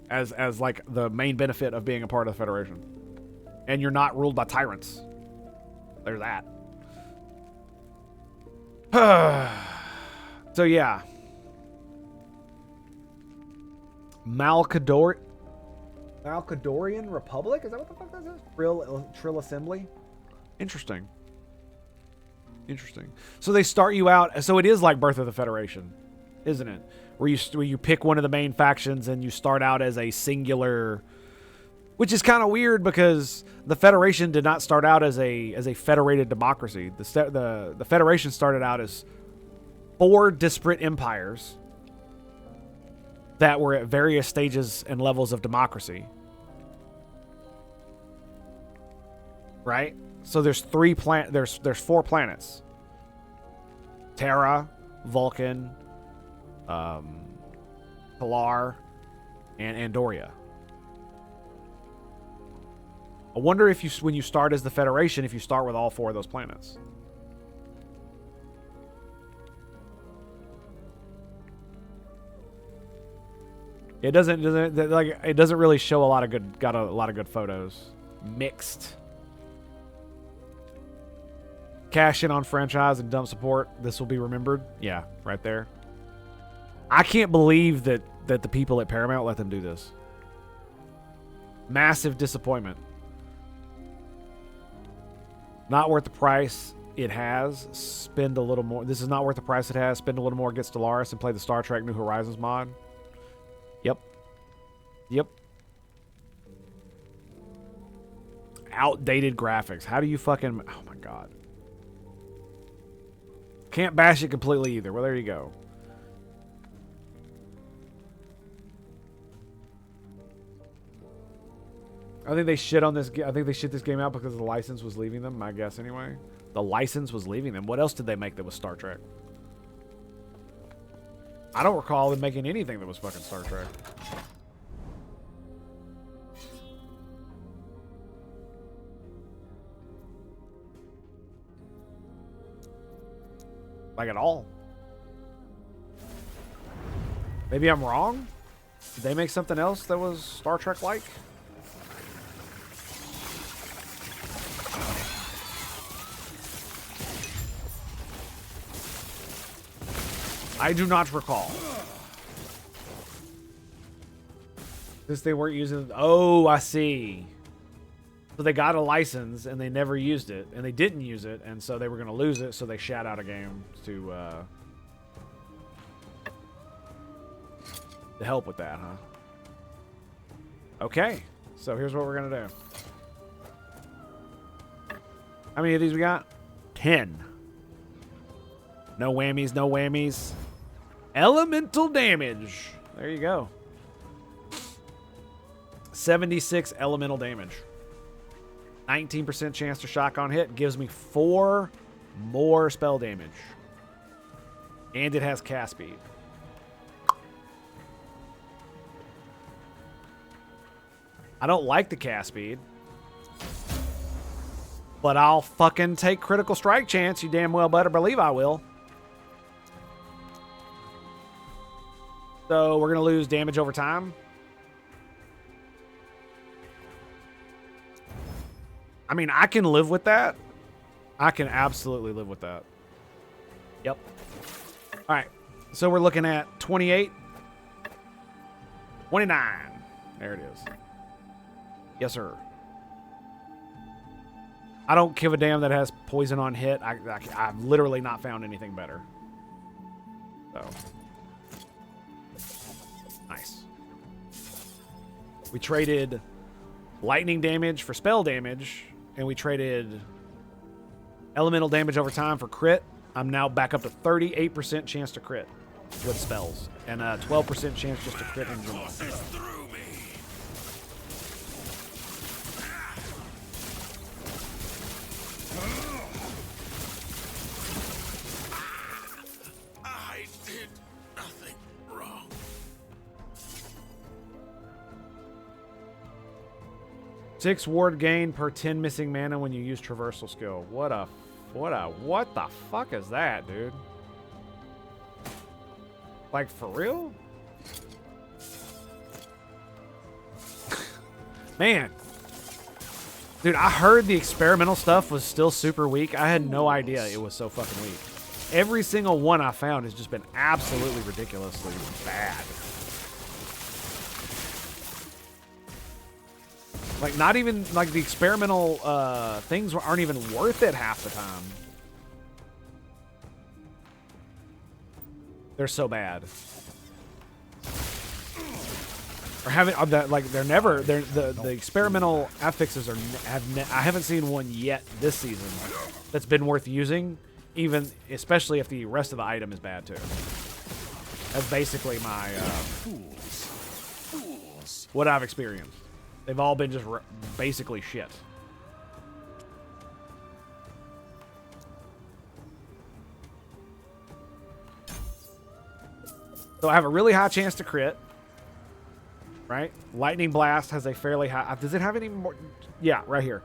A: as like the main benefit of being a part of the Federation. And you're not ruled by tyrants. There's that. So yeah. Malcadorian Republic? Is that what the fuck that is? Trill Assembly? Interesting. So they start you out. So it is like Birth of the Federation, isn't it? Where you pick one of the main factions and you start out as a singular, which is kind of weird because the Federation did not start out as a federated democracy. The Federation started out as 4 disparate empires that were at various stages and levels of democracy. Right? So there's 4 planets. Terra, Vulcan, Pilar, and Andoria. I wonder if when you start as the Federation, if you start with all 4 of those planets. It doesn't really show a lot of good photos. Mixed. Cash in on franchise and dump support. This will be remembered. Yeah, right there. I can't believe that the people at Paramount let them do this. Massive disappointment. Not worth the price it has. Spend a little more. This is not worth the price it has. Spend a little more, get Stellaris, and play the Star Trek New Horizons mod. Yep. Outdated graphics. How do you fucking... Oh my god. Can't bash it completely either. Well, there you go. I think they shit on this. I think they shit this game out because the license was leaving them. My guess, anyway. The license was leaving them. What else did they make that was Star Trek? I don't recall them making anything that was fucking Star Trek. Like at all. Maybe I'm wrong? Did they make something else that was Star Trek-like? I do not recall. Since they weren't using... Oh, I see. So they got a license and they never used it. And they didn't use it. And so they were going to lose it. So they shat out a game to help with that, huh? Okay. So here's what we're going to do. How many of these we got? 10. No whammies, no whammies. Elemental damage. There you go. 76 elemental damage. 19% chance to shock on hit. Gives me 4 more spell damage. And it has cast speed. I don't like the cast speed. But I'll fucking take critical strike chance. You damn well better believe I will. So we're going to lose damage over time. I mean, I can live with that. I can absolutely live with that. Yep. All right. So we're looking at 28. 29. There it is. Yes, sir. I don't give a damn that it has poison on hit. I've literally not found anything better. So. Nice. We traded lightning damage for spell damage, and we traded elemental damage over time for crit. I'm now back up to 38% chance to crit with spells, and a 12% chance just to crit in general.
B: I did nothing wrong.
A: 6 ward gain per 10 missing mana when you use traversal skill. What the fuck is that, dude? Like, for real? Man. Dude, I heard the experimental stuff was still super weak. I had no idea it was so fucking weak. Every single one I found has just been absolutely ridiculously bad. Like, not even, like, the experimental things aren't even worth it half the time. They're so bad. Or haven't, like, they're never, the experimental affixes are, I haven't seen one yet this season that's been worth using, even, especially if the rest of the item is bad, too. That's basically my, what I've experienced. They've all been just basically shit. So I have a really high chance to crit. Right? Lightning Blast has a fairly high... Does it have any more? Yeah, right here.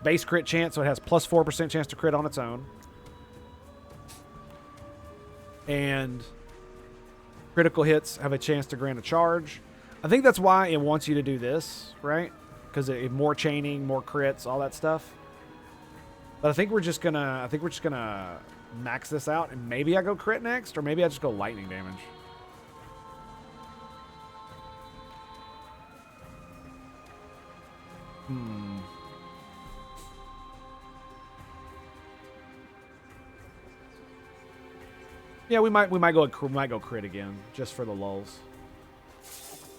A: Base crit chance, so it has plus 4% chance to crit on its own. And critical hits have a chance to grant a charge. I think that's why it wants you to do this, right? Because it more chaining, more crits, all that stuff. But I think we're just gonna max this out, and maybe I go crit next, or maybe I just go lightning damage. Yeah, we might go crit again just for the lulz.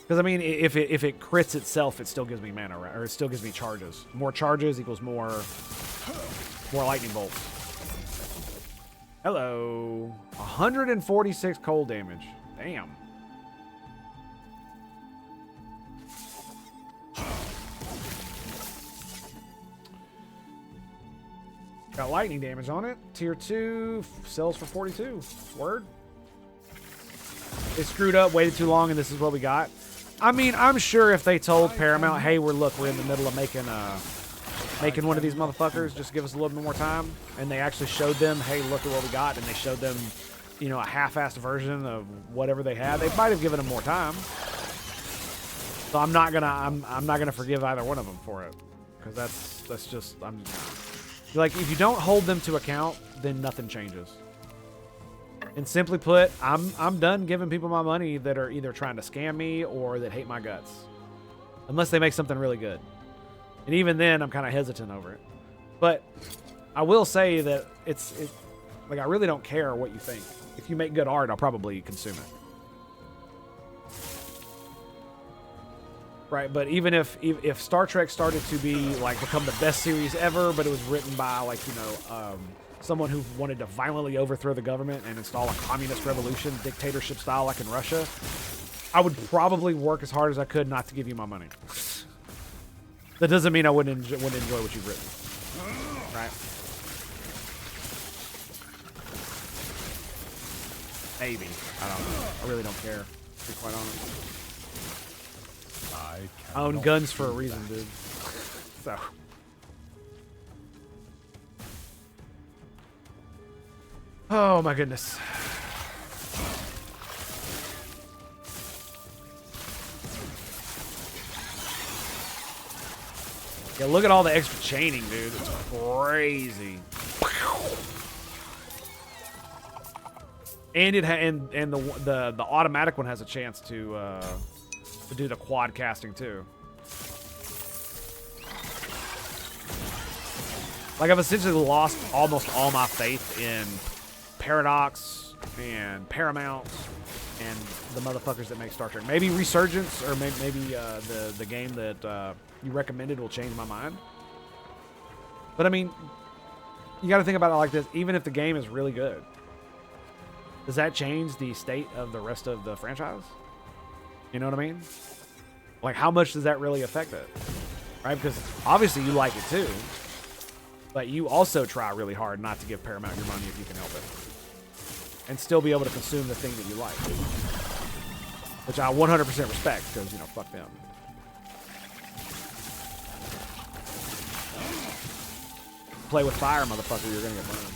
A: Because I mean, if it crits itself, it still gives me mana, right? Or it still gives me charges. More charges equals more lightning bolts. Hello, 146 cold damage. Damn. Got lightning damage on it. Tier 2 sells for 42. Word. They screwed up, waited too long, and this is what we got. I mean, I'm sure if they told Paramount, hey, we're in the middle of making one of these motherfuckers, just give us a little bit more time, and they actually showed them, hey, look at what we got, and they showed them, you know, a half-assed version of whatever they had, they might have given them more time. So I'm not gonna forgive either one of them for it, because that's just like, if you don't hold them to account, then nothing changes. And simply put, I'm done giving people my money that are either trying to scam me or that hate my guts, unless they make something really good. And even then, I'm kind of hesitant over it. But I will say that it's like, I really don't care what you think. If you make good art, I'll probably consume it. Right, but even if Star Trek started to be like become the best series ever, but it was written by like, you know, someone who wanted to violently overthrow the government and install a communist revolution, dictatorship style like in Russia, I would probably work as hard as I could not to give you my money. That doesn't mean I wouldn't enjoy what you've written, right? Maybe. I don't know. I really don't care, to be quite honest. I own guns for a reason, dude. So. Oh my goodness. Yeah, look at all the extra chaining, dude. It's crazy. And the automatic one has a chance to do the quad casting too. Like, I've essentially lost almost all my faith in Paradox and Paramount and the motherfuckers that make Star Trek. Maybe Resurgence, or maybe the game that you recommended will change my mind. But I mean, you got to think about it like this. Even if the game is really good, does that change the state of the rest of the franchise? You know what I mean? Like, how much does that really affect it? Right? Because obviously you like it too, but you also try really hard not to give Paramount your money if you can help it, and still be able to consume the thing that you like, which I 100% respect, because, you know, fuck them. Play with fire, motherfucker, you're gonna get burned.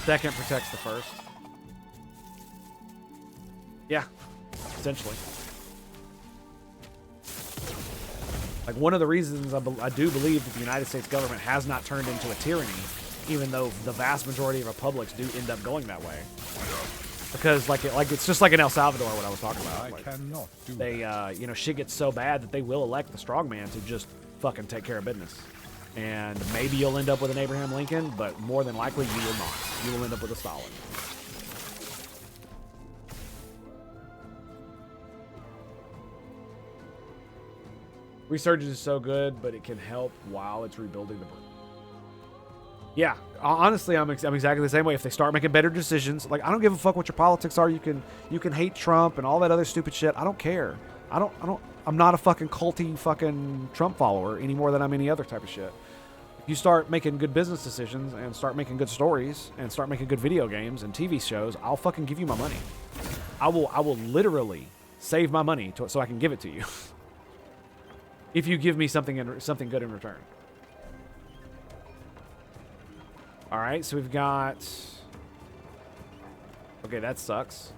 A: Second protects the first. Yeah, essentially. Like, one of the reasons I do believe that the United States government has not turned into a tyranny, even though the vast majority of republics do end up going that way, because it's just like in El Salvador, what I was talking about. Like,
E: cannot do
A: they, you know, shit gets so bad that they will elect the strongman to just fucking take care of business. And maybe you'll end up with an Abraham Lincoln, but more than likely you will not. You will end up with a Stalin. Resurgence is so good, but it can help while it's rebuilding the brain. Yeah, honestly, I'm exactly the same way. If they start making better decisions, like, I don't give a fuck what your politics are. You can hate Trump and all that other stupid shit. I don't care. I'm not a fucking culty fucking Trump follower any more than I'm any other type of shit. If you start making good business decisions and start making good stories and start making good video games and TV shows, I'll fucking give you my money. I will literally save my money so I can give it to you. If you give me something good in return. All right, so we've got. Okay, that sucks.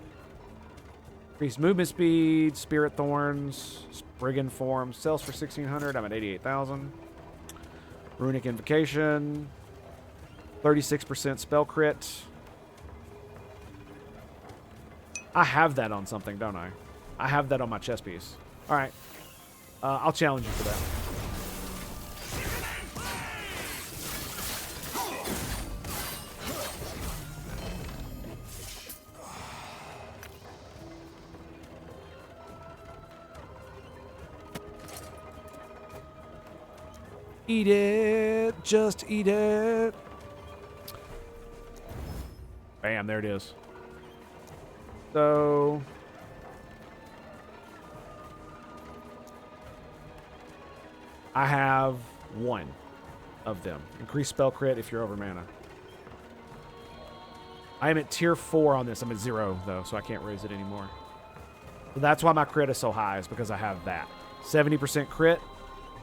A: Increased movement speed, spirit thorns, brigand form, sells for 1,600. I'm at 88,000. Runic invocation, 36% spell crit. I have that on something, don't I? I have that on my chess piece. All right. I'll challenge you for that. Eat it. Just eat it. Bam, there it is. So... I have one. of them. Increase spell crit if you're over mana. I am at tier 4 on this. I'm at 0, though, so I can't raise it anymore. So that's why my crit is so high, is because I have that. 70% crit,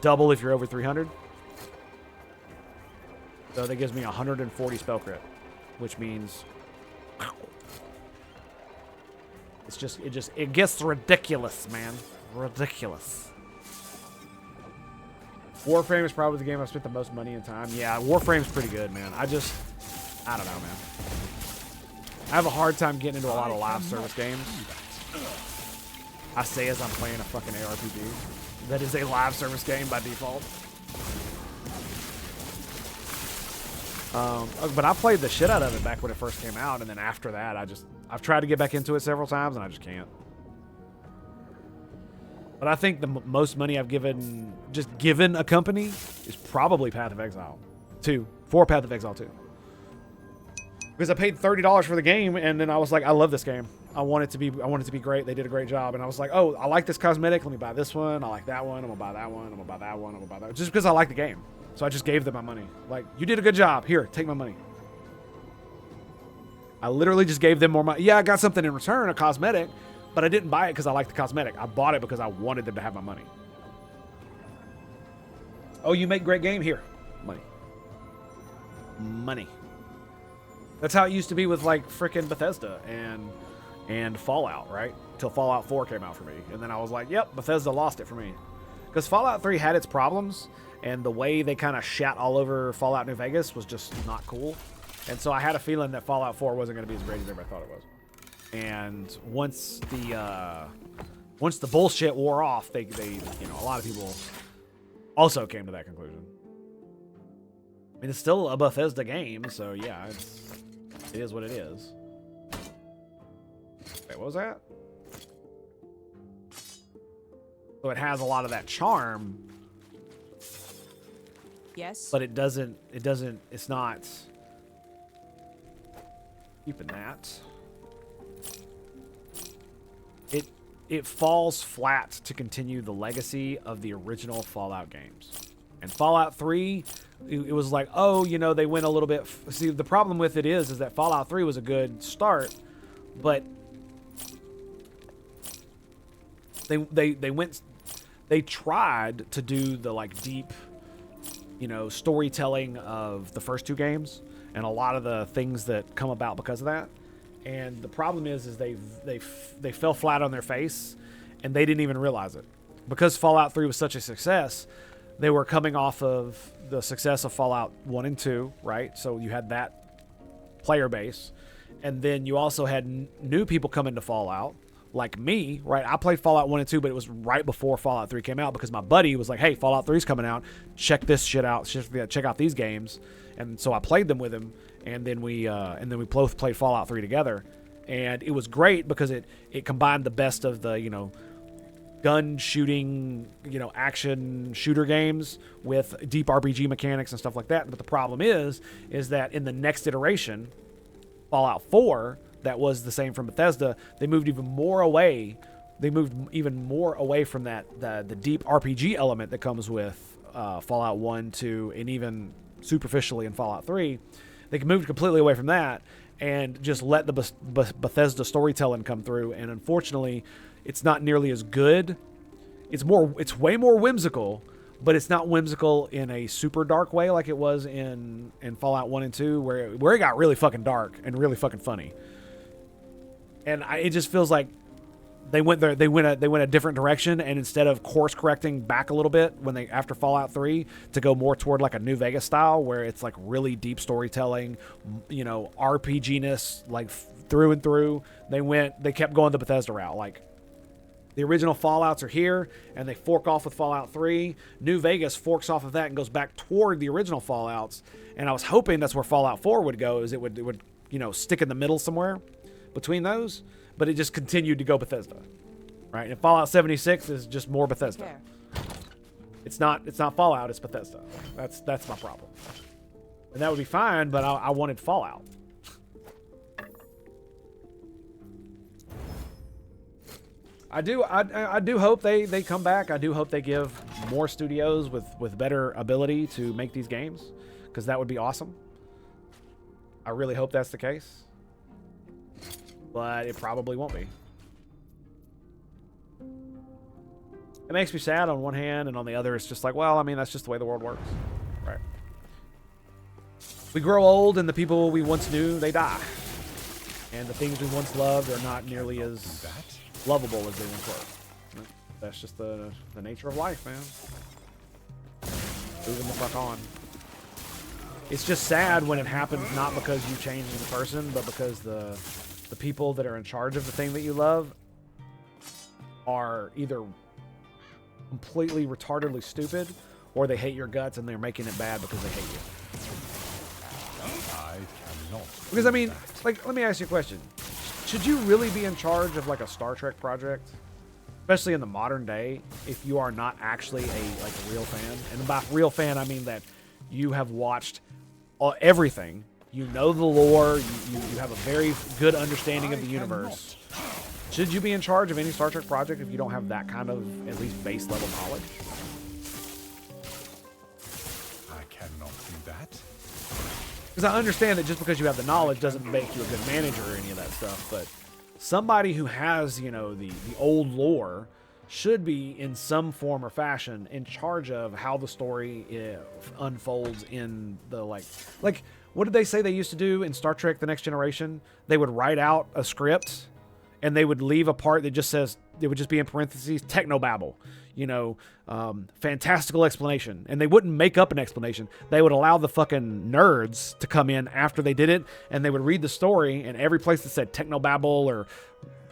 A: double if you're over 300. So that gives me 140 spell crit, which means it gets ridiculous, man. Ridiculous. Warframe is probably the game I've spent the most money and time. Yeah, Warframe's pretty good, man. I don't know, man. I have a hard time getting into a lot of live service games. I say as I'm playing a fucking ARPG. That is a live service game by default. But I played the shit out of it back when it first came out, and then after that, I've tried to get back into it several times, and I just can't. But I think the most money I've given a company is probably Path of Exile 2, for Path of Exile 2. Because I paid $30 for the game, and then I was like, I love this game. I want it to be great. They did a great job, and I was like, oh, I like this cosmetic. Let me buy this one. I like that one. I'm gonna buy that one. I'm gonna buy that one. I'm gonna buy that one. Just because I like the game. So I just gave them my money. Like, you did a good job. Here, take my money. I literally just gave them more money. Yeah, I got something in return, a cosmetic, but I didn't buy it because I liked the cosmetic. I bought it because I wanted them to have my money. Oh, you make great game? Here. Money. Money. That's how it used to be with, like, frickin' Bethesda and Fallout, right? Until Fallout 4 came out for me. And then I was like, yep, Bethesda lost it for me. Because Fallout 3 had its problems, and the way they kind of shat all over Fallout New Vegas was just not cool. And so I had a feeling that Fallout 4 wasn't going to be as great as everybody thought it was. And once the bullshit wore off, they a lot of people also came to that conclusion. I mean, it's still a Bethesda game, so yeah, it is what it is. Wait, what was that? So it has a lot of that charm.
F: Yes.
A: But it's not keeping that. It falls flat to continue the legacy of the original Fallout games. And Fallout 3, it was like, oh, they went a little bit. See, the problem with it is that Fallout 3 was a good start, but they tried to do the like deep, storytelling of the first two games, and a lot of the things that come about because of that. And the problem is they fell flat on their face, and they didn't even realize it. Because Fallout 3 was such a success, they were coming off of the success of Fallout 1 and 2, right? So you had that player base. And then you also had new people come into Fallout, like me, right? I played Fallout 1 and 2, but it was right before Fallout 3 came out because my buddy was like, hey, Fallout 3 is coming out. Check this shit out. Check out these games. And so I played them with him, and then we both played Fallout 3 together. And it was great because it combined the best of the, gun shooting, action shooter games with deep RPG mechanics and stuff like that. But the problem is that in the next iteration, Fallout 4, that was the same from Bethesda, they moved even more away. They moved even more away from that the deep RPG element that comes with Fallout 1, 2, and even superficially in Fallout 3. They moved completely away from that and just let the Bethesda storytelling come through. And unfortunately, it's not nearly as good. It's way more whimsical, but it's not whimsical in a super dark way like it was in Fallout 1 and 2, where it got really fucking dark and really fucking funny. And it just feels like they went a different direction, and instead of course correcting back a little bit after Fallout 3 to go more toward like a New Vegas style where it's like really deep storytelling, RPG-ness like through and through, they kept going the Bethesda route. Like the original Fallouts are here, and they fork off with Fallout 3. New Vegas forks off of that and goes back toward the original Fallouts. And I was hoping that's where Fallout 4 would go, is it would stick in the middle somewhere between those. But it just continued to go Bethesda, right? And Fallout 76 is just more Bethesda. It's not Fallout, it's Bethesda. That's my problem. And that would be fine, but I wanted Fallout. I do hope they come back. I do hope they give more studios with better ability to make these games, because that would be awesome. I really hope that's the case, but it probably won't be. It makes me sad on one hand, and on the other, it's just like, well, I mean, that's just the way the world works, right? We grow old, and the people we once knew, they die. And the things we once loved are not nearly as lovable as they once were. That's just the nature of life, man. Moving the fuck on. It's just sad when it happens, not because you change as a person, but because the people that are in charge of the thing that you love are either completely retardedly stupid, or they hate your guts and they're making it bad because they hate you.
E: I cannot.
A: Because I mean, like, let me ask you a question. Should you really be in charge of like a Star Trek project? Especially in the modern day, if you are not actually a real fan. And by real fan, I mean that you have watched everything. You know the lore. You have a very good understanding of the universe. Should you be in charge of any Star Trek project if you don't have that kind of, at least, base level knowledge?
E: I cannot do that.
A: Because I understand that just because you have the knowledge doesn't make you a good manager or any of that stuff, but somebody who has, you know, the old lore should be in some form or fashion in charge of how the story unfolds in the, like, what did they say they used to do in Star Trek The Next Generation? They would write out a script and they would leave a part that just says, it would just be in parentheses, technobabble, you know, fantastical explanation. And they wouldn't make up an explanation. They would allow the fucking nerds to come in after they did it, and they would read the story, and every place that said technobabble or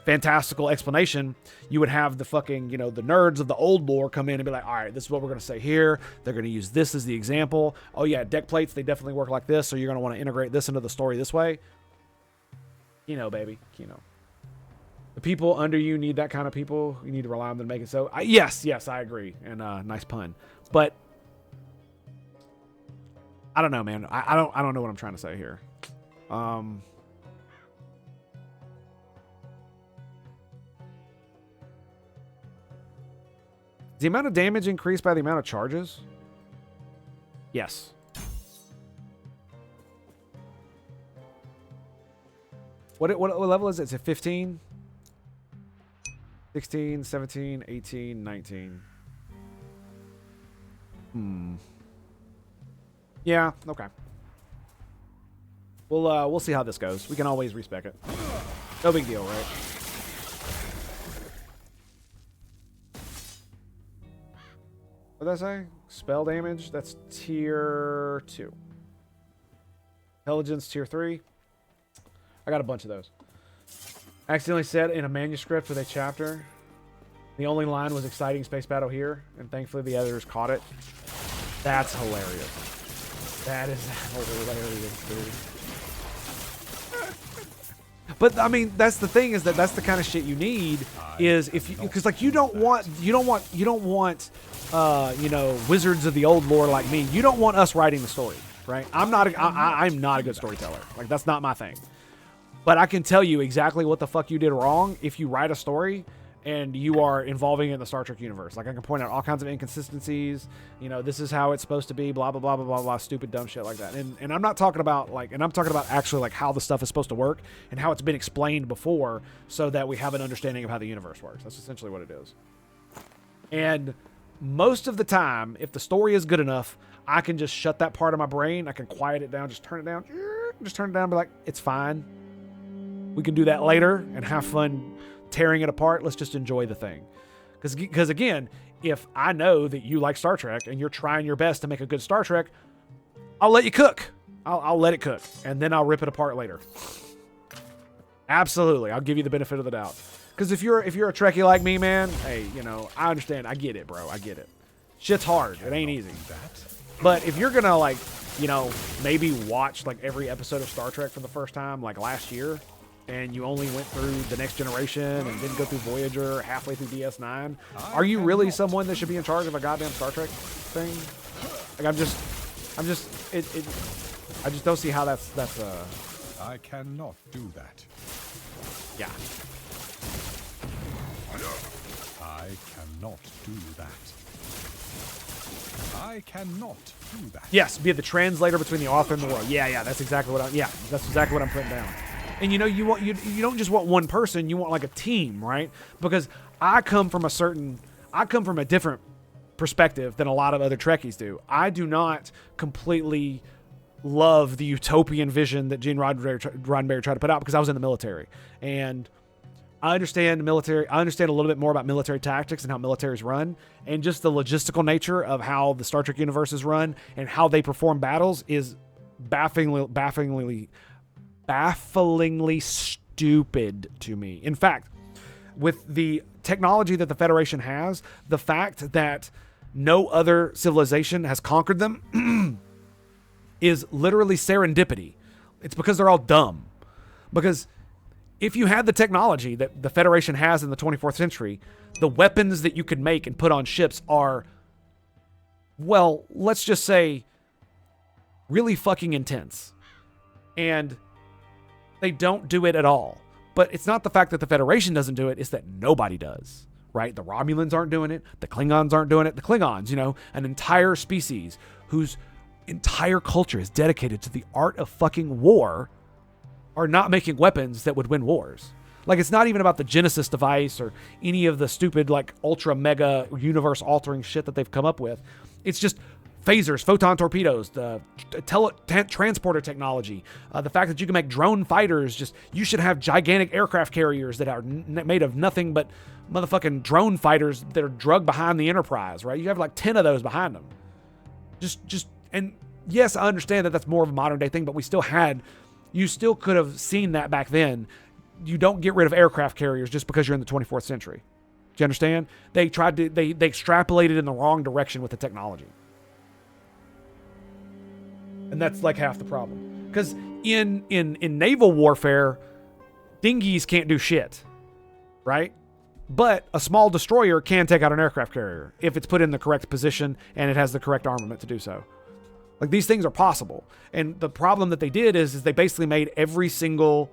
A: fantastical explanation, you would have the fucking, you know, the nerds of the old lore come in and be like, all right, this is what we're going to say here. They're going to use this as the example. Oh yeah, deck plates, they definitely work like this, so you're going to want to integrate this into the story this way. Kino, baby. Kino. The people under you need that kind of people. You need to rely on them to make it so. Yes, I agree. And nice pun. But I don't know, man. I don't know what I'm trying to say here. Is the amount of damage increased by the amount of charges? Yes. What level is it? Is it 15? 16, 17, 18, 19. Yeah, okay. We'll see how this goes. We can always respec it. No big deal, right? What did I say? Spell damage? That's tier 2. Intelligence, tier 3. I got a bunch of those. I accidentally said in a manuscript with a chapter, the only line was exciting space battle here, and thankfully the editors caught it. That's hilarious. That is hilarious, dude. But I mean, that's the thing, is that's the kind of shit you need. Is if you, because like you don't want you know, wizards of the old lore like me. You don't want us writing the story, right? I'm not a good storyteller. Like, that's not my thing. But I can tell you exactly what the fuck you did wrong if you write a story and you are involving it in the Star Trek universe. Like, I can point out all kinds of inconsistencies. You know, this is how it's supposed to be, blah, blah, blah, blah, blah, blah, stupid, dumb shit like that. And I'm not talking about, like, and I'm talking about actually, like, how the stuff is supposed to work and how it's been explained before so that we have an understanding of how the universe works. That's essentially what it is. And most of the time, if the story is good enough, I can just shut that part of my brain. I can quiet it down, just turn it down, and be like, it's fine. We can do that later and have fun tearing it apart. Let's just enjoy the thing. Because again, if I know that you like Star Trek and you're trying your best to make a good Star Trek, I'll let you cook. I'll let it cook. And then I'll rip it apart later. Absolutely. I'll give you the benefit of the doubt. Because if you're a Trekkie like me, man, hey, you know, I understand. I get it, bro. I get it. Shit's hard. It ain't easy. But if you're going to, like, you know, maybe watch, like, every episode of Star Trek for the first time, like, last year, and you only went through The Next Generation and didn't go through Voyager halfway through DS9, are you really someone that should be in charge of a goddamn Star Trek thing? Like, I just don't see how that's
E: I cannot do that.
A: Yeah.
E: I cannot do that. I cannot do that.
A: Yes, be the translator between the author and the world. Yeah, that's exactly what that's exactly what I'm putting down. And you don't just want one person, you want like a team, right? Because I come from a different perspective than a lot of other Trekkies do. I do not completely love the utopian vision that Gene Roddenberry tried to put out because I was in the military. And I understand the military. I understand a little bit more about military tactics and how militaries run, and just the logistical nature of how the Star Trek universe is run and how they perform battles is bafflingly stupid to me. In fact, with the technology that the Federation has, the fact that no other civilization has conquered them is literally serendipity. It's because they're all dumb. Because if you had the technology that the Federation has in the 24th century, the weapons that you could make and put on ships are, well, let's just say, really fucking intense. And they don't do it at all. But it's not the fact that the Federation doesn't do it, it's that nobody does, right? The Romulans aren't doing it. The Klingons aren't doing it. The Klingons, an entire species whose entire culture is dedicated to the art of fucking war, are not making weapons that would win wars. Like, it's not even about the Genesis device or any of the stupid, like, ultra mega universe altering shit that they've come up with. It's just phasers, photon torpedoes, the transporter technology, the fact that you can make drone fighters. You should have gigantic aircraft carriers that are made of nothing but motherfucking drone fighters that are drugged behind the Enterprise, right? You have like 10 of those behind them. And yes, I understand that that's more of a modern day thing, but you still could have seen that back then. You don't get rid of aircraft carriers just because you're in the 24th century. Do you understand? They extrapolated in the wrong direction with the technology. And that's like half the problem. Because in naval warfare, dinghies can't do shit, right? But a small destroyer can take out an aircraft carrier if it's put in the correct position and it has the correct armament to do so. Like, these things are possible. And the problem that they did is they basically made every single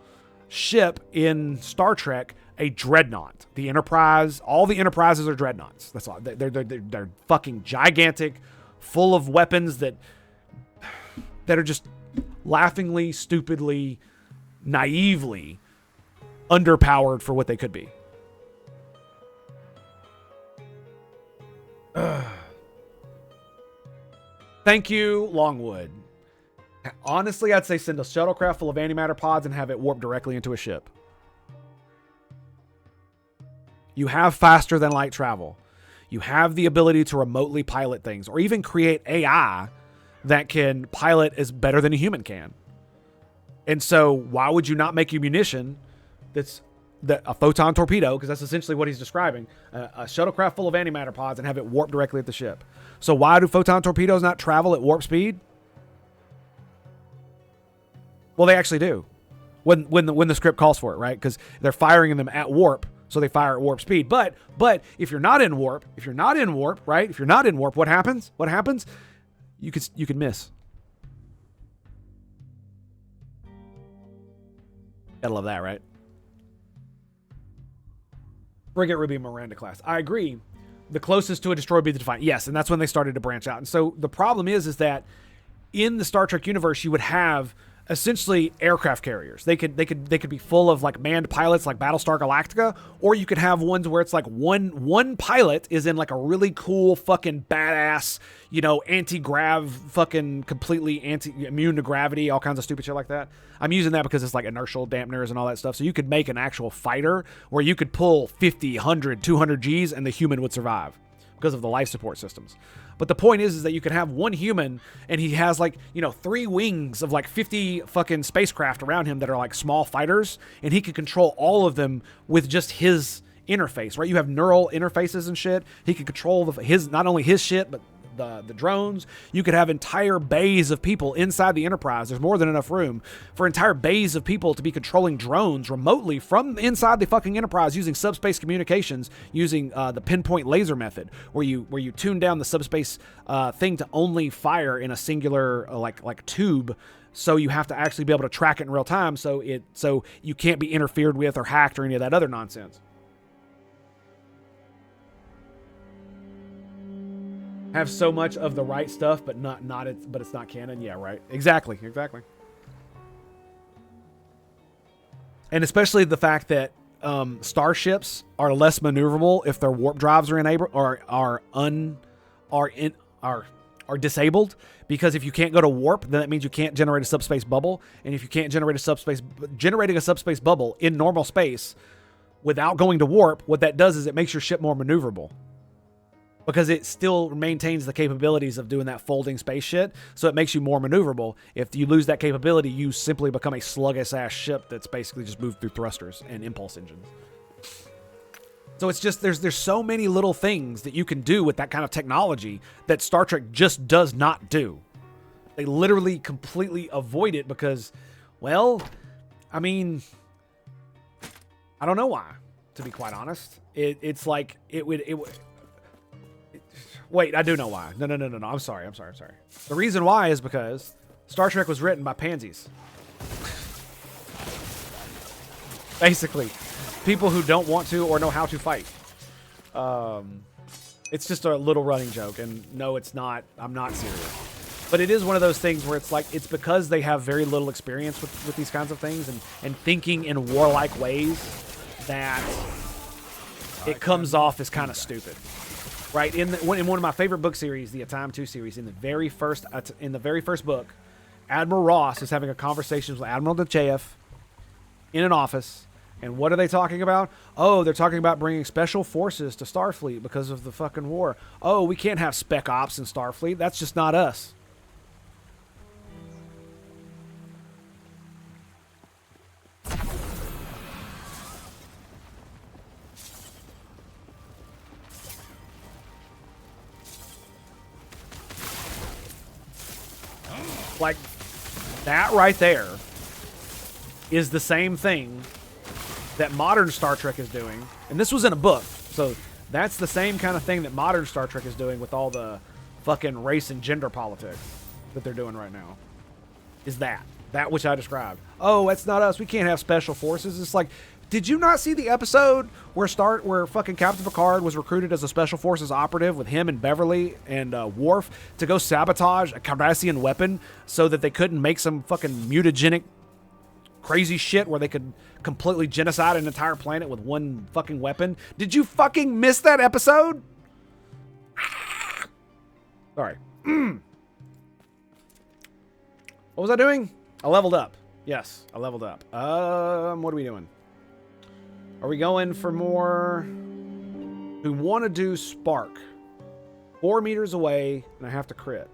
A: ship in Star Trek a dreadnought. The Enterprise, all the Enterprises are dreadnoughts. That's all. They're fucking gigantic, full of weapons that are just laughingly, stupidly, naively underpowered for what they could be. Thank you, Longwood. Honestly, I'd say send a shuttlecraft full of antimatter pods and have it warp directly into a ship. You have faster than light travel. You have the ability to remotely pilot things, or even create AI that can pilot as better than a human can. And so why would you not make your munition that's a photon torpedo, because that's essentially what he's describing, a shuttlecraft full of antimatter pods, and have it warp directly at the ship? So why do photon torpedoes not travel at warp speed? Well, they actually do when the script calls for it, right? Because they're firing them at warp, so they fire at warp speed. But if you're not in warp, right? If you're not in warp, what happens? You could miss. Gotta love that, right? Frigate Ruby Miranda class. I agree. The closest to a destroyer would be the Defiant. Yes, and that's when they started to branch out. And so the problem is that in the Star Trek universe, you would have essentially aircraft carriers. They could be full of like manned pilots like Battlestar Galactica, or you could have ones where it's like one pilot is in like a really cool fucking badass, anti-grav, fucking completely immune to gravity, all kinds of stupid shit like that. I'm using that because it's like inertial dampeners and all that stuff. So you could make an actual fighter where you could pull 50, 100, 200 Gs and the human would survive because of the life support systems. But the point is that you can have one human and he has like, 3 wings of like 50 fucking spacecraft around him that are like small fighters, and he can control all of them with just his interface, right? You have neural interfaces and shit. He can control not only his shit, but the drones. You could have entire bays of people inside the Enterprise. There's more than enough room for entire bays of people to be controlling drones remotely from inside the fucking Enterprise using subspace communications, using the pinpoint laser method, where you tune down the subspace thing to only fire in a singular like tube. So you have to actually be able to track it in real time, so you can't be interfered with or hacked or any of that other nonsense. have so much of the right stuff, but but it's not canon. Yeah, right. Exactly. And especially the fact that starships are less maneuverable if their warp drives are disabled, because if you can't go to warp, then that means you can't generate a subspace bubble, and if you can't generating a subspace bubble in normal space without going to warp, what that does is it makes your ship more maneuverable, because it still maintains the capabilities of doing that folding space shit, so it makes you more maneuverable. If you lose that capability, you simply become a sluggish ass ship that's basically just moved through thrusters and impulse engines. So it's just, there's so many little things that you can do with that kind of technology that Star Trek just does not do. They literally completely avoid it because, well, I mean, I don't know why, to be quite honest. It's like, it would, wait, I do know why. No, I'm sorry. The reason why is because Star Trek was written by pansies. Basically. People who don't want to or know how to fight. It's just a little running joke, and no, it's not. I'm not serious. But it is one of those things where it's like, it's because they have very little experience with these kinds of things and thinking in warlike ways that it comes off as kind of stupid. Right? In one of my favorite book series, the A Time 2 series, in the very first book, Admiral Ross is having a conversation with Admiral Nechayev in an office. And what are they talking about? Oh, they're talking about bringing special forces to Starfleet because of the fucking war. Oh, we can't have spec ops in Starfleet. That's just not us. Like, that right there is the same thing that modern Star Trek is doing. And this was in a book. So that's the same kind of thing that modern Star Trek is doing with all the fucking race and gender politics that they're doing right now. Is that which I described. Oh, that's not us. We can't have special forces. It's like, did you not see the episode where fucking Captain Picard was recruited as a special forces operative with him and Beverly and Worf to go sabotage a Cardassian weapon so that they couldn't make some fucking mutagenic crazy shit where they could completely genocide an entire planet with one fucking weapon? Did you fucking miss that episode? Sorry. What was I doing? I leveled up. Yes, I leveled up. What are we doing? Are we going for more? We want to do Spark. 4 meters away, and I have to crit.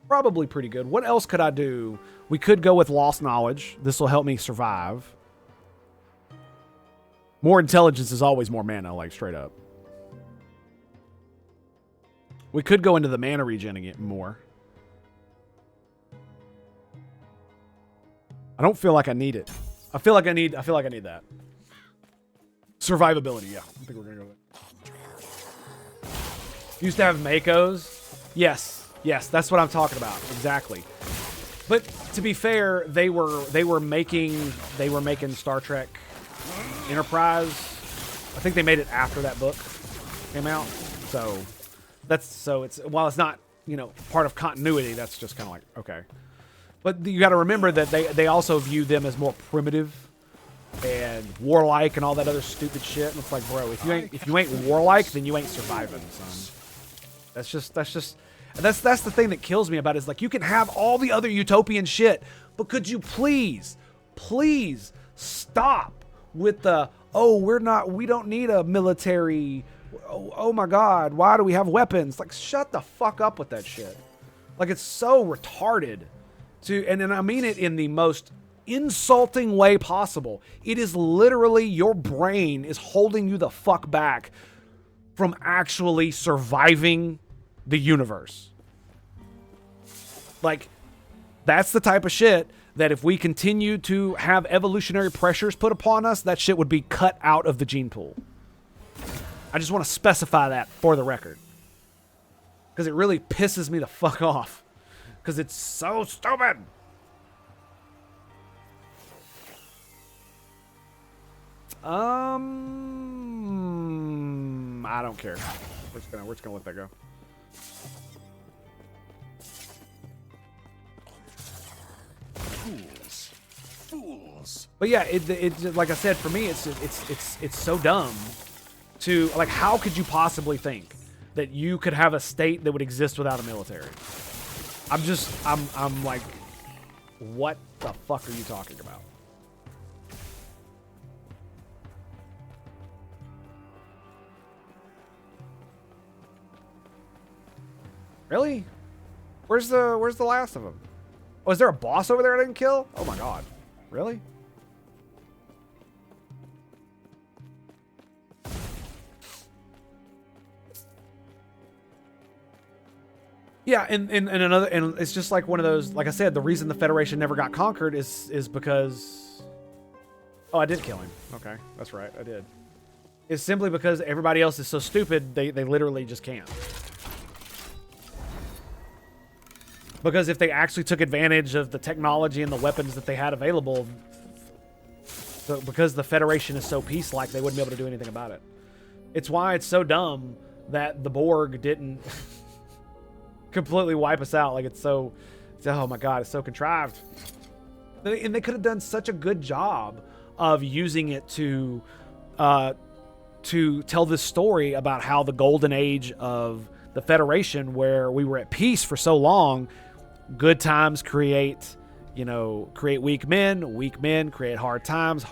A: Probably pretty good. What else could I do? We could go with Lost Knowledge. This will help me survive. More intelligence is always more mana, like straight up. We could go into the mana regen again more. I don't feel like I need it. I feel like I need that. Survivability, yeah. I think we're gonna go with it. Used to have Makos. Yes, that's what I'm talking about. Exactly. But to be fair, they were making Star Trek Enterprise. I think they made it after that book came out. So it's, while it's not, part of continuity, that's just kind of like, okay. But you got to remember that they also view them as more primitive and warlike and all that other stupid shit. And it's like, bro, if you ain't warlike, then you ain't surviving, son. That's the thing that kills me about it, is like, you can have all the other utopian shit, but could you please stop with the, we don't need a military, oh my God, why do we have weapons? Like, shut the fuck up with that shit. Like, it's so retarded. And I mean it in the most insulting way possible. It is literally, your brain is holding you the fuck back from actually surviving the universe. Like, that's the type of shit that if we continue to have evolutionary pressures put upon us, that shit would be cut out of the gene pool. I just want to specify that for the record, because it really pisses me the fuck off, because it's so stupid. I don't care. We're just gonna let that go.
E: Fools.
A: But yeah, it like I said, for me, it's so dumb to, like, how could you possibly think that you could have a state that would exist without a military? I'm like, what the fuck are you talking about? Really? Where's the last of them? Oh, is there a boss over there I didn't kill? Oh my god. Really? Yeah, and it's just like one of those, like I said, the reason the Federation never got conquered is because, oh, I did kill him. Okay, that's right, I did. It's simply because everybody else is so stupid, they literally just can't. Because if they actually took advantage of the technology and the weapons that they had available, because the Federation is so peace-like, they wouldn't be able to do anything about it. It's why it's so dumb that the Borg didn't completely wipe us out. Like, it's so, oh my god, it's so contrived. And they could have done such a good job of using it to tell this story about how the golden age of the Federation, where we were at peace for so long, good times create weak men create hard times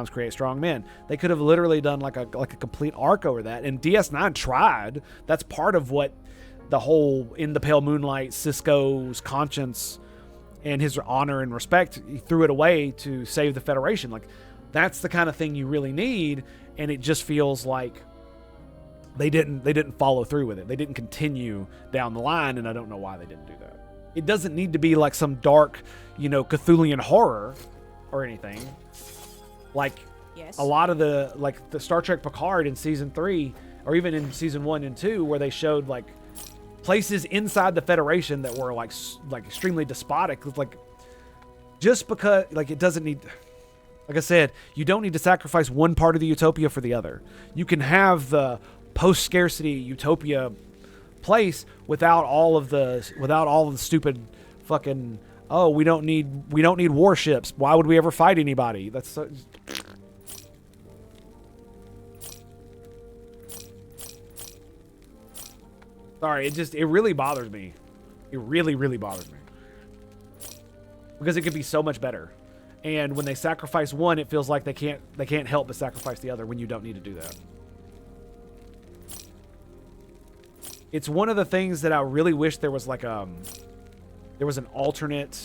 A: create strong men. They could have literally done like a complete arc over that, and DS9 tried. That's part of what the whole In the Pale Moonlight, Cisco's conscience and his honor and respect, he threw it away to save the Federation. Like, that's the kind of thing you really need, and it just feels like they didn't follow through with it. They didn't continue down the line, and I don't know why they didn't do that. It doesn't need to be like some dark, Cthulhian horror or anything. Like,
F: yes.
A: A lot of the Star Trek Picard in season 3, or even in season 1 and 2, where they showed like places inside the Federation that were like extremely despotic. Like, just because, like, it doesn't need, like I said, you don't need to sacrifice one part of the utopia for the other. You can have the post-scarcity utopia place without all of the stupid fucking, oh, we don't need warships. Why would we ever fight anybody? That's so, sorry, it really bothers me. It really, really bothers me. Because it could be so much better. And when they sacrifice one, it feels like they can't help but sacrifice the other when you don't need to do that. It's one of the things that I really wish there was like there was an alternate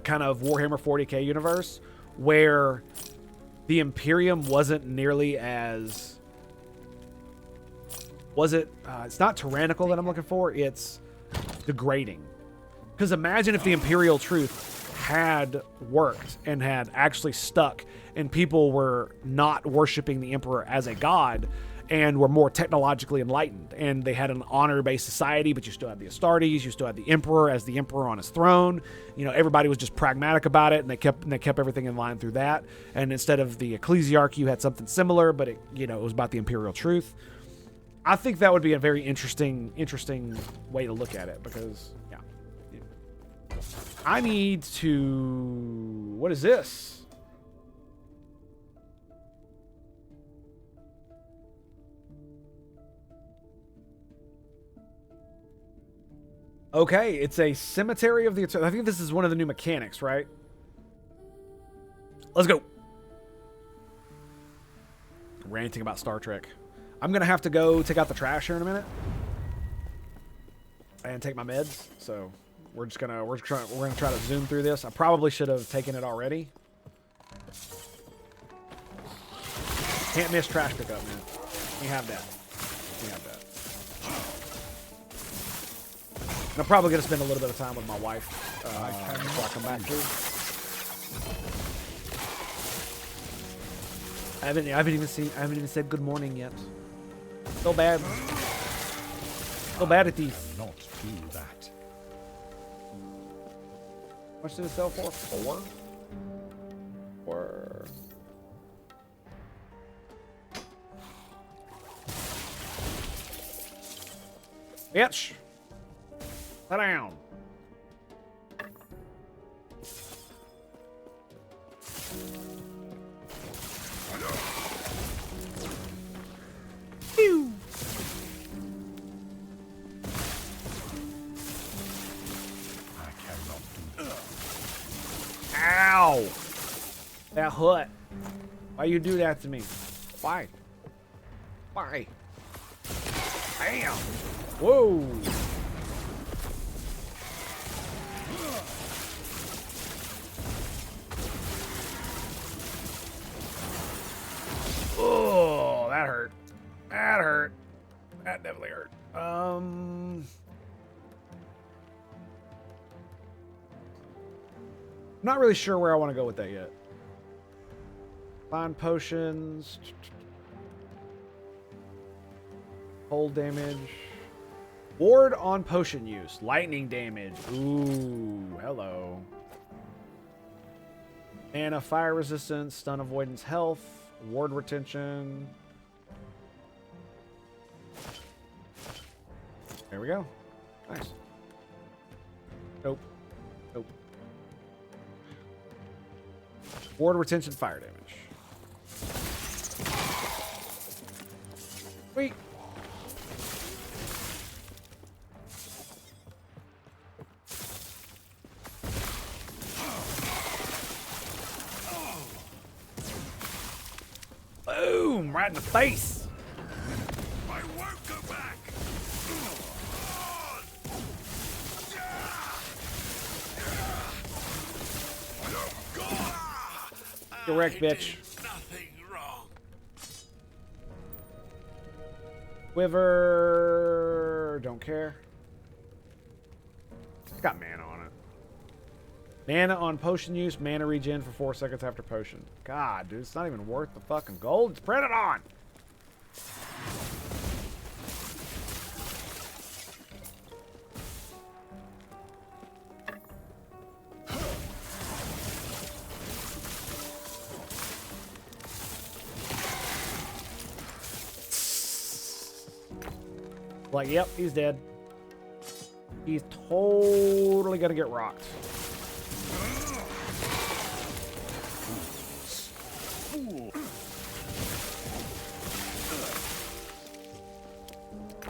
A: kind of Warhammer 40k universe where the Imperium wasn't nearly as, it's not tyrannical that I'm looking for, it's degrading. Because imagine if the Imperial truth had worked and had actually stuck, and people were not worshiping the Emperor as a god and were more technologically enlightened, and they had an honor-based society, but you still had the Astartes, you still had the Emperor as the Emperor on his throne. Everybody was just pragmatic about it, and they kept everything in line through that. And instead of the ecclesiarchy, you had something similar, but it was about the Imperial truth. I think that would be a very interesting way to look at it, because I need to, what is this? Okay, it's a cemetery of the, I think this is one of the new mechanics, right? Let's go. Ranting about Star Trek. I'm gonna have to go take out the trash here in a minute and take my meds. So we're gonna try to zoom through this. I probably should have taken it already. Can't miss trash pickup, man. You have that. You have that. And I'm probably gonna spend a little bit of time with my wife before I come back through. I haven't even said good morning yet. So bad. So bad at these.
E: Not do that.
A: How much did it sell for? 4? Or Bitch. Sit down. Pew. Ow! That hurt. Why you do that to me? Why? Why? Bam! Whoa! Oh, that hurt. That hurt. That definitely hurt. Not really sure where I want to go with that yet. Find potions. Hold damage. Ward on potion use. Lightning damage. Ooh, hello. Mana, fire resistance, stun avoidance, health, ward retention. There we go. Nice. Nope. Nope. Ward retention, fire damage. Sweet. Boom! Right in the face.
B: I won't go back.
A: Direct, bitch.
B: Nothing wrong.
A: Quiver. Don't care. It's got mana on it. Mana on potion use. Mana regen for 4 seconds after potion. God, dude, it's not even worth the fucking gold it's printed on. Like, yep, he's dead. He's totally gonna get rocked.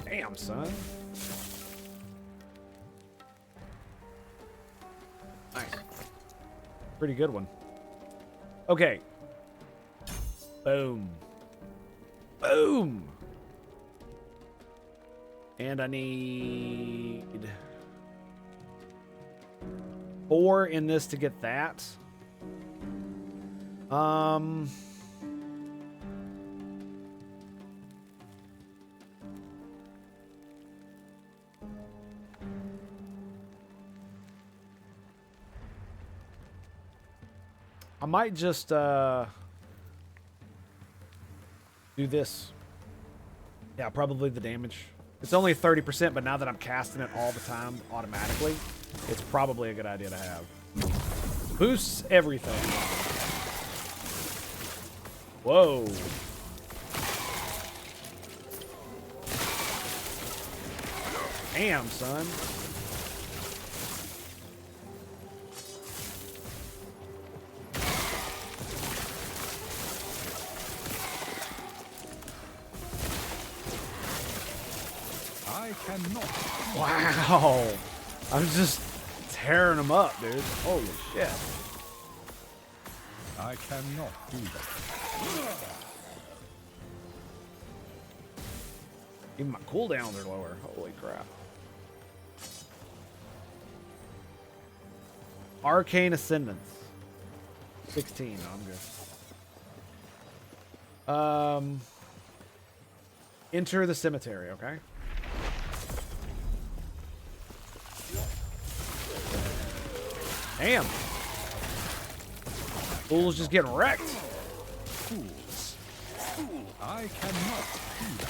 A: Damn, son. Nice. Pretty good one. Okay. Boom. Boom. And I need 4 in this to get that. I might just do this. Yeah, probably the damage. It's only 30%, but now that I'm casting it all the time automatically, it's probably a good idea to have. Boosts everything. Whoa. Damn, son.
E: I cannot.
A: Wow. I'm just tearing them up, dude. Holy shit.
E: I cannot do that.
A: Even my cooldowns are lower. Holy crap. Arcane Ascendance. 16. No, I'm good. Enter the cemetery, okay? Damn. Fool's just getting wrecked.
E: Fools. I cannot do that.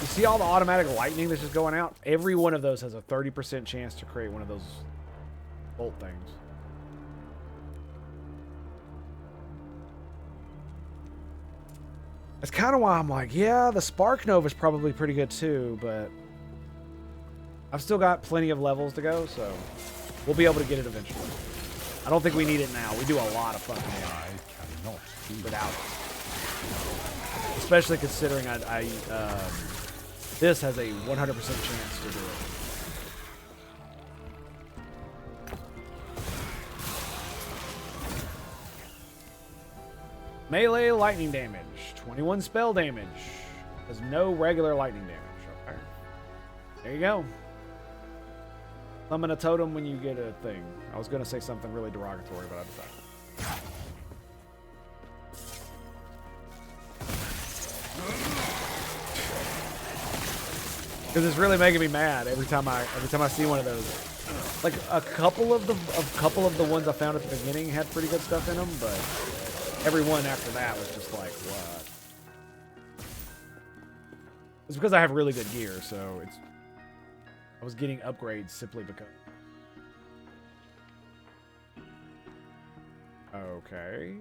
A: You see all the automatic lightning that's just going out? Every one of those has a 30% chance to create one of those bolt things. That's kind of why I'm like, yeah, the Spark Nova is probably pretty good too, but I've still got plenty of levels to go, so we'll be able to get it eventually. I don't think we need it now. We do a lot of fucking damage without it. Especially considering this has a 100% chance to do it. Melee lightning damage. 21 spell damage. There's no regular lightning damage. Okay. There you go. Summon a totem when you get a thing. I was going to say something really derogatory, but I decided. Because it's really making me mad every time I see one of those. Like a couple of the ones I found at the beginning had pretty good stuff in them, but every one after that was just like, what? It's because I have really good gear, so I was getting upgrades simply because. Okay.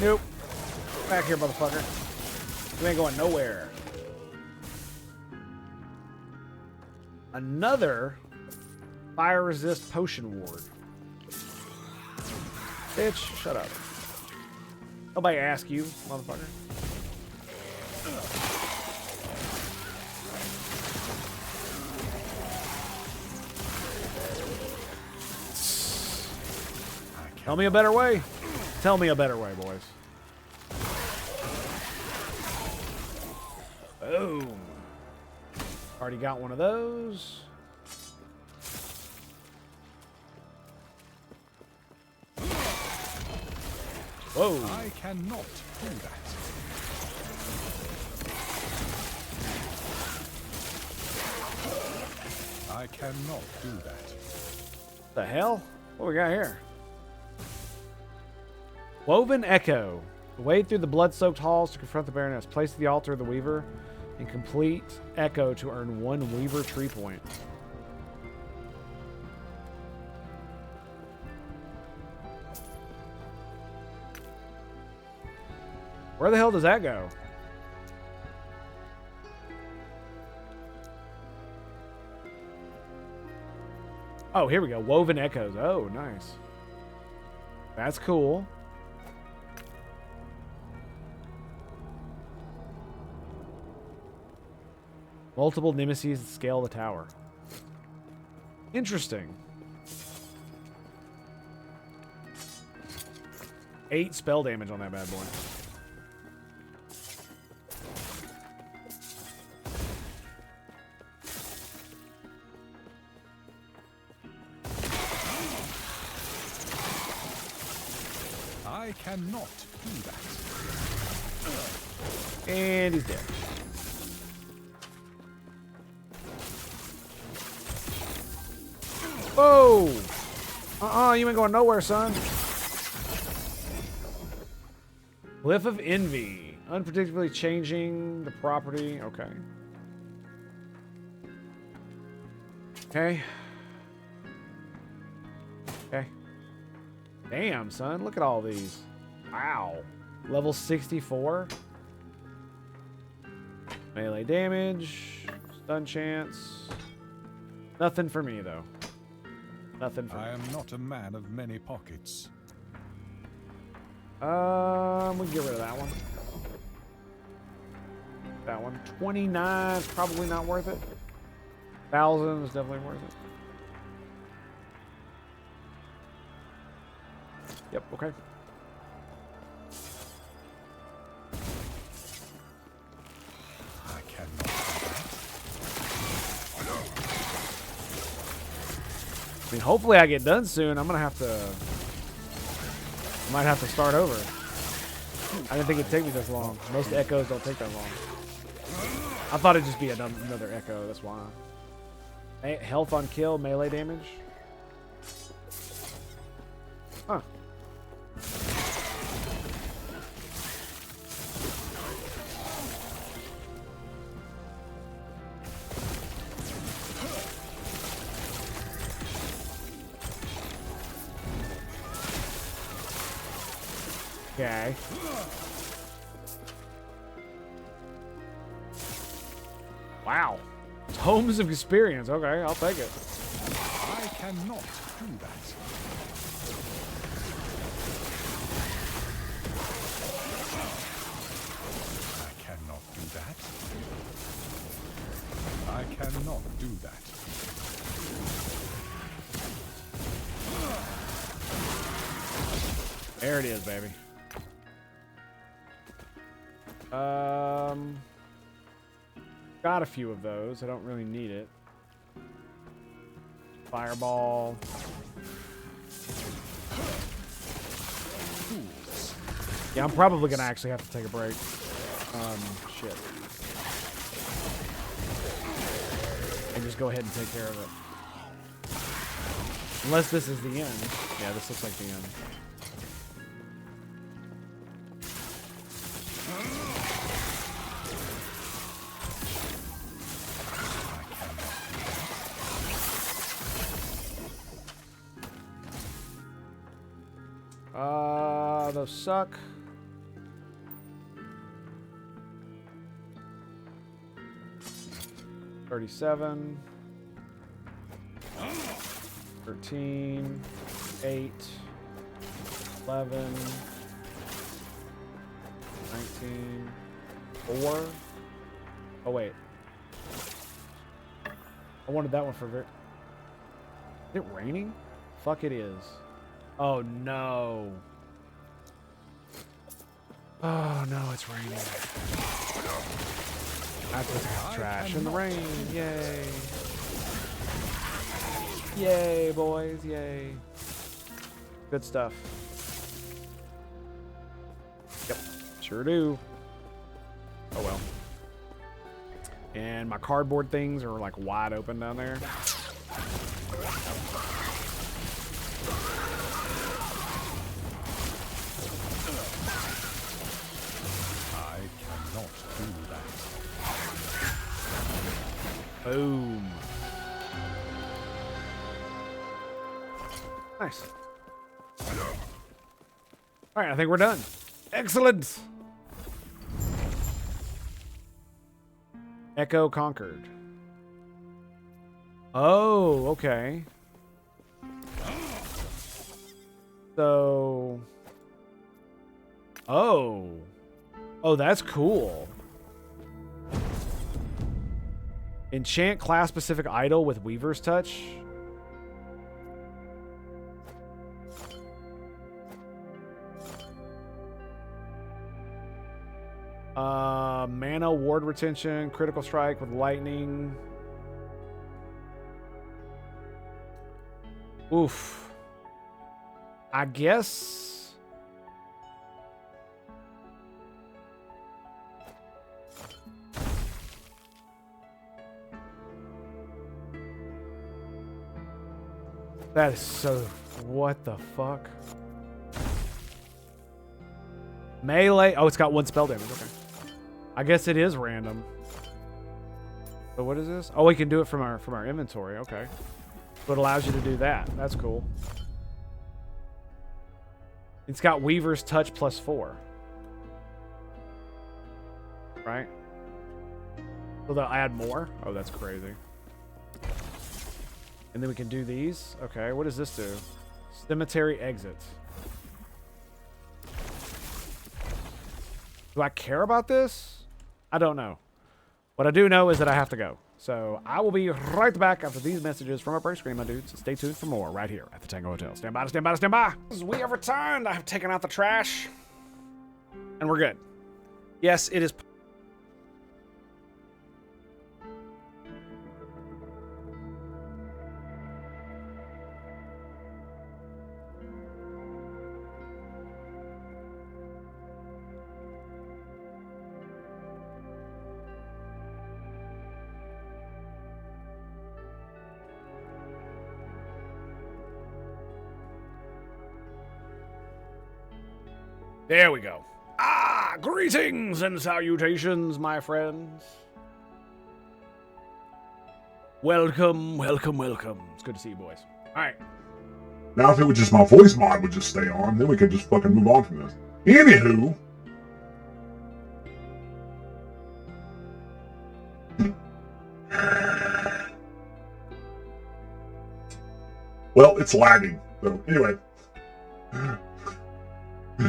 A: Nope. Back here, motherfucker. You ain't going nowhere. Another fire resist potion ward. Bitch, shut up. Nobody ask you, motherfucker. Tell me a better way. Tell me a better way, boys. Boom. Already got one of those. Whoa.
E: I cannot do that. I cannot do that.
A: The hell? What we got here? Woven Echo. Wade through the blood-soaked halls to confront the Baroness. Place the altar of the Weaver and complete Echo to earn 1 Weaver tree point. Where the hell does that go? Oh, here we go. Woven Echoes. Oh, nice. That's cool. Multiple nemesis that scale the tower. Interesting. 8 spell damage on that bad boy.
E: I cannot do that.
A: And he's dead. Whoa! You ain't going nowhere, son. Glyph of Envy. Unpredictably changing the property. Okay. Okay. Okay. Damn, son. Look at all these. Wow. Level 64. Melee damage. Stun chance. Nothing for me, though. Nothing for me.
E: I am not a man of many pockets.
A: We can get rid of that one. That one. 29 is probably not worth it. 1,000 is definitely worth it. Yep, okay.
E: I cannot.
A: I mean, hopefully I get done soon. I'm gonna have to. Might have to start over. I didn't think it'd take me this long. Most echoes don't take that long. I thought it'd just be another Echo, that's why. Health on kill, melee damage. Huh. Okay. Wow. Tomes of experience. Okay, I'll take it.
E: I cannot do that. I cannot do that. I cannot do that.
A: There it is, baby. Got a few of those. I don't really need it. Fireball. Yeah, I'm probably gonna actually have to take a break. Shit. And just go ahead and take care of it. Unless this is the end. Yeah, this looks like the end. Those suck. $37. 13. 8. 11. 19. 4. Oh wait. I wanted that one for Is it raining? Fuck it is. Oh no. Oh no, it's raining. I have to take out trash in the rain. Yay. Yay, boys. Yay. Good stuff. Yep, sure do. Oh well. And my cardboard things are like wide open down there. Boom. Nice. All right, I think we're done. Excellent. Echo conquered. Oh, okay. So. Oh. Oh, that's cool. Enchant class-specific idol with Weaver's Touch. Mana ward retention, critical strike with lightning. Oof. I guess. That is so... What the fuck? Melee... Oh, it's got 1 spell damage. Okay. I guess it is random. So what is this? Oh, we can do it from our inventory. Okay. So it allows you to do that. That's cool. It's got Weaver's Touch +4. Right? So they'll add more? Oh, that's crazy. And then we can do these. Okay, what does this do? Cemetery exit. Do I care about this? I don't know. What I do know is that I have to go. So I will be right back after these messages from our break screen, my dudes. Stay tuned for more right here at the Tango Hotel. Stand by, stand by, stand by. We have returned. I have taken out the trash. And we're good. Yes, it is... There we go. Ah, greetings and salutations, my friends. Welcome, welcome, welcome. It's good to see you boys. All right.
M: Now, if it was just my voice mod would just stay on, then we could just fucking move on from this. Anywho. Well, it's lagging. So, anyway.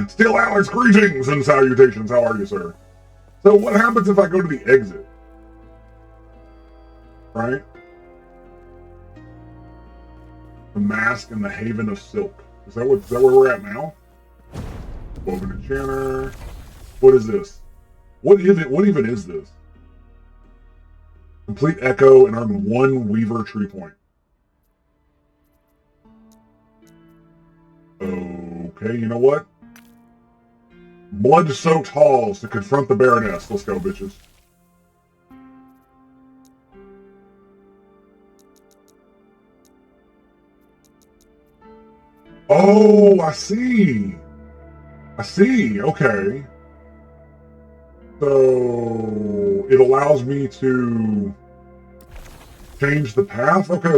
M: Still Alex, greetings and salutations. How are you, sir? So, what happens if I go to the exit? Right? The Mask and the Haven of Silk. Is that where we're at now? Woven Enchanter. What is this? What even is this? Complete Echo and earn 1 Weaver Tree Point. Okay, you know what? Blood-soaked halls to confront the Baroness. Let's go, bitches. Oh, I see. Okay. So it allows me to change the path. Okay,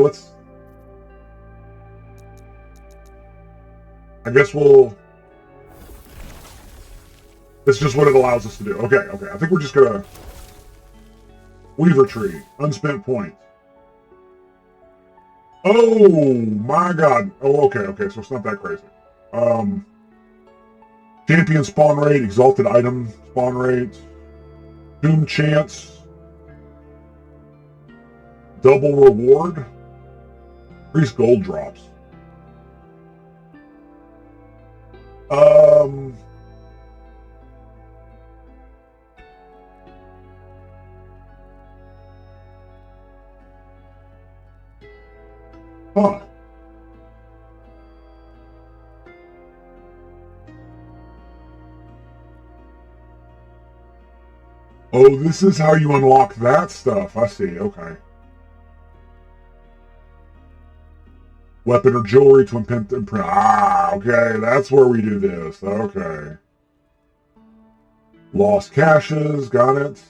M: I guess that's just what it allows us to do. Okay. I think we're just gonna Weaver Tree, unspent points. Oh my god. Oh, okay, so it's not that crazy. Champion spawn rate, exalted item spawn rate, doom chance, double reward, increased gold drops. Huh. Oh, this is how you unlock that stuff. I see, okay. Weapon or jewelry to imprint. Ah, okay, that's where we do this. Okay. Lost caches, got it.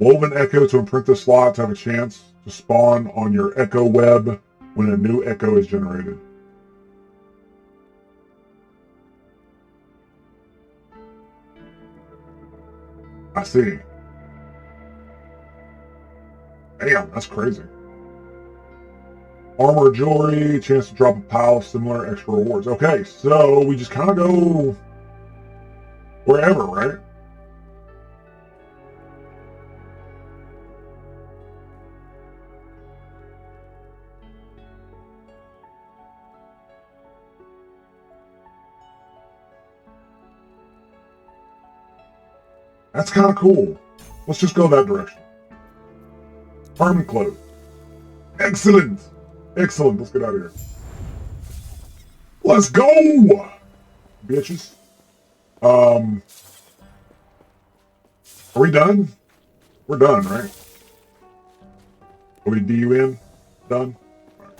M: Woven Echo to imprint the slot to have a chance to spawn on your Echo web when a new Echo is generated. I see. Damn, that's crazy. Armor, jewelry, chance to drop a pile of similar extra rewards. Okay, so we just kind of go wherever, right? That's kind of cool. Let's just go that direction. Farming clothes. Excellent. Let's get out of here. Let's go, bitches. Are we done? We're done, right? Are we DUN? Done? Right.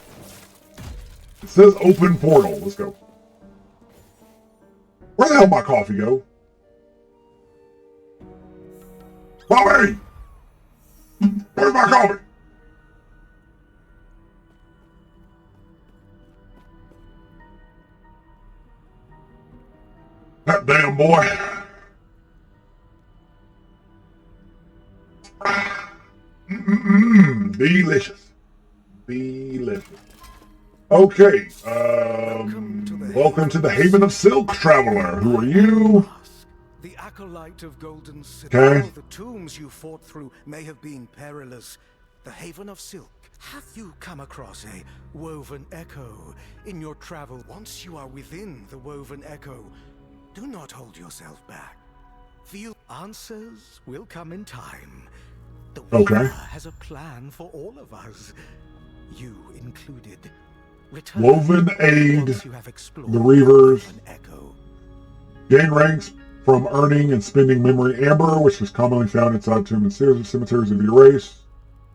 M: It says open portal. Let's go. Where the hell my coffee go? Bobby! Where's my coffee? That damn boy. Delicious. Okay. Welcome to the Haven of Silk, traveler. Who are you?
D: The acolyte of Golden City.
M: Okay.
D: The tombs you fought through may have been perilous. The Haven of Silk. Have you come across a Woven Echo in your travel? Once you are within the Woven Echo, do not hold yourself back. Few answers will come in time. The Weaver has a plan for all of us, you included. Return
M: Woven aid the Reavers. Gain ranks from earning and spending Memory Amber, which is commonly found inside tomb and cemeteries of your race.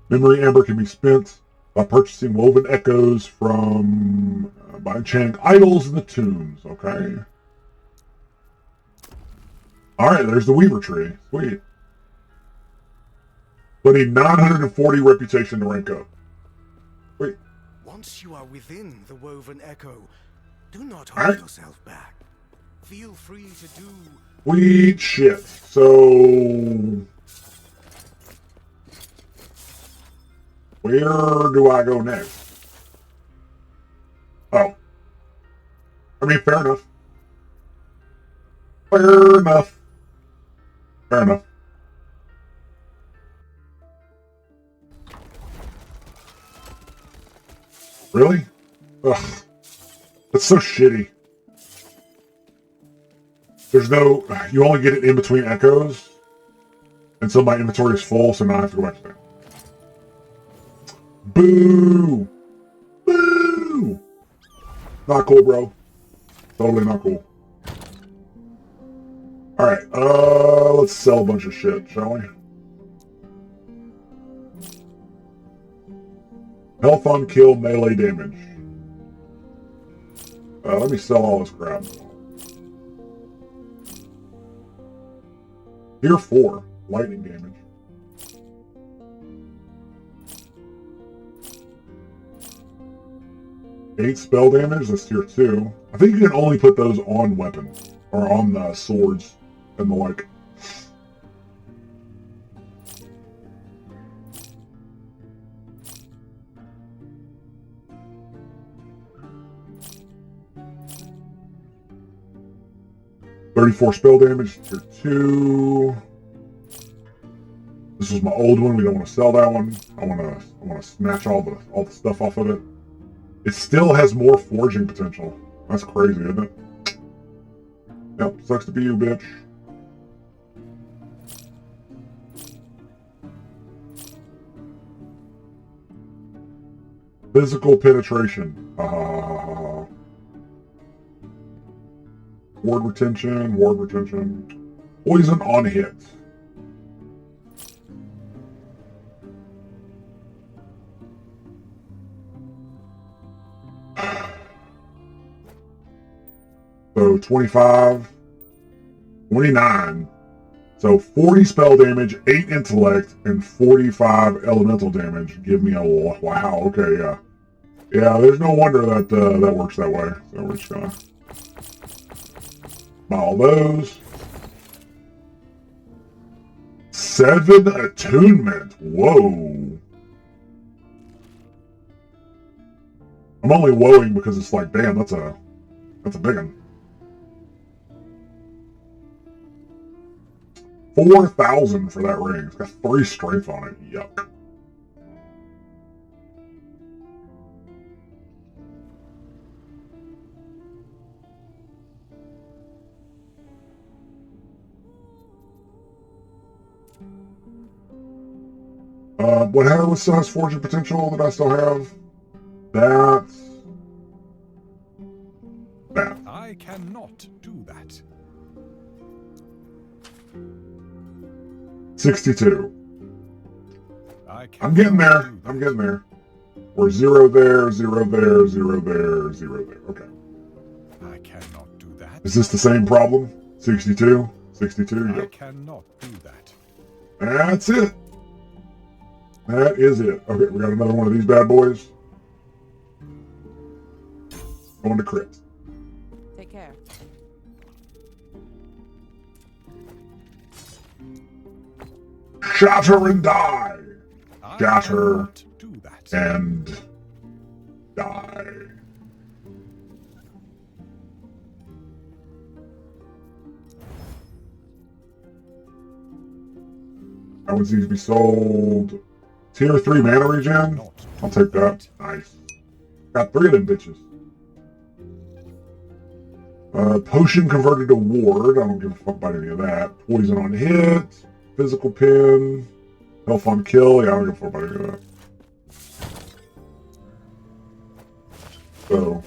M: Memory Amber can be spent by purchasing Woven Echoes from by enchanting idols in the tombs. Okay. Alright, there's the Weaver tree. Sweet. But a 940 reputation to rank up. Wait.
D: Once you are within the Woven Echo, do not hold yourself back. Feel free to do...
M: Sweet shit. So... where do I go next? Oh. I mean, fair enough. Fair enough. Fair enough. Really? Ugh. That's so shitty. There's no... you only get it in between echoes. And so my inventory is full, so now I have to go back to that. Boo! Boo! Not cool, bro. Totally not cool. Alright, let's sell a bunch of shit, shall we? Health on kill, melee damage. Let me sell all this crap. Tier 4, lightning damage. Eight spell damage, that's tier 2. I think you can only put those on weapons, or on the swords and the like. .34 spell damage, tier 2. This is my old one. We don't want to sell that one. I want to snatch all the stuff off of it. It still has more forging potential. That's crazy, isn't it? Yep, sucks to be you, bitch. Physical penetration. Ward retention, ward retention. Poison on hit. So 25, 29. So 40 spell damage, 8 intellect, and 45 elemental damage. Give me a wow. Okay, yeah. Yeah, there's no wonder that that works that way. So we're just gonna buy all those. 7 attunement. Whoa. I'm only woeing because it's like, damn, that's a big one. 4,000 for that ring. It's got 3 strength on it. Yuck. What still has fortune potential that I still have? That.
E: I cannot do that.
M: 62. I'm getting there. I'm getting there. We're 0 there, 0 there, 0 there, 0 there. Okay.
E: I cannot do that.
M: Is this the same problem? 62? 62?
E: I
M: Yep.
E: cannot do that.
M: That's it. That is it. Okay, we got another one of these bad boys. Going to crit.
F: Take care.
M: Shatter and die. Shatter and die. That one needs to be sold. Tier 3 mana regen. I'll take that. Nice. Got 3 of them bitches. Potion converted to ward. I don't give a fuck about any of that. Poison on hit. Physical pin. Health on kill. Yeah, I don't give a fuck about any of that. So.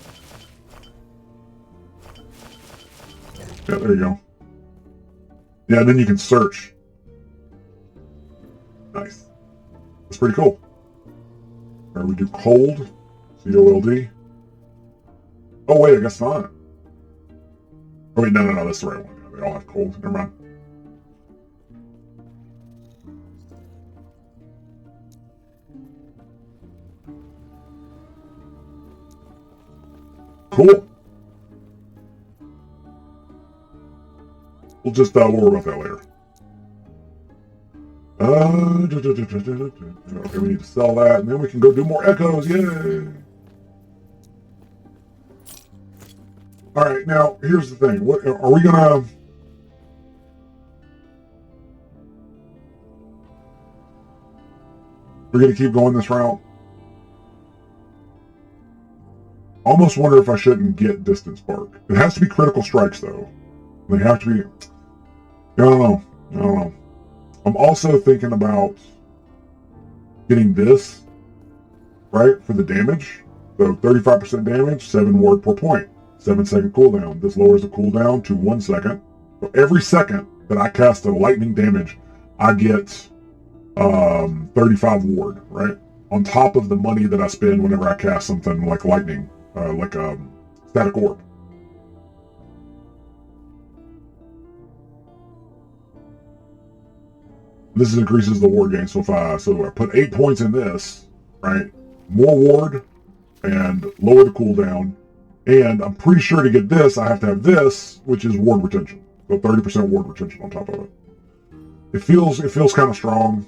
M: Yeah, there you go. Yeah, and then you can search. Nice. That's pretty cool. Alright, we do cold. C-O-L-D. Oh, wait, I guess not. Oh, wait, no, that's the right one. Yeah, they all have cold. Never mind. Cool. We'll just worry about that later. Okay, we need to sell that, and then we can go do more echoes. Yay! All right, now here's the thing. What are we gonna? We're gonna keep going this route. Almost wonder if I shouldn't get distance spark. It has to be critical strikes though. They have to be. I don't know. I don't know. I'm also thinking about getting this, right, for the damage. So 35% damage, 7 ward per point, 7-second cooldown. This lowers the cooldown to 1 second. So every second that I cast a lightning damage, I get 35 ward, right? On top of the money that I spend whenever I cast something like lightning, like static orb. This increases the ward gain. So if I put 8 points in this, right? More ward and lower the cooldown. And I'm pretty sure to get this, I have to have this, which is ward retention. So 30% ward retention on top of it. It feels kind of strong.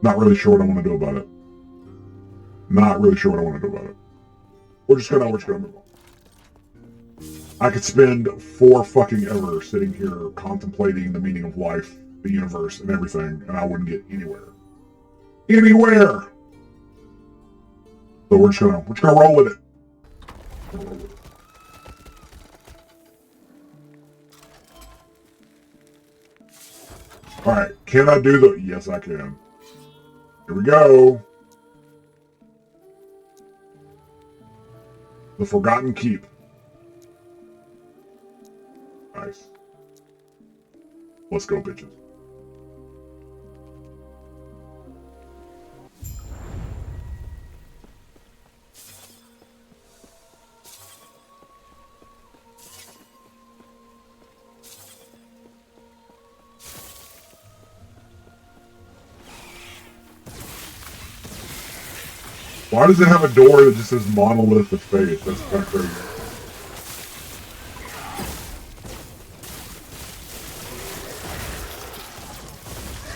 M: Not really sure what I want to do about it. Not really sure what I want to do about it. We're just gonna move on. I could spend 4 fucking ever sitting here contemplating the meaning of life, the universe, and everything, and I wouldn't get anywhere. Anywhere! So we're just gonna roll with it. Alright, can I do the... Yes, I can. Here we go. The Forgotten Keep. Nice. Let's go, bitches. Why does it have a door that just says monolith of faith? That's kind of crazy.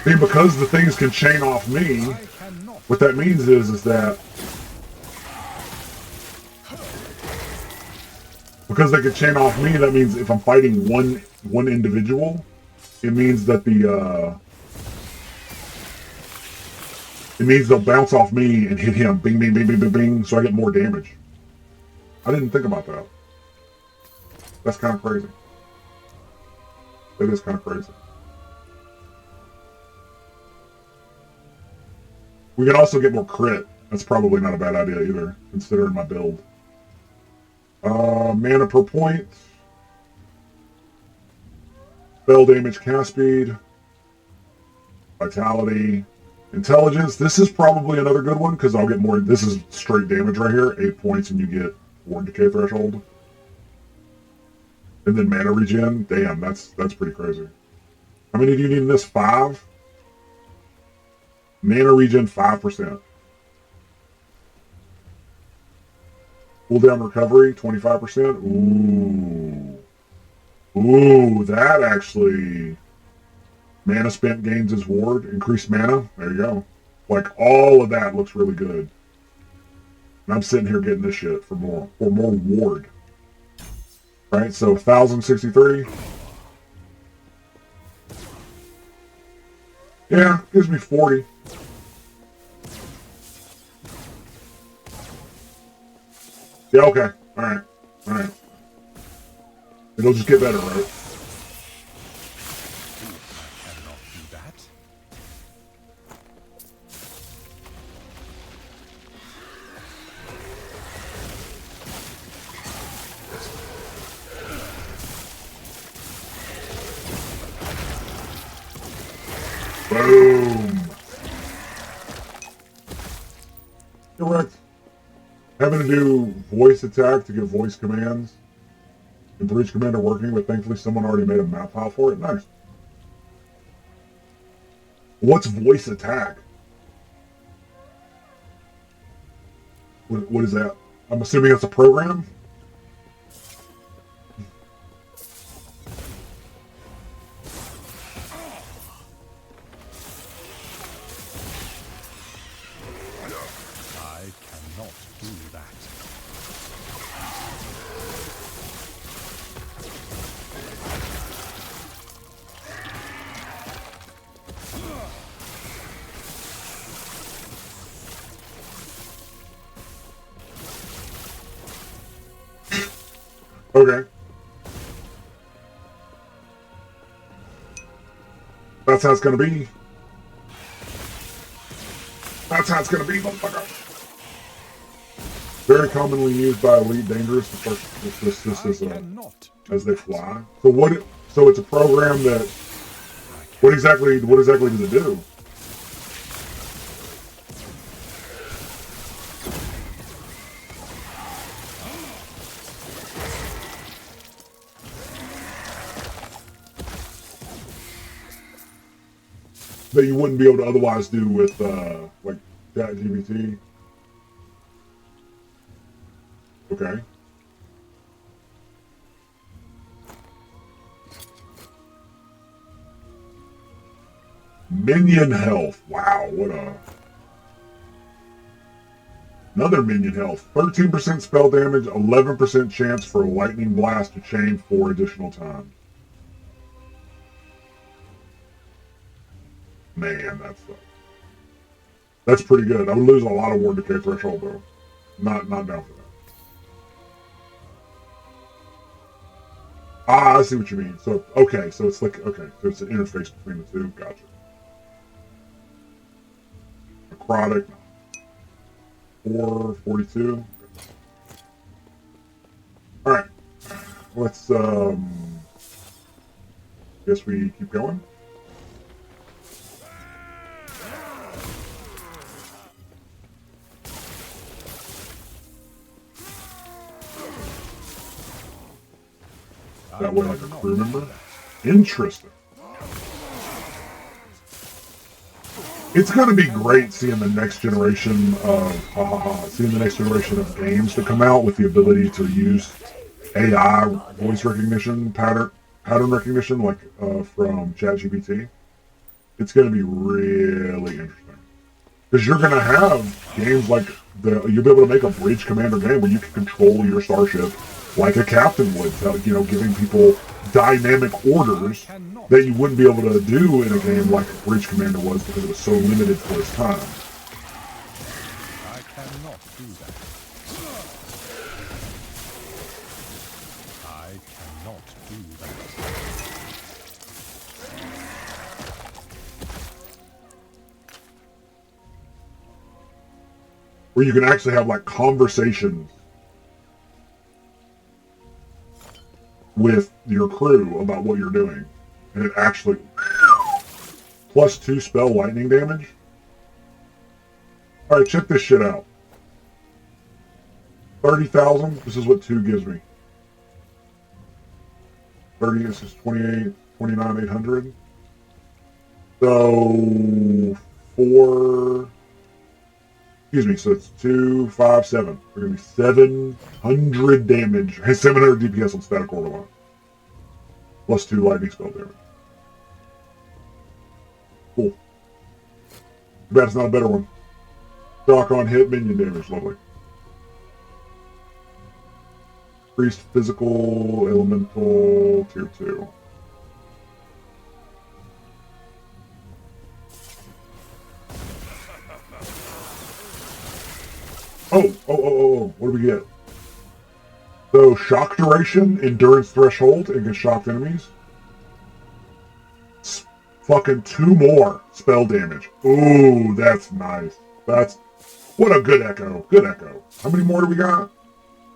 M: See, because the things can chain off me, what that means is that because they can chain off me, that means if I'm fighting one individual, it means that it means they'll bounce off me and hit him. Bing, bing, bing, bing, bing, bing. So I get more damage. I didn't think about that. That's kind of crazy. That is kind of crazy. We can also get more crit. That's probably not a bad idea either, considering my build. Mana per point. Spell damage, cast speed. Vitality. Intelligence, this is probably another good one because I'll get more. This is straight damage right here, 8 points, and you get ward decay threshold. And then mana regen, damn, that's pretty crazy. How many do you need in this? 5? Mana regen 5%. Cooldown recovery 25%. Ooh, that actually. Mana spent gains his ward. Increased mana. There you go. Like, all of that looks really good. And I'm sitting here getting this shit for more ward. Right, so 1,063. Yeah, gives me 40. Yeah, okay. Alright. Alright. It'll just get better, right? Boom! Correct. Having to do voice attack to get voice commands. And for each commander working, but thankfully someone already made a map file for it. Nice. What's voice attack? What is that? I'm assuming it's a program.
E: I cannot do that.
M: Okay. That's how it's gonna be. That's how it's gonna be, motherfucker. Very commonly used by elite dangerous as they fly. So what? So it's a program that. What exactly does it do? That you wouldn't be able to otherwise do with like ChatGPT. Okay. Minion health. Wow, what a... Another minion health. 13% spell damage, 11% chance for a lightning blast to chain 4 additional times. Man, that's pretty good. I would lose a lot of ward decay threshold though. Not down for that. Ah, I see what you mean. So okay, so it's like so it's an interface between the two. Gotcha. Necrotic 442. All right, let's guess we keep going. That way, like a crew member. Interesting. It's gonna be great seeing the next generation of games to come out with the ability to use AI voice recognition, pattern recognition, like from ChatGPT. It's gonna be really interesting because you're gonna have games like you'll be able to make a bridge commander game where you can control your starship like a captain would, giving people dynamic orders that you wouldn't be able to do in a game like Bridge Commander was because it was so limited for its time.
E: I cannot do that. I cannot do that.
M: Where you can actually have like conversations with your crew about what you're doing. And it actually... +2 spell lightning damage? Alright, check this shit out. 30,000? This is what 2 gives me. 30, this is 29,800. So... 4... Excuse me, so it's 2, 5, 7. We're going to be 700 damage. 700 DPS on static order line. +2 lightning spell damage. Cool. Too bad it's not a better one. Shock on hit, minion damage. Lovely. Increased physical, elemental, tier 2. Oh, what do we get? So, shock duration, endurance threshold against shocked enemies. Fucking 2 more spell damage. Ooh, that's nice. What a good echo. Good echo. How many more do we got?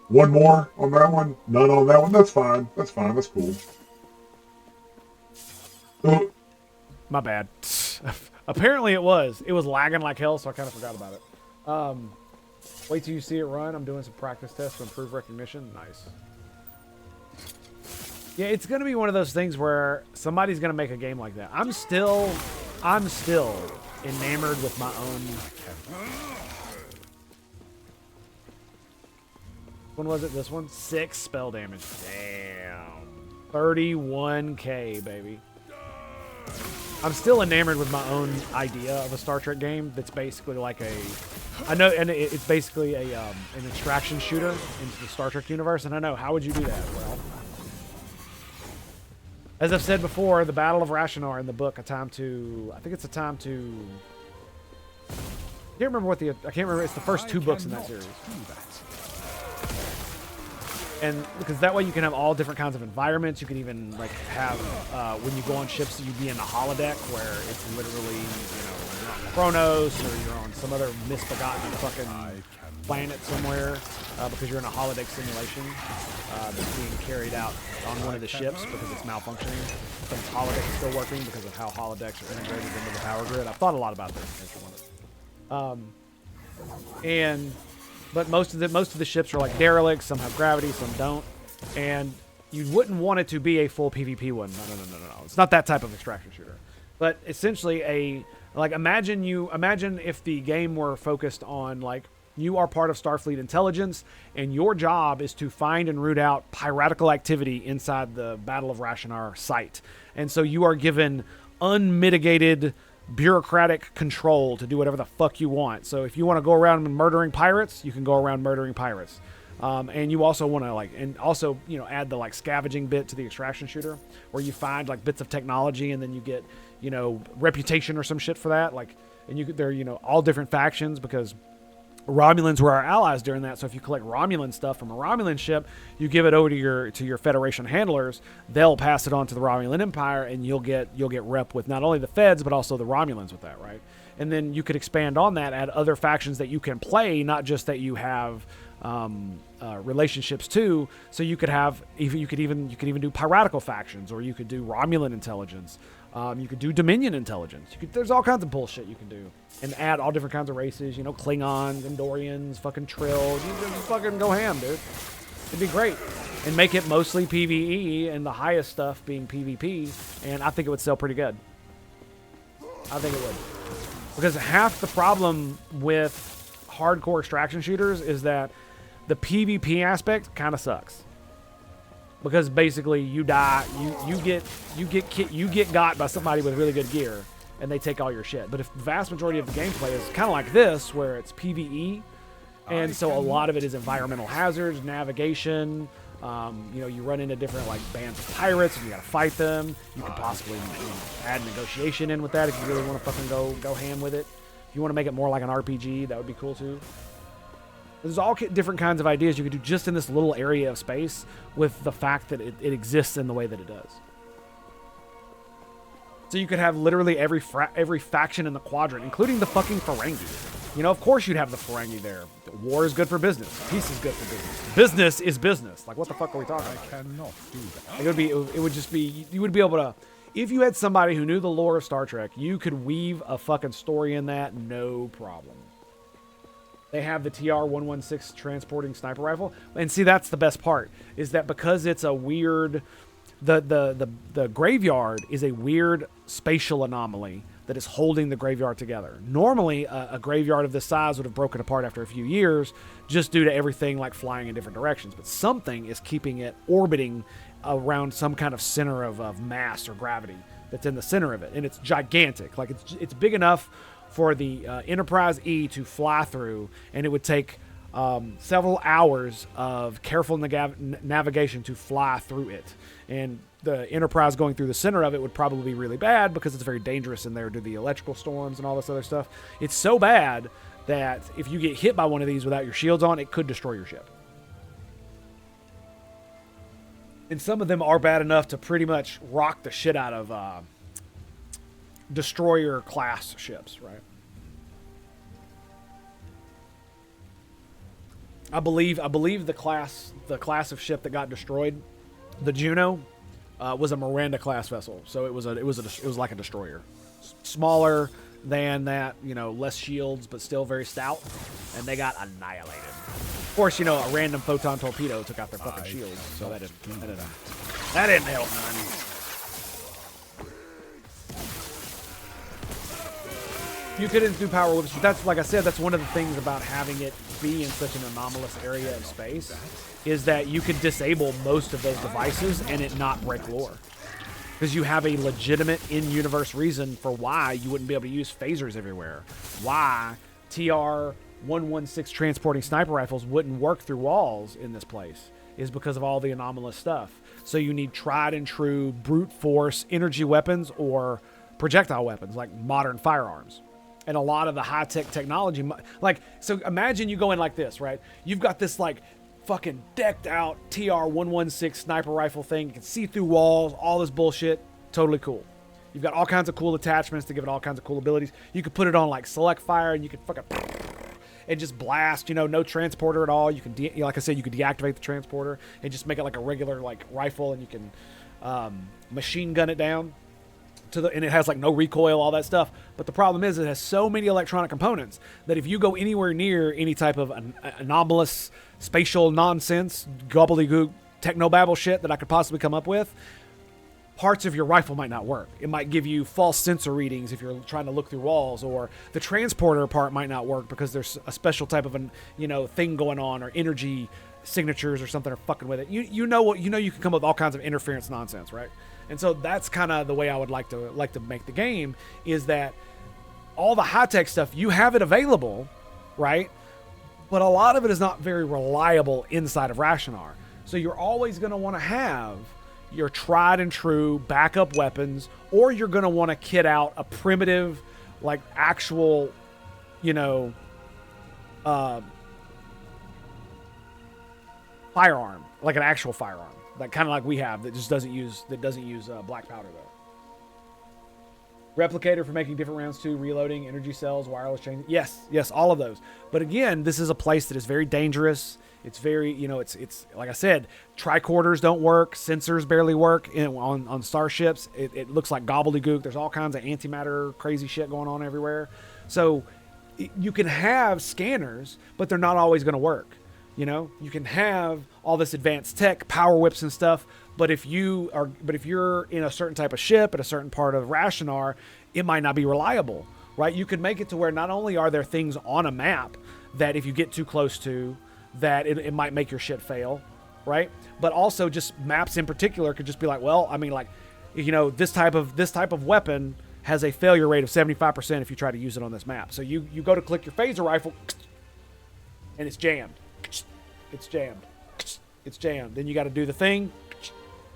M: 1 more on that one? None on that one? That's fine. That's fine. That's cool. Oh.
A: My bad. Apparently it was. It was lagging like hell, so I kind of forgot about it. Wait till you see it run. I'm doing some practice tests to improve recognition. Nice. Yeah, it's going to be one of those things where somebody's going to make a game like that. I'm still enamored with my own... When was it? This one? 6 spell damage. Damn. 31k, baby. I'm still enamored with my own idea of a Star Trek game that's basically like a... I know, and it's basically a an extraction shooter into the Star Trek universe, and I know, how would you do that? Well, as I've said before, the Battle of Rashanar in the book, I think it's a time to... I can't remember it's the first 2 books in that series. And because that way you can have all different kinds of environments. You can even like have when you go on ships, you'd be in a holodeck where it's literally, you know, you're on Kronos or you're on some other misbegotten fucking planet somewhere because you're in a holodeck simulation that's being carried out on one of the ships because it's malfunctioning. But its holodeck is still working because of how holodecks are integrated into the power grid. I've thought a lot about this. But most of the ships are like derelicts. Some have gravity, some don't. And you wouldn't want it to be a full PvP one. No. It's not that type of extraction shooter. But essentially imagine if the game were focused on like you are part of Starfleet intelligence and your job is to find and root out piratical activity inside the Battle of Rashanar site. And so you are given unmitigated bureaucratic control to do whatever the fuck you want. So if you want to go around murdering pirates, you can go around murdering pirates. And you also want to add the like scavenging bit to the extraction shooter where you find like bits of technology and then you get, reputation or some shit for that. Like, and they're, all different factions because Romulans were our allies during that. So if you collect Romulan stuff from a Romulan ship, you give it over to your Federation handlers. They'll pass it on to the Romulan Empire, and you'll get rep with not only the Feds but also the Romulans with that, right? And then you could expand on that, add other factions that you can play, not just that you have relationships to. So you could even do piratical factions, or you could do Romulan intelligence. You could do Dominion intelligence. There's all kinds of bullshit you can do. And add all different kinds of races, Klingons, Andorians, fucking Trill. You just fucking go ham, dude. It'd be great. And make it mostly PvE and the highest stuff being PvP. And I think it would sell pretty good. I think it would. Because half the problem with hardcore extraction shooters is that the PvP aspect kind of sucks. Because basically you die, you get got by somebody with really good gear, and they take all your shit. But if the vast majority of the gameplay is kind of like this, where it's PvE, and so a lot of it is environmental hazards, navigation. You run into different like bands of pirates, and you gotta fight them. You could possibly add negotiation in with that if you really want to fucking go ham with it. If you want to make it more like an RPG, that would be cool too. There's all different kinds of ideas you could do just in this little area of space with the fact that it exists in the way that it does. So you could have literally every faction in the quadrant, including the fucking Ferengi. Of course you'd have the Ferengi there. War is good for business. Peace is good for business. Business is business. Like, what the fuck are we talking about?
E: I cannot do that.
A: It would just be, you would be able to, if you had somebody who knew the lore of Star Trek, you could weave a fucking story in that, no problem. They have the TR-116 transporting sniper rifle. And see, that's the best part, is that because it's a weird... The graveyard is a weird spatial anomaly that is holding the graveyard together. Normally, a graveyard of this size would have broken apart after a few years just due to everything like flying in different directions. But something is keeping it orbiting around some kind of center of mass or gravity that's in the center of it. And it's gigantic. Like, it's big enough for the Enterprise E to fly through, and it would take several hours of careful navigation to fly through it. And the Enterprise going through the center of it would probably be really bad because it's very dangerous in there due to the electrical storms and all this other stuff. It's so bad that if you get hit by one of these without your shields on, it could destroy your ship. And some of them are bad enough to pretty much rock the shit out of destroyer class ships, right? I believe the class of ship that got destroyed, the Juno, was a Miranda class vessel. So it was like a destroyer, smaller than that, less shields but still very stout, and they got annihilated. Of course, a random photon torpedo took out their fucking shields, so that didn't help none. You couldn't do power whips, but that's, like I said, that's one of the things about having it be in such an anomalous area of space, is that you could disable most of those devices and it not break lore. Because you have a legitimate in-universe reason for why you wouldn't be able to use phasers everywhere. Why TR-116 transporting sniper rifles wouldn't work through walls in this place is because of all the anomalous stuff. So you need tried and true brute force energy weapons or projectile weapons like modern firearms. And a lot of the high-tech technology, like, so imagine you go in like this, right? You've got this like fucking decked out TR-116 sniper rifle thing. You can see through walls, all this bullshit. Totally cool. You've got all kinds of cool attachments to give it all kinds of cool abilities. You could put it on like select fire and you could fucking and just blast, you know, no transporter at all. You can, like I said, you could deactivate the transporter and just make it like a regular like rifle, and you can machine gun it down to the, and it has like no recoil, all that stuff. But the problem is it has so many electronic components that if you go anywhere near any type of anomalous spatial nonsense, gobbledygook, technobabble shit that I could possibly come up with, parts of your rifle might not work. It might give you false sensor readings if you're trying to look through walls, or the transporter part might not work because there's a special type of thing going on, or energy signatures or something are fucking with it. You can come up with all kinds of interference nonsense, right? And so that's kind of the way I would like to make the game, is that all the high-tech stuff, you have it available, right? But a lot of it is not very reliable inside of Rashanar. So you're always going to want to have your tried and true backup weapons, or you're going to want to kit out a primitive, like actual, firearm, like an actual firearm, like kind of like we have that just doesn't use black powder though. Replicator for making different rounds too, reloading, energy cells, wireless chain. Yes, all of those. But again, this is a place that is very dangerous. It's very, it's like I said, tricorders don't work, sensors barely work on starships. It looks like gobbledygook. There's all kinds of antimatter, crazy shit going on everywhere. So you can have scanners, but they're not always going to work. You can have all this advanced tech, power whips and stuff, but if you're in a certain type of ship at a certain part of Rashanar, it might not be reliable, right? You could make it to where not only are there things on a map that if you get too close to, that it might make your shit fail, right? But also just maps in particular could just be like, well, I mean, like, this type of weapon has a failure rate of 75% if you try to use it on this map. So you go to click your phaser rifle, and it's jammed. It's jammed. It's jammed. Then you got to do the thing,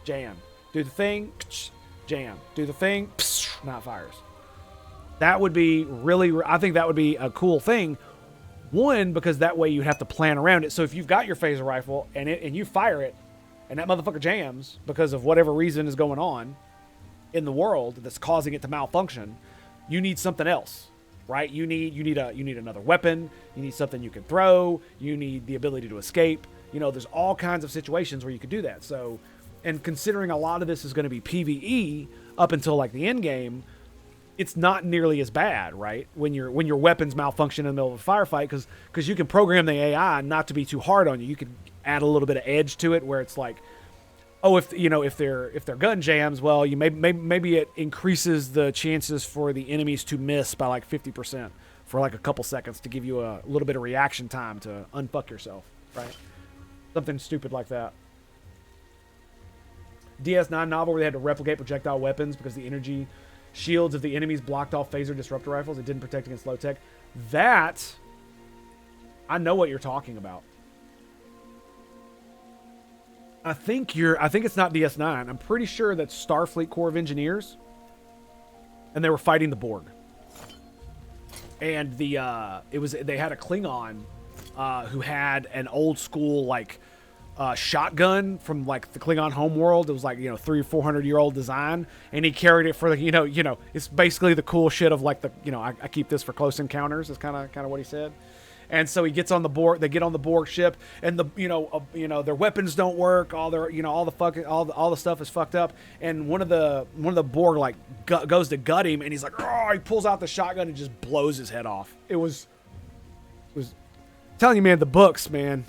A: jam. Do the thing, jam. Do the thing, now it fires. That would be I think that would be a cool thing. One, because that way you'd have to plan around it. So if you've got your phaser rifle and you fire it, and that motherfucker jams because of whatever reason is going on in the world that's causing it to malfunction, you need something else, right? You need another weapon. You need something you can throw. You need the ability to escape. There's all kinds of situations where you could do that. So, and considering a lot of this is going to be PvE up until like the end game, it's not nearly as bad, right? When your weapons malfunction in the middle of a firefight, because you can program the AI not to be too hard on you. You can add a little bit of edge to it, where it's like, oh, if their gun jams, well, you maybe it increases the chances for the enemies to miss by like 50% for like a couple seconds to give you a little bit of reaction time to unfuck yourself, right? Something stupid like that. DS9 novel where they had to replicate projectile weapons because the energy shields of the enemies blocked off phaser disruptor rifles. It didn't protect against low tech. That, I know what you're talking about. I think it's not DS9. I'm pretty sure that's Starfleet Corps of Engineers, and they were fighting the Borg. And they had a Klingon who had an old school like shotgun from like the Klingon homeworld. It was like 300 or 400 year old design, and he carried it for the it's basically the cool shit of like the I keep this for close encounters is kind of what he said. And so he gets on the Borg. They get on the Borg ship, and their weapons don't work. All their all the stuff is fucked up. And one of the Borg like goes to gut him, and he's like, oh, he pulls out the shotgun and just blows his head off. It was telling you, man, the books, man,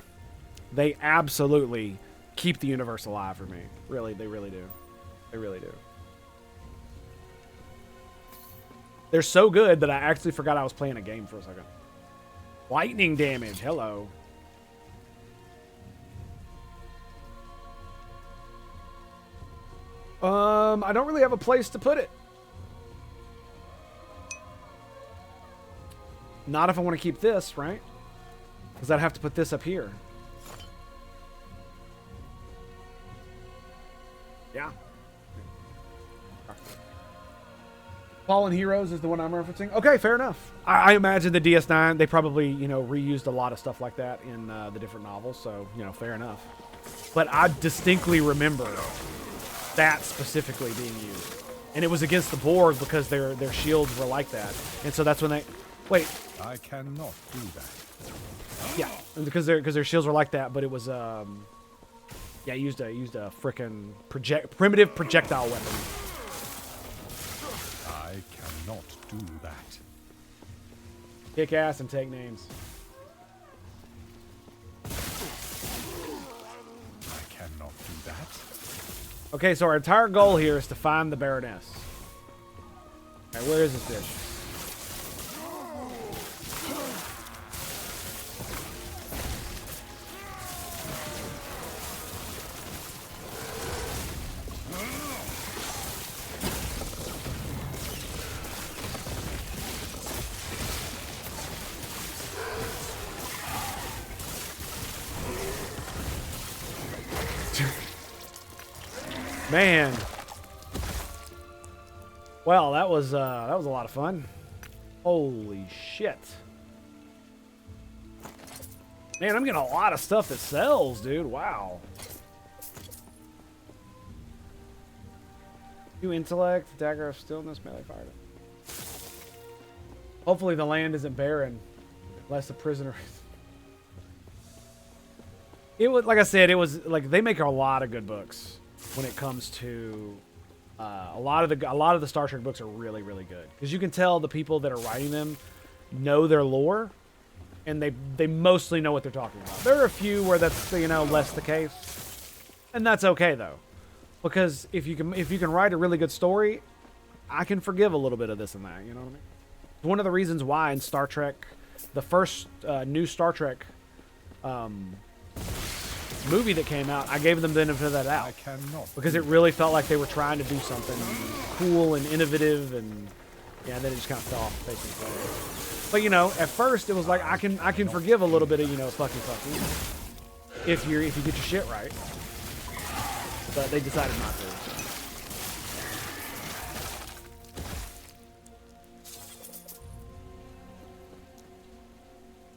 A: they absolutely keep the universe alive for me. Really, they really do. They really do. They're so good that I actually forgot I was playing a game for a second. Lightning damage. Hello. I don't really have a place to put it. Not if I want to keep this, right? Because I'd have to put this up here. Yeah. Fallen Heroes is the one I'm referencing. Okay, fair enough. I imagine the DS9, they probably, you know, reused a lot of stuff like that in the different novels. So, you know, fair enough. But I distinctly remember that specifically being used. And it was against the board because their shields were like that. And so that's when they... Wait.
E: I cannot do that.
A: Yeah, because their shields were like that, but it was... yeah, used a frickin' primitive projectile weapon.
E: I cannot do that.
A: Kick ass and take names.
E: I cannot do that.
A: Okay, so our entire goal here is to find the Baroness. Okay, where is this bitch? Man. Well, that was a lot of fun. Holy shit. Man, I'm getting a lot of stuff that sells, dude. Wow. New intellect, dagger of stillness, melee fire. Hopefully the land isn't barren, unless the prisoner is. It was, like I said, it was like they make a lot of good books when it comes to a lot of the Star Trek books are really, really good because you can tell the people that are writing them know their lore and they mostly know what they're talking about. There are a few where that's, you know, less the case, and that's okay though, because if you can write a really good story, I can forgive a little bit of this and that. You know what I mean? One of the reasons why in Star Trek, the first new Star Trek movie that came out, I gave them the benefit of that doubt because it really felt like they were trying to do something cool and innovative, and yeah, then it just kind of fell off the face of the planet. But you know, at first it was like I can forgive a little bit of, you know, fucking if you get your shit right, but they decided not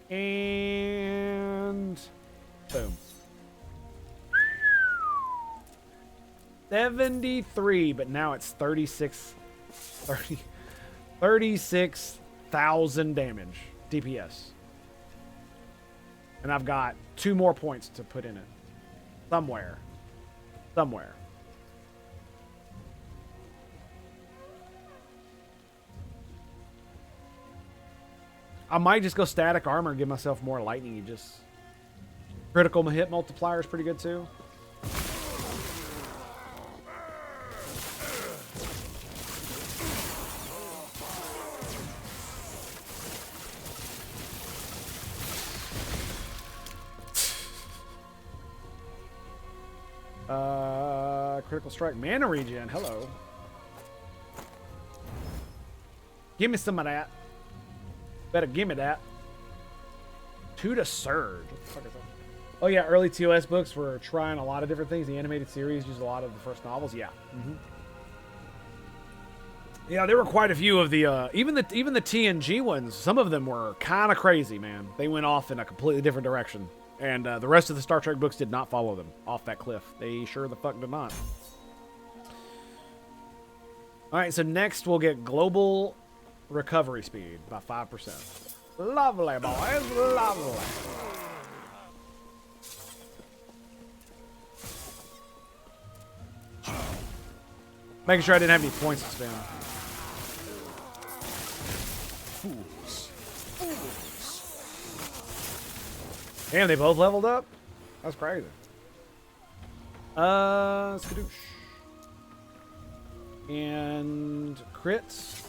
A: to. And boom. 73, but now it's 36,000 damage DPS. And I've got 2 more points to put in it. Somewhere. I might just go static armor and give myself more lightning. You just critical hit multiplier is pretty good too. Critical strike mana regen. Hello. Give me some of that. Better give me that. 2 to surge. What the fuck is that? Oh yeah, early TOS books were trying a lot of different things. The animated series used a lot of the first novels. Yeah. Yeah, there were quite a few of the even the TNG ones. Some of them were kind of crazy, man. They went off in a completely different direction. And the rest of the Star Trek books did not follow them off that cliff. They sure the fuck did not. All right, so next we'll get global recovery speed by 5%. Lovely, boys. Lovely. Making sure I didn't have any points to spend. Damn, they both leveled up? That's crazy. Skadoosh. And crits.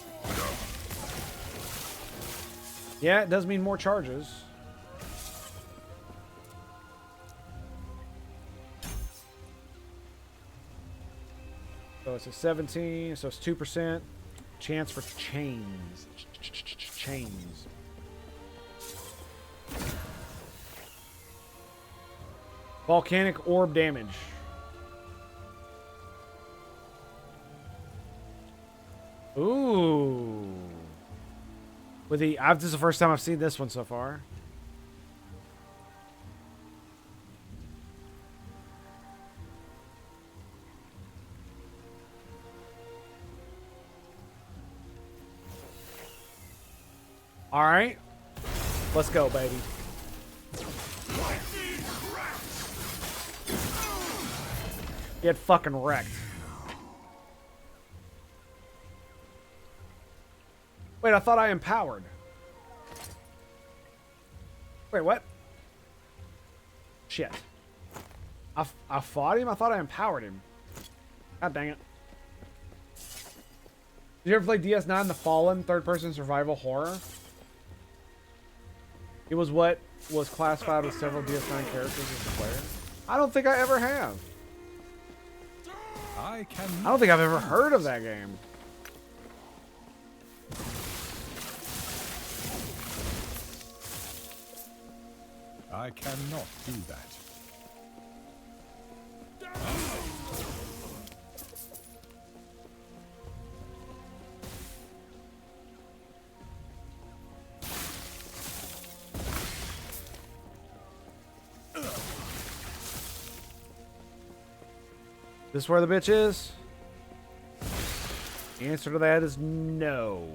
A: Yeah, it does mean more charges. So it's a 17, so it's 2%. Chance for chains. Chains. Volcanic orb damage. Ooh. With the, this is the first time I've seen this one so far. All right, let's go, baby. Get fucking wrecked. Wait, I thought I empowered. Wait, what? Shit. I fought him? I thought I empowered him. God dang it. Did you ever play DS9, The Fallen, third-person survival horror? It was what was classified with several DS9 characters as the player. I don't think I ever have. I don't think I've ever heard of that game.
E: I cannot do that.
A: This where the bitch is? The answer to that is no.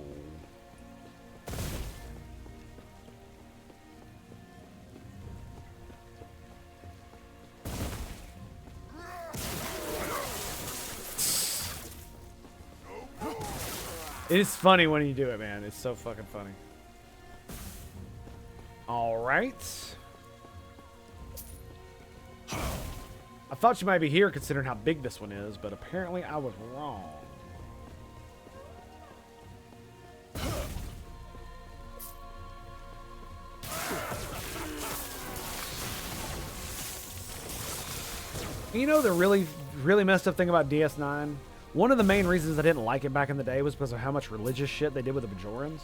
A: It is funny when you do it, man. It's so fucking funny. All right. I thought you might be here considering how big this one is, but apparently I was wrong. You know the really messed up thing about DS9? One of the main reasons I didn't like it back in the day was because of how much religious shit they did with the Bajorans.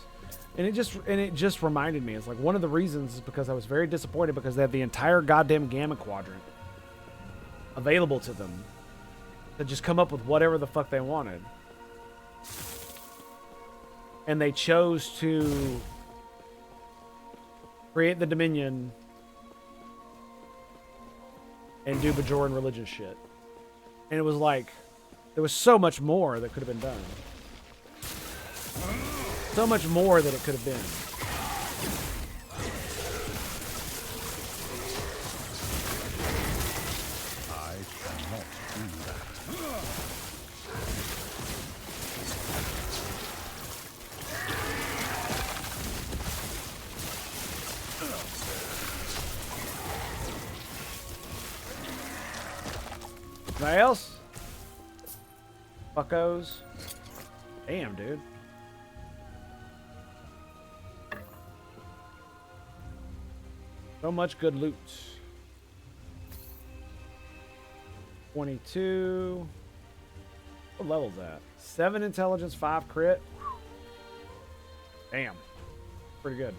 A: And it just reminded me, it's like one of the reasons is because I was very disappointed because they had the entire goddamn Gamma Quadrant available to them to just come up with whatever the fuck they wanted. And they chose to create the Dominion and do Bajoran religious shit. And it was like, there was so much more that could have been done. So much more that it could have been.
E: I cannot do that.
A: Anybody else? Fuckos. Damn, dude. So much good loot. 22. What level's that? 7 intelligence, 5 crit. Damn. Pretty good.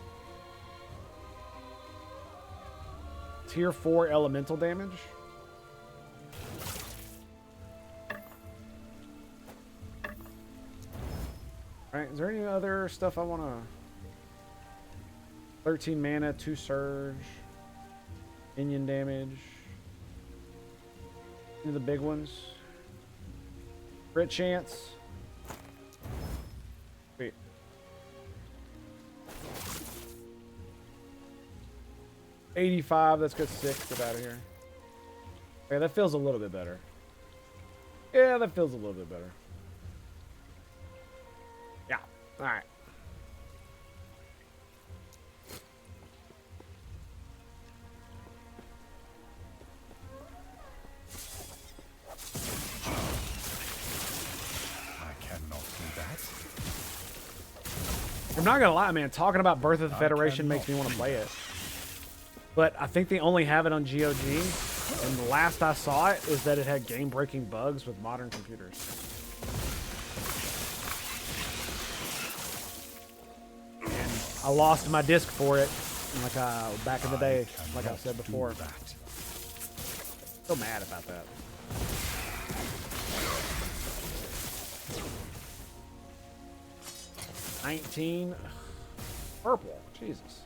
A: Tier 4 elemental damage. Alright, is there any other stuff I want to... 13 mana, 2 surge, minion damage. Any of the big ones. Crit chance. Wait. $85, let's get 6, get out of here. Okay, that feels a little bit better. Yeah, that feels a little bit better. Yeah, alright. I'm not gonna lie, man. Talking about Birth of the Federation makes me want to play it. But I think they only have it on GOG, and the last I saw it is that it had game-breaking bugs with modern computers. And I lost my disc for it, like back in the day, like I said before. So mad about that. $19 purple. Jesus.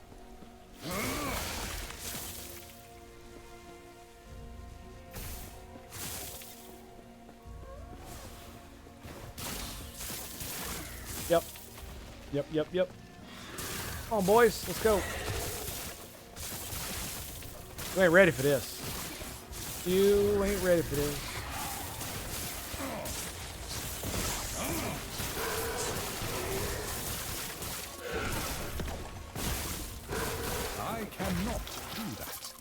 A: Yep. Come on, boys. Let's go. You ain't ready for this. You ain't ready for this.
E: I cannot do that.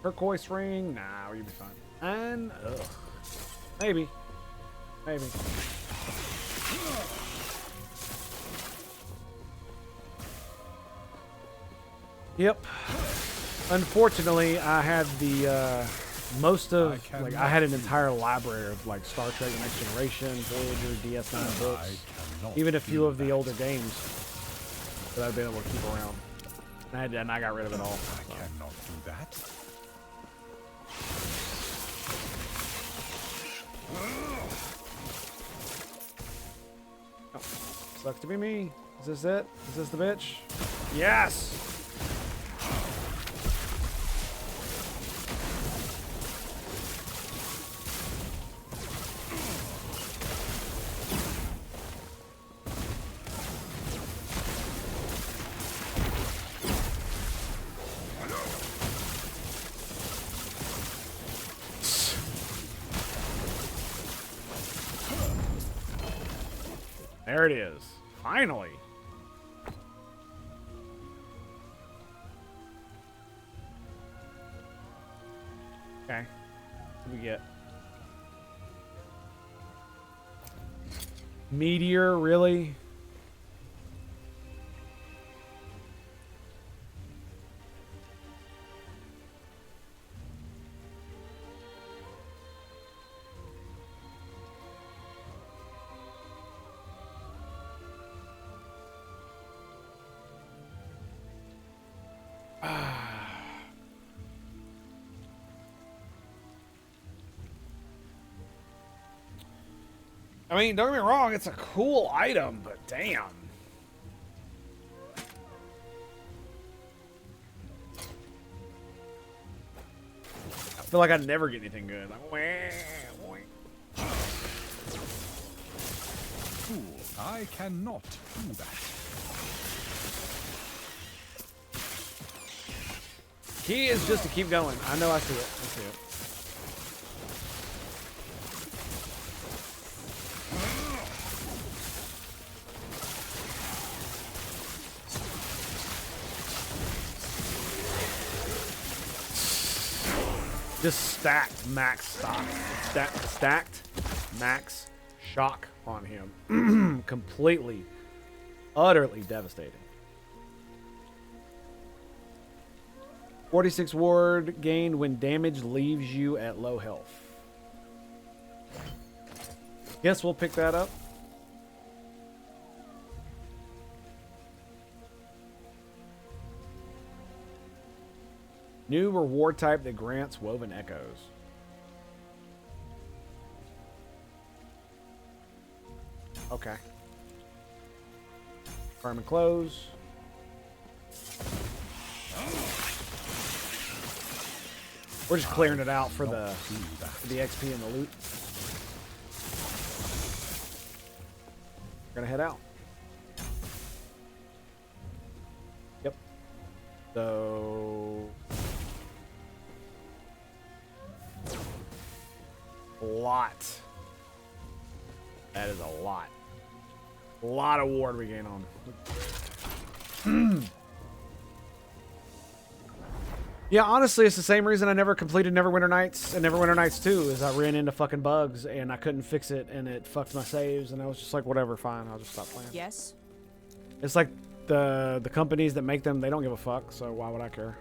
A: Turquoise ring? Nah, you'll be fine. And maybe. Yep. Unfortunately, I had the I had an entire library of like Star Trek: The Next Generation, Voyager, DS9 books, even a few of the older games that I've been able to keep around. And I got rid of it all.
E: I cannot do that.
A: Oh, sucks to be me. Is this it? Is this the bitch? Yes! There it is. Finally. Okay. What do we get? Meteor, really? I mean, don't get me wrong, it's a cool item, but damn. I feel like I'd never get anything good. Like, wah, wah.
E: Fool, I cannot do that.
A: Key is just to keep going. I know I see it. I see it. Just stacked max stock. Stacked max shock on him. Completely, utterly devastating. 46 ward gained when damage leaves you at low health. Guess we'll pick that up. New reward type that grants woven echoes. Okay. Firm and close. We're just clearing it out for the XP and the loot. We're gonna head out. Yep. So a lot. That is a lot. A lot of ward we gain on. Yeah, honestly, it's the same reason I never completed Neverwinter Nights and Neverwinter Nights 2 is I ran into fucking bugs and I couldn't fix it and it fucked my saves and I was just like, whatever, fine, I'll just stop playing.
F: Yes.
A: It's like the companies that make them, they don't give a fuck, so why would I care?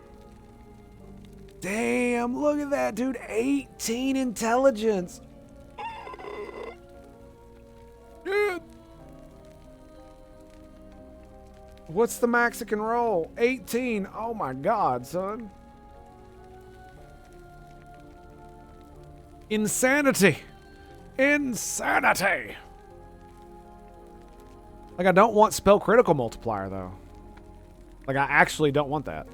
A: Damn, look at that, dude. 18 intelligence. Dude. What's the max it can roll? 18. Oh my god, son. Insanity. Insanity. Like, I don't want spell critical multiplier, though. Like, I actually don't want that.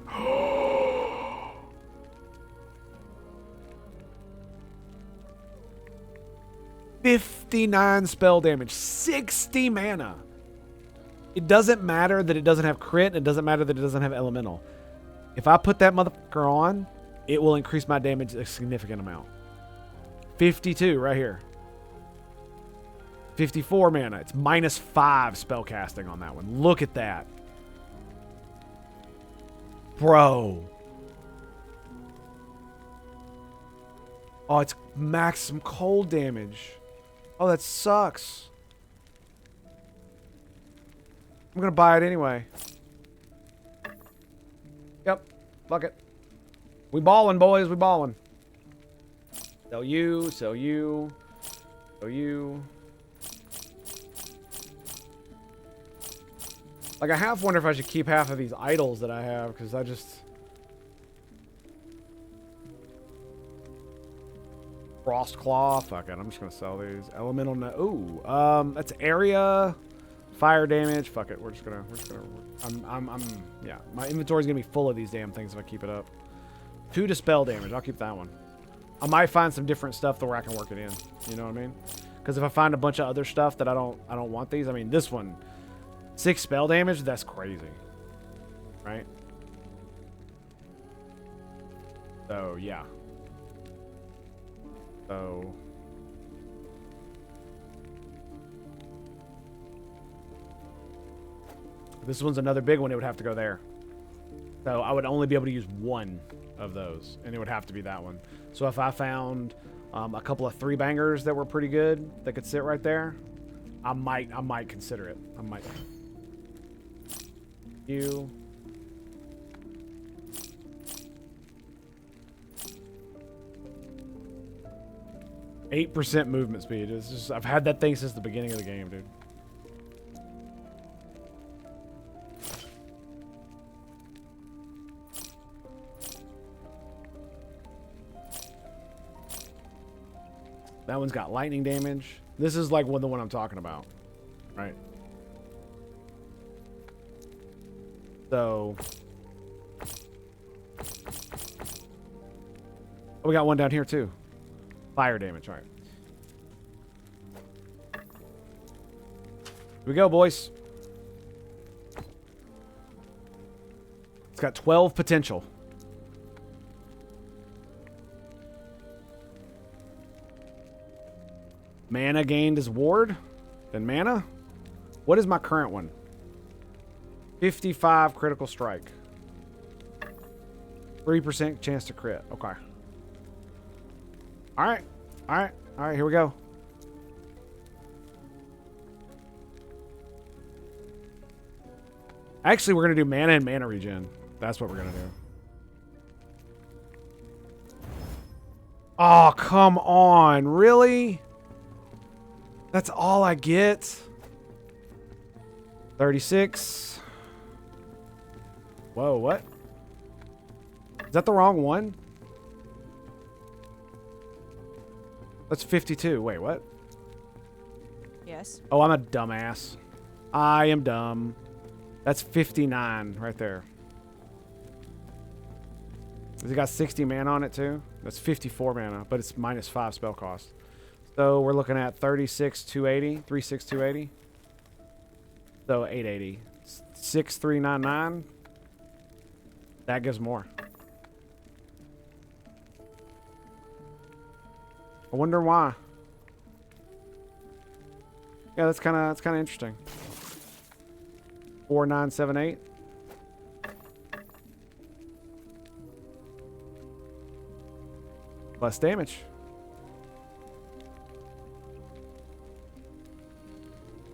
A: 59 spell damage. 60 mana. It doesn't matter that it doesn't have crit, and it doesn't matter that it doesn't have elemental. If I put that motherfucker on, it will increase my damage a significant amount. 52 right here. 54 mana. It's -5 spell casting on that one. Look at that. Bro. Oh, it's maximum cold damage. Oh, that sucks. I'm gonna buy it anyway. Yep. Fuck it. We ballin', boys. We ballin'. Sell you. Sell you. Sell you. Like, I half wonder if I should keep half of these idols that I have, because I just... Frost Claw. Fuck it. I'm just going to sell these. Elemental... Ooh. That's area. Fire damage. Fuck it. We're just going to... Yeah. My inventory's going to be full of these damn things if I keep it up. 2 to spell damage. I'll keep that one. I might find some different stuff where I can work it in. You know what I mean? Because if I find a bunch of other stuff that I don't want these. I mean, this one... 6 spell damage? That's crazy. Right? So, yeah. So... This one's another big one. It would have to go there. So I would only be able to use one of those. And it would have to be that one. So if I found a couple of 3-bangers that were pretty good, that could sit right there, I might consider it. I might... You. %8 movement speed. It's just, I've had that thing since the beginning of the game, dude. That one's got lightning damage. This is like the one I'm talking about, right? So, oh, we got one down here too. Fire damage, all right. Here we go, boys. It's got 12 potential. Mana gained as ward. Then mana. What is my current one? 55 critical strike. 3% chance to crit. Okay. Alright. Alright. Alright, here we go. Actually, we're going to do mana and mana regen. That's what we're going to do. Oh, come on. Really? That's all I get? 36. Whoa, what? Is that the wrong one? That's 52. Wait, what?
F: Yes.
A: Oh, I'm a dumbass. I am dumb. That's 59 right there. Has it got 60 mana on it too? That's 54 mana, but it's -5 spell cost. So we're looking at 36,280, 36,280. So 880. 6,399. That gives more. I wonder why. Yeah, that's kind of interesting. 4,978. Less damage.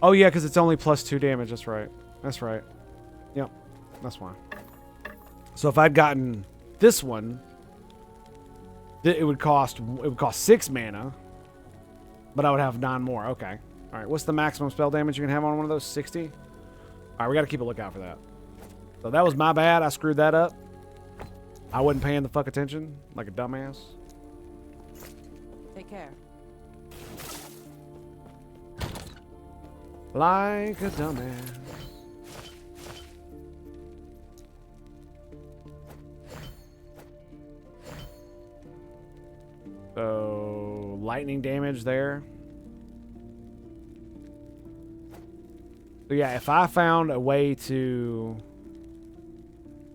A: Oh, yeah, because it's only +2 damage. That's right. That's right. Yep. That's why. So if I'd gotten this one, it would cost 6 mana, but I would have 9 more. Okay. All right. What's the maximum spell damage you can have on one of those? 60? All right. We got to keep a lookout for that. So that was my bad. I screwed that up. I wasn't paying the fuck attention like a dumbass.
F: Take care.
A: Like a dumbass. So, lightning damage there. So yeah, if I found a way to,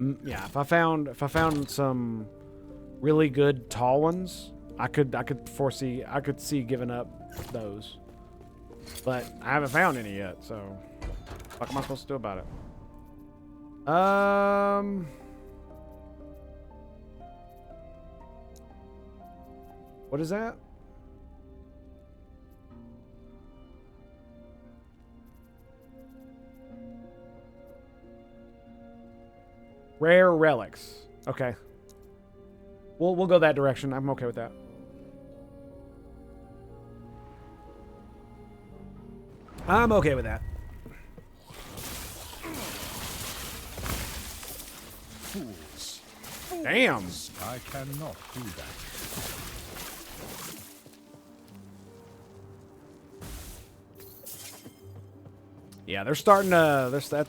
A: if I found some really good tall ones, I could see giving up those. But I haven't found any yet, so what am I supposed to do about it? What is that? Rare relics. Okay. We'll go that direction. I'm okay with that. I'm okay with that.
E: Fools.
A: Damn.
E: I cannot do that.
A: Yeah, they're starting to. There's that.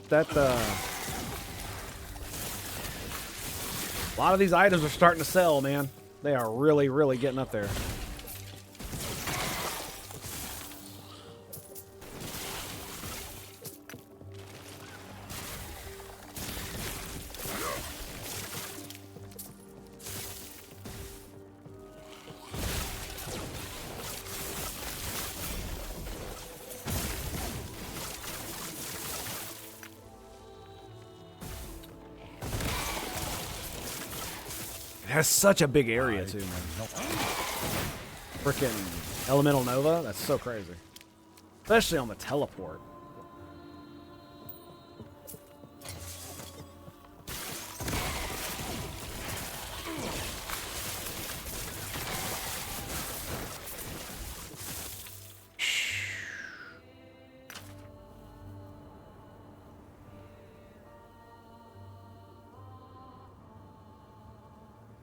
A: A lot of these items are starting to sell, man. They are really, really getting up there. It has such a big area, too, man. Freaking Elemental Nova? That's so crazy. Especially on the teleport.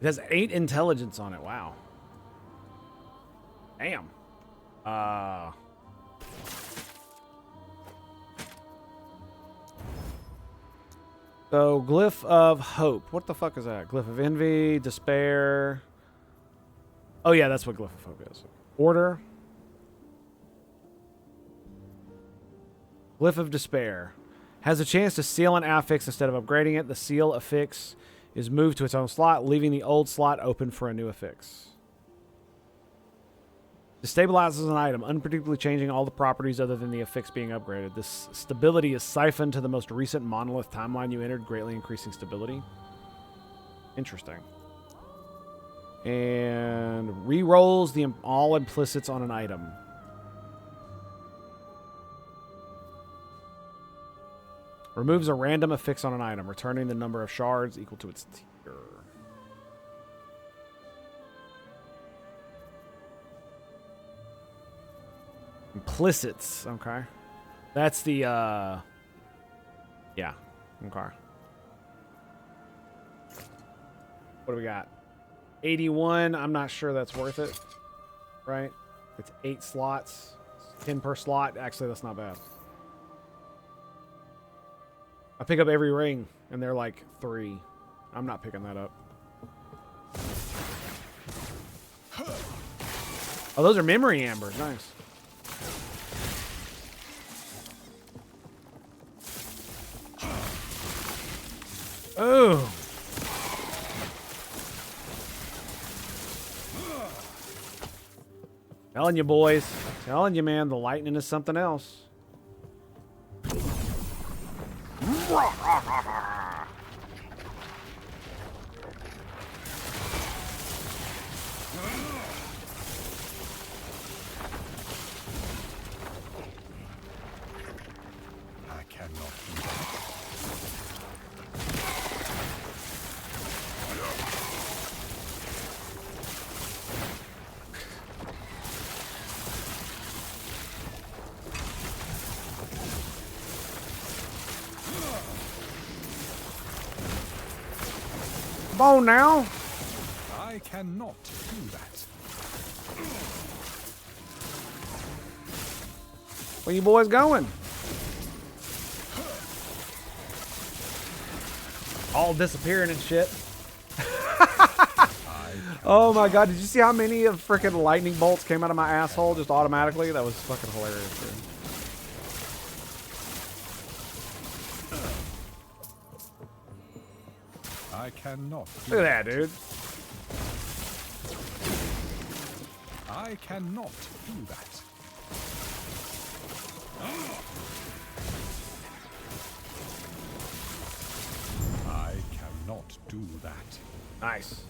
A: It has 8 intelligence on it. Wow. Damn. So, Glyph of Hope. What the fuck is that? Glyph of Envy, Despair. Oh, yeah, that's what Glyph of Hope is. Order. Glyph of Despair. Has a chance to seal an affix instead of upgrading it. The seal affix is moved to its own slot, leaving the old slot open for a new affix. Destabilizes an item, unpredictably changing all the properties other than the affix being upgraded. This stability is siphoned to the most recent monolith timeline you entered, greatly increasing stability. Interesting. And re-rolls all implicits on an item. Removes a random affix on an item, returning the number of shards equal to its tier. Implicits, okay. That's the, yeah, okay. What do we got? 81, I'm not sure that's worth it, right? It's 8 slots, 10 per slot. Actually, that's not bad. I pick up every ring, and they're like 3. I'm not picking that up. Oh, those are memory ambers. Nice. Oh. Telling you, boys. Telling you, man. The lightning is something else. Come on now.
E: I cannot do that.
A: Where you boys going? All disappearing and shit. Oh my god, did you see how many of freaking lightning bolts came out of my asshole just automatically? That was fucking hilarious, dude.
E: I cannot.
A: Look at that, dude.
E: I cannot do that. I cannot do that.
A: Nice.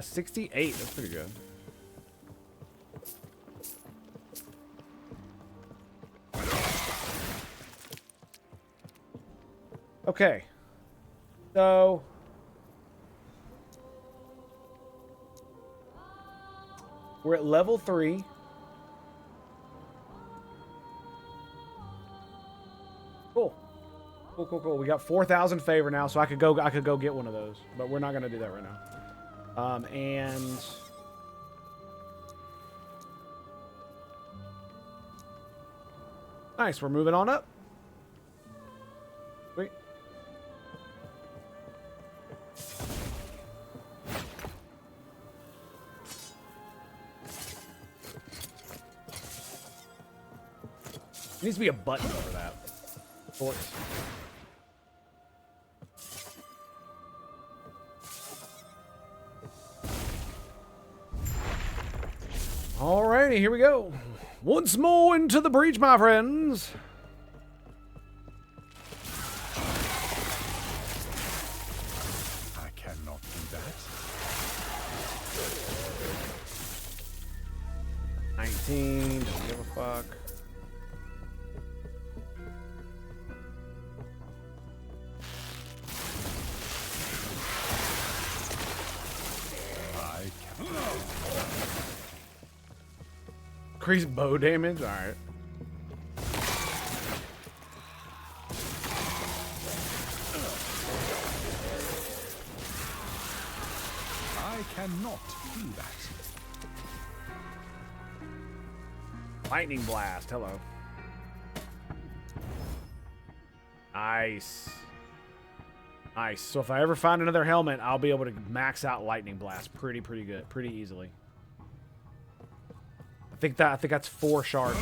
A: 68. That's pretty good. Okay. So we're at level 3. Cool. Cool. We got 4,000 favor now, so I could go get one of those, but we're not gonna do that right now. And nice, we're moving on up. Sweet. There needs to be a button for that. Force. Alrighty, here we go. Once more into the breach, my friends.
E: I cannot do that.
A: 19, don't give a fuck.
E: I cannot.
A: Increase bow damage? Alright.
E: I cannot do that.
A: Lightning blast, hello. Nice. Nice. So if I ever find another helmet, I'll be able to max out lightning blast pretty good, pretty easily. I think that's 4 shards.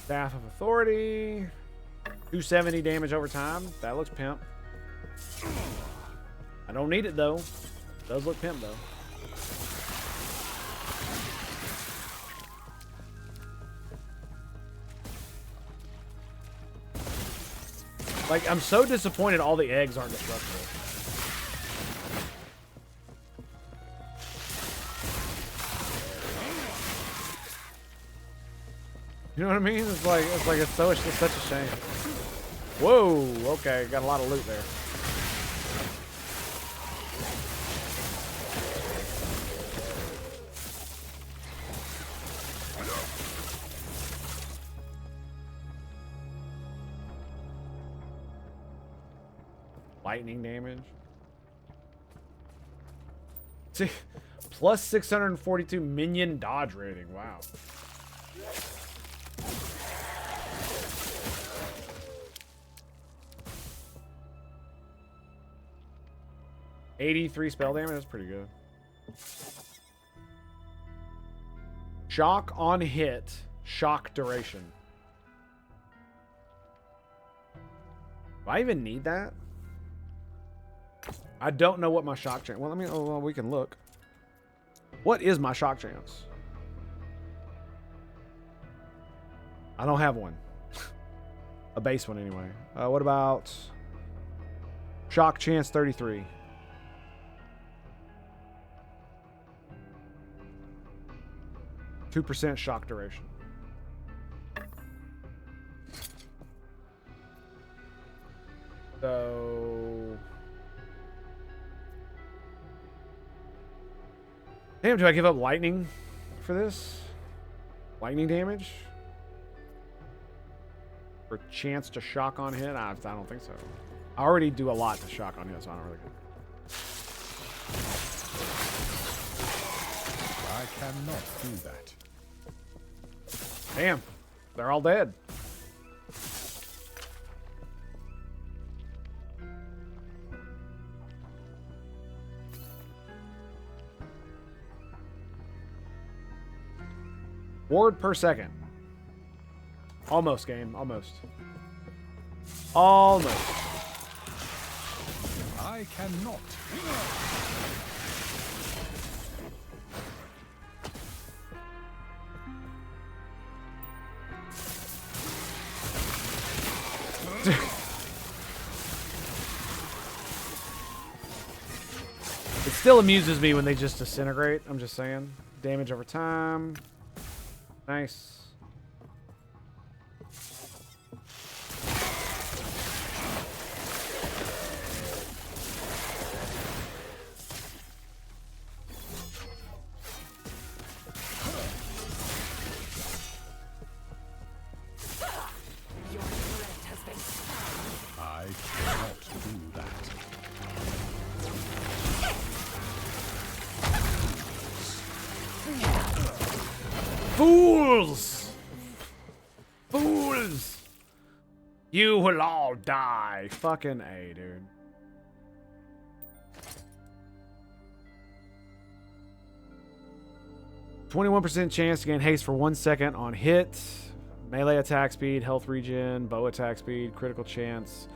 A: Staff of Authority. 270 damage over time. That looks pimp. I don't need it though. Does look pimp though. Like, I'm so disappointed all the eggs aren't destructible. You know what I mean? It's such a shame. Whoa, okay, got a lot of loot there. Lightning damage. See, plus 642 minion dodge rating. Wow. $83 spell damage. That's pretty good. Shock on hit. Shock duration. Do I even need that? I don't know what my shock chance. Well, well, we can look. What is my shock chance? I don't have one. A base one anyway. What about shock chance 33? %2 shock duration. So Damn, do I give up lightning for this? Lightning damage? For chance to shock on hit? I don't think so. I already do a lot to shock on hit, so I don't really care.
E: I cannot do that.
A: Damn, they're all dead. Ward per second. Almost, game. Almost. Almost.
E: I cannot.
A: It still amuses me when they just disintegrate. I'm just saying. Damage over time. Nice.
E: I cannot do that.
A: Fools! Fools! You will all die. Fucking A, dude. %21% chance to gain haste for 1 second on hit. Melee attack speed, health regen, bow attack speed, critical chance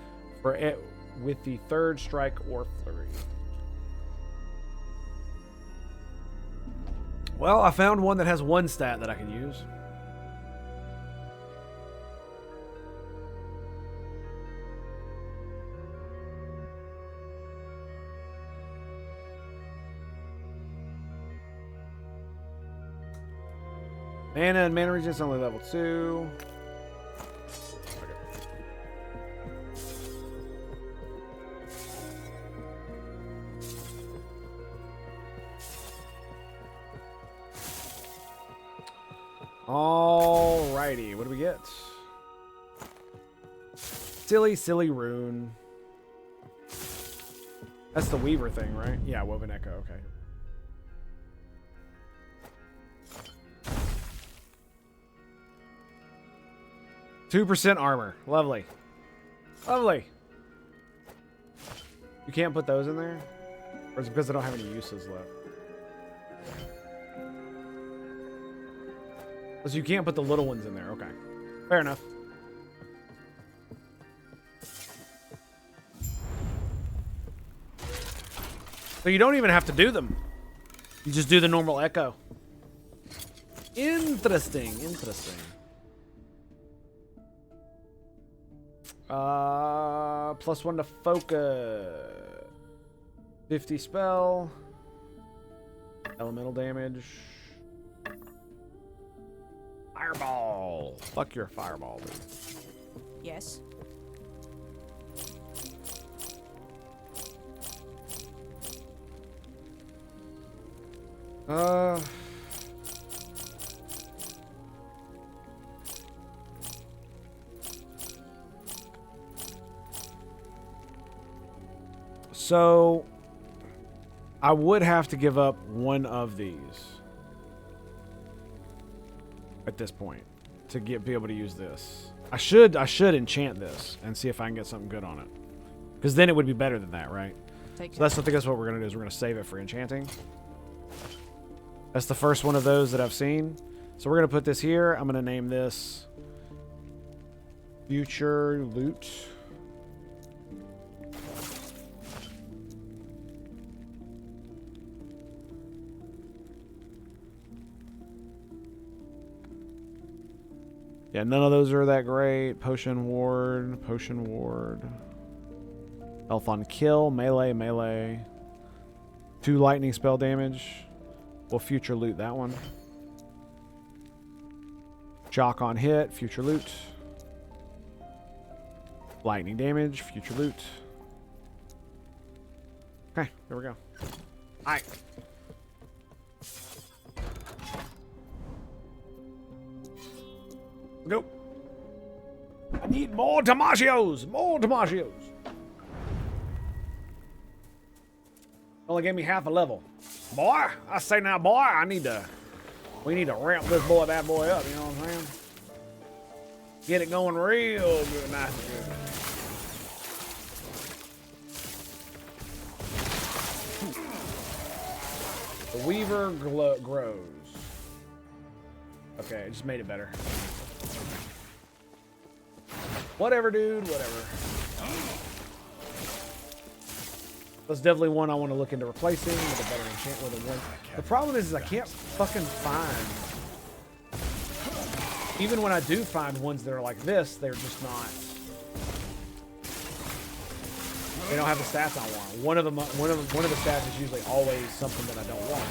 A: for it with the third strike or flurry. Well, I found one that has one stat that I can use. Mana and mana regen is only level 2. Alrighty, what do we get? Silly rune. That's the Weaver thing, right? Yeah, Woven Echo, okay. %2 armor. Lovely. Lovely. You can't put those in there? Or is it because I don't have any uses left? So you can't put the little ones in there. Okay. Fair enough. So you don't even have to do them. You just do the normal echo. Interesting. Interesting. +1 to focus. 50 spell. Elemental damage. Fireball. Fuck your fireball, dude.
F: Yes.
A: So I would have to give up one of these at this point to be able to use this. I should enchant this and see if I can get something good on it, because then it would be better than that, right? So that's I think that's what we're gonna do is we're gonna save it for enchanting. That's the first one of those that I've seen. So we're gonna put this here. I'm gonna name this Future Loot. Yeah, none of those are that great. Potion Ward. Health on kill, melee. 2 lightning spell damage. We'll future loot that one. Shock on hit, future loot. Lightning damage, future loot. Okay, here we go. Alright. Go. I need more DiMaggios. More DiMaggios. Only gave me half a level. Boy, I say now, boy, we need to ramp this bad boy up, you know what I'm saying? Get it going real good, nice and good. The Weaver grows. Okay, I just made it better. Whatever, dude, whatever. That's definitely one I want to look into replacing with a better enchant with a one. The problem is I can't fucking find. Even when I do find ones that are like this, they're just not. They don't have the stats I want. One of the stats is usually always something that I don't want.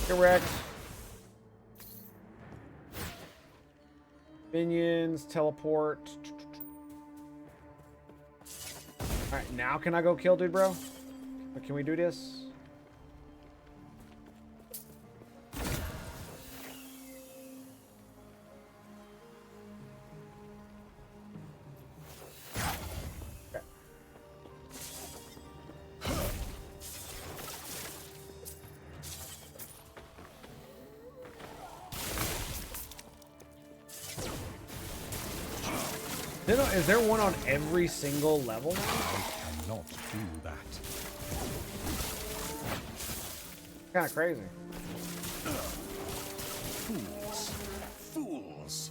A: Correct. Minions, teleport. Alright, now can I go kill dude, bro? Can we do this? Is there one on every single level now?
E: I cannot do that.
A: Kind of crazy.
E: Fools. Fools.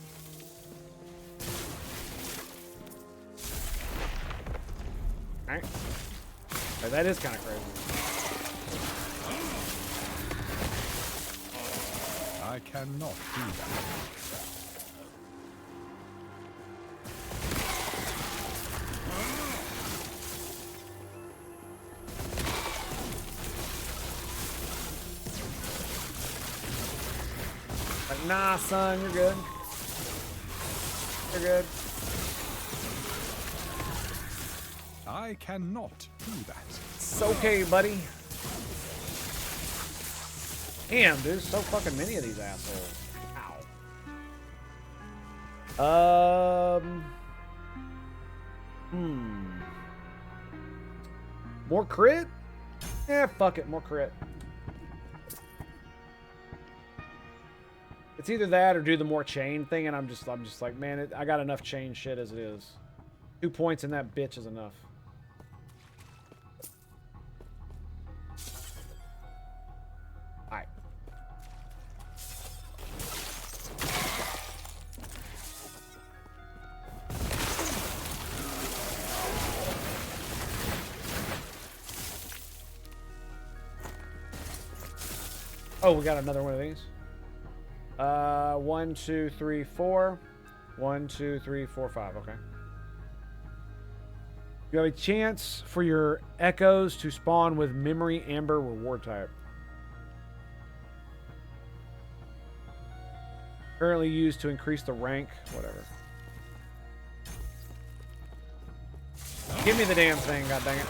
A: Alright. That is kind of crazy.
E: I cannot do that.
A: Nah, son, you're good. You're good.
E: I cannot do that.
A: It's okay, buddy. Damn, dude, there's so fucking many of these assholes. Ow. More crit? Eh, fuck it, more crit. It's either that or do the more chain thing, and I'm just like, man, I got enough chain shit as it is. 2 points in that bitch is enough. Alright. Oh, we got another one of these. 1, 2, 3, 4. 1, 2, 3, 4, 5. Okay. You have a chance for your echoes to spawn with Memory Amber reward type. Currently used to increase the rank. Whatever. Give me the damn thing, god dang it.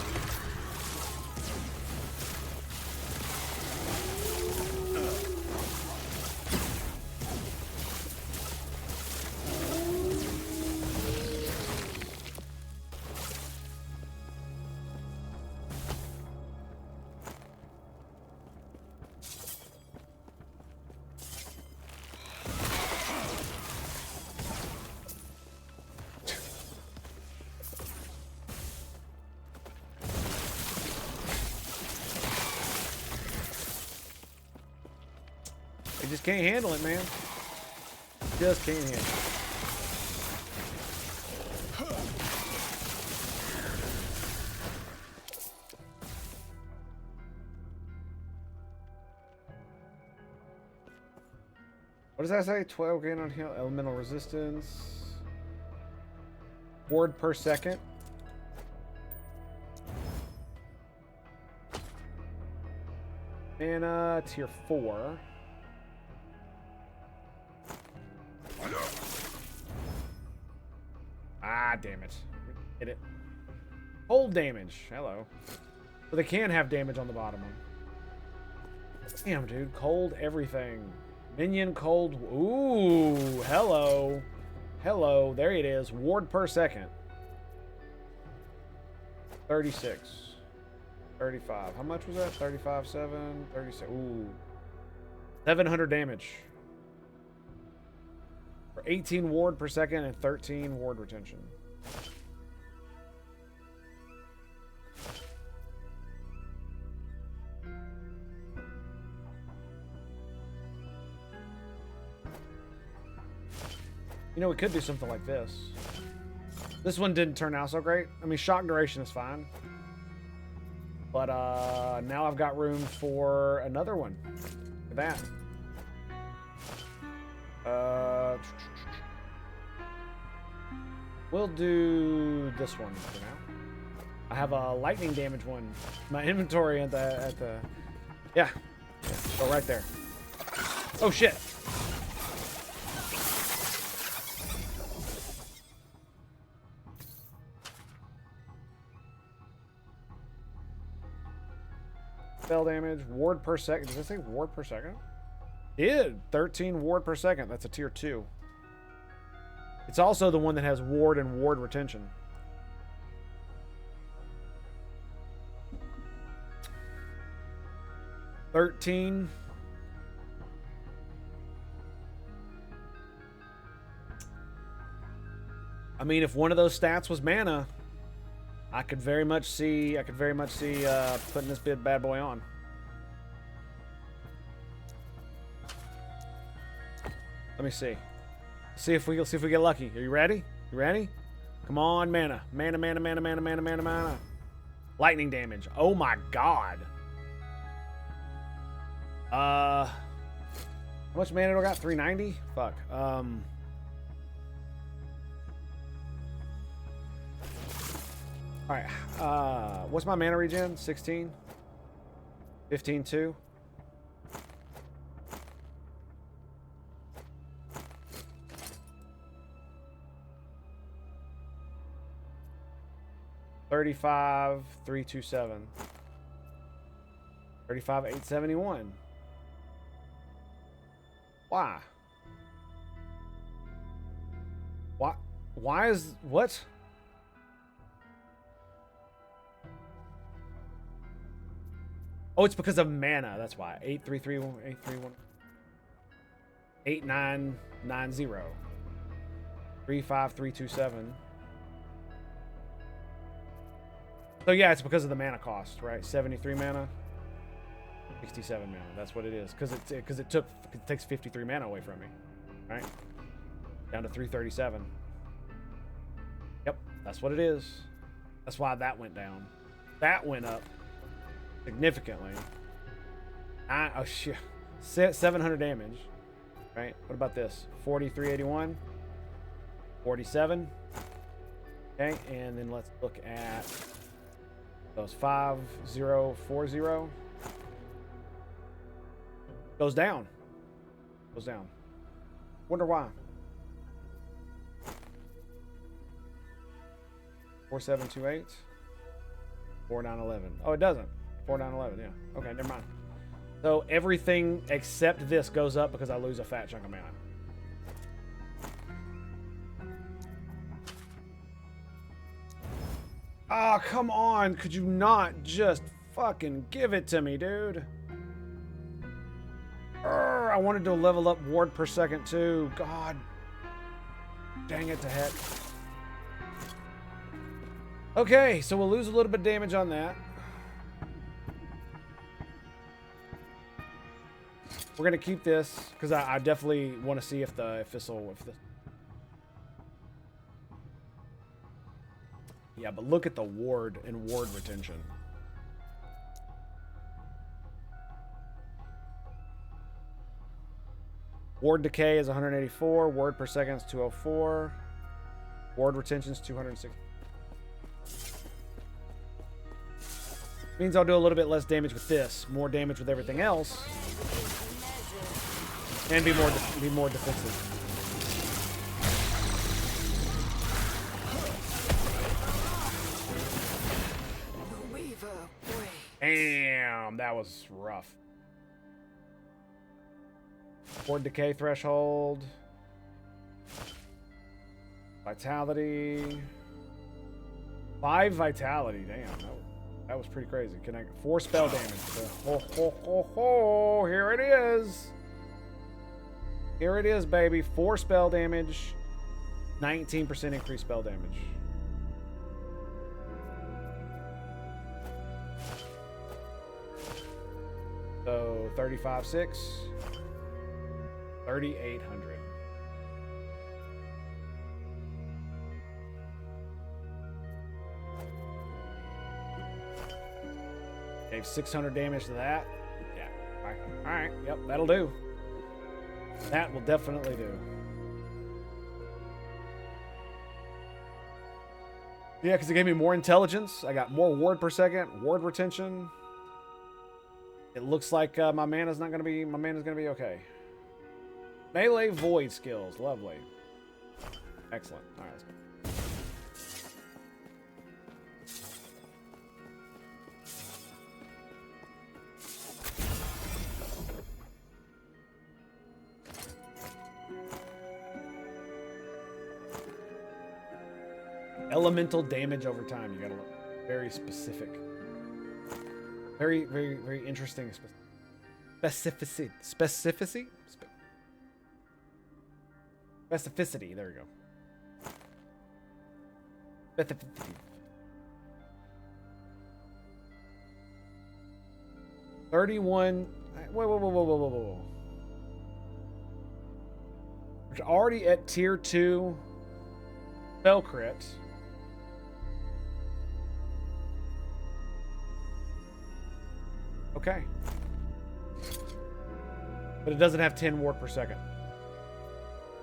A: Just can't handle it, man. Just can't handle it. What does that say? 12 gain on heal, elemental resistance. Ward per second. Mana, tier 4. Ah, damn it. Hit it. Cold damage. Hello. So they can have damage on the bottom one. Damn, dude. Cold everything. Minion cold. Ooh, hello. Hello. There it is. Ward per second. 36. 35. How much was that? 35, 7, 36. Ooh. 700 damage. For 18 ward per second and 13 ward retention. You know, we could do something like this. This one didn't turn out so great. I mean, shock duration is fine. But now I've got room for another one. Look at that. We'll do this one for now. I have a lightning damage one. My inventory at the yeah. Go right there. Oh shit. Spell damage, ward per second. Does that say ward per second? Did 13 ward per second. That's a tier 2. It's also the one that has ward and ward retention. $13. I mean, if one of those stats was mana, I could very much see putting this bad boy on. Let me see. See if we get lucky. Are you ready? You ready? Come on, mana. Mana. Lightning damage. Oh my god. How much mana do I got? 390? Fuck. Alright, what's my mana regen? 16? 15 2? $35 327. 35 871. Why? Why is what? Oh, it's because of mana. That's why. 8331 831 8990 35327. So yeah, it's because of the mana cost, right? 73 mana, 67 mana. That's what it is. Because it takes 53 mana away from me, right? Down to 337. Yep, that's what it is. That's why that went down. That went up significantly. Oh shit, 700 damage, right? What about this? 4381, 47. Okay, and then let's look at those 5040. Goes down. Goes down. Wonder why. 4728. 4911. Oh, it doesn't. 4911. Yeah. Okay, never mind. So everything except this goes up because I lose a fat chunk of mana. Ah, come on. Could you not just fucking give it to me, dude? I wanted to level up ward per second too. God. Dang it to heck. Okay, so we'll lose a little bit of damage on that. We're gonna keep this because I definitely want to see if this. Yeah, but look at the ward and ward retention. Ward decay is 184. Ward per second is 204. Ward retention is 260. Means I'll do a little bit less damage with this, more damage with everything else, and be more defensive. Damn, that was rough. Ward decay threshold. Vitality. 5 vitality. Damn, that was pretty crazy. Can I 4 spell damage? Here it is. Here it is, baby. 4 spell damage. 19% increased spell damage. So 35,600. 3,800. Gave 600 damage to that. Yeah. All right. Yep, that'll do. That will definitely do. Yeah, because it gave me more intelligence. I got more ward per second, ward retention. It looks like my mana's gonna be okay. Melee void skills, lovely. Excellent. All right, let's go. Elemental damage over time. You gotta look very specific. Very, very, very interesting. Specificity. Specificity. There we go. Specificity. 31. Whoa. We're already at tier 2 spell crit. Okay. But it doesn't have 10 ward per second.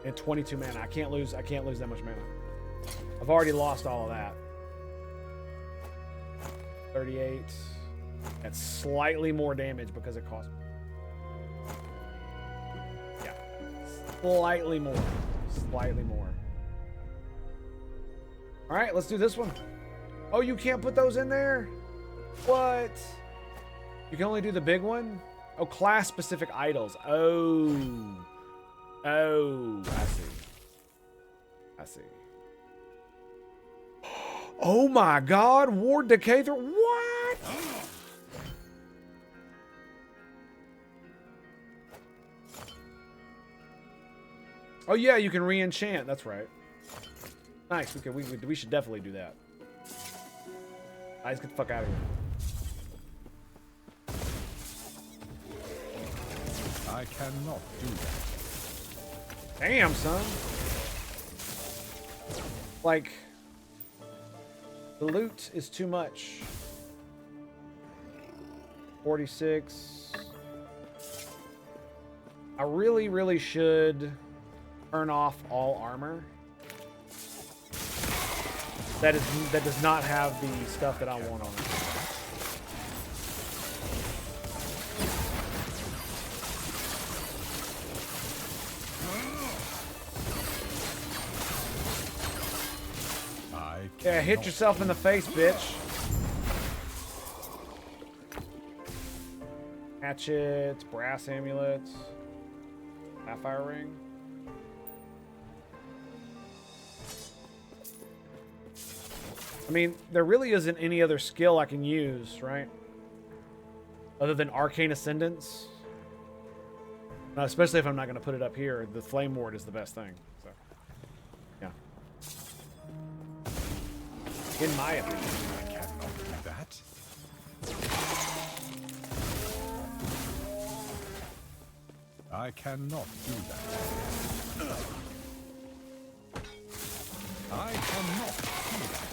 A: And 22 mana. I can't lose that much mana. I've already lost all of that. 38. That's slightly more damage because it costs. Yeah. Slightly more. Slightly more. Alright, let's do this one. Oh, you can't put those in there? What? You can only do the big one? Oh, class-specific idols. Oh. Oh, I see. Oh my god, Ward Decay through what? Oh yeah, you can re-enchant, that's right. Nice, we should definitely do that. Let's get the fuck out of here.
E: I cannot do that.
A: Damn, son. Like, the loot is too much. 46. I really, really should turn off all armor. That does not have the stuff that I want on it. Yeah, hit yourself in the face, bitch. Hatchets, brass amulets, sapphire ring. I mean, there really isn't any other skill I can use, right? Other than Arcane Ascendance. Especially if I'm not going to put it up here. The Flame Ward is the best thing. So, yeah. In my opinion.
E: I cannot do that. I cannot do that. I cannot do that.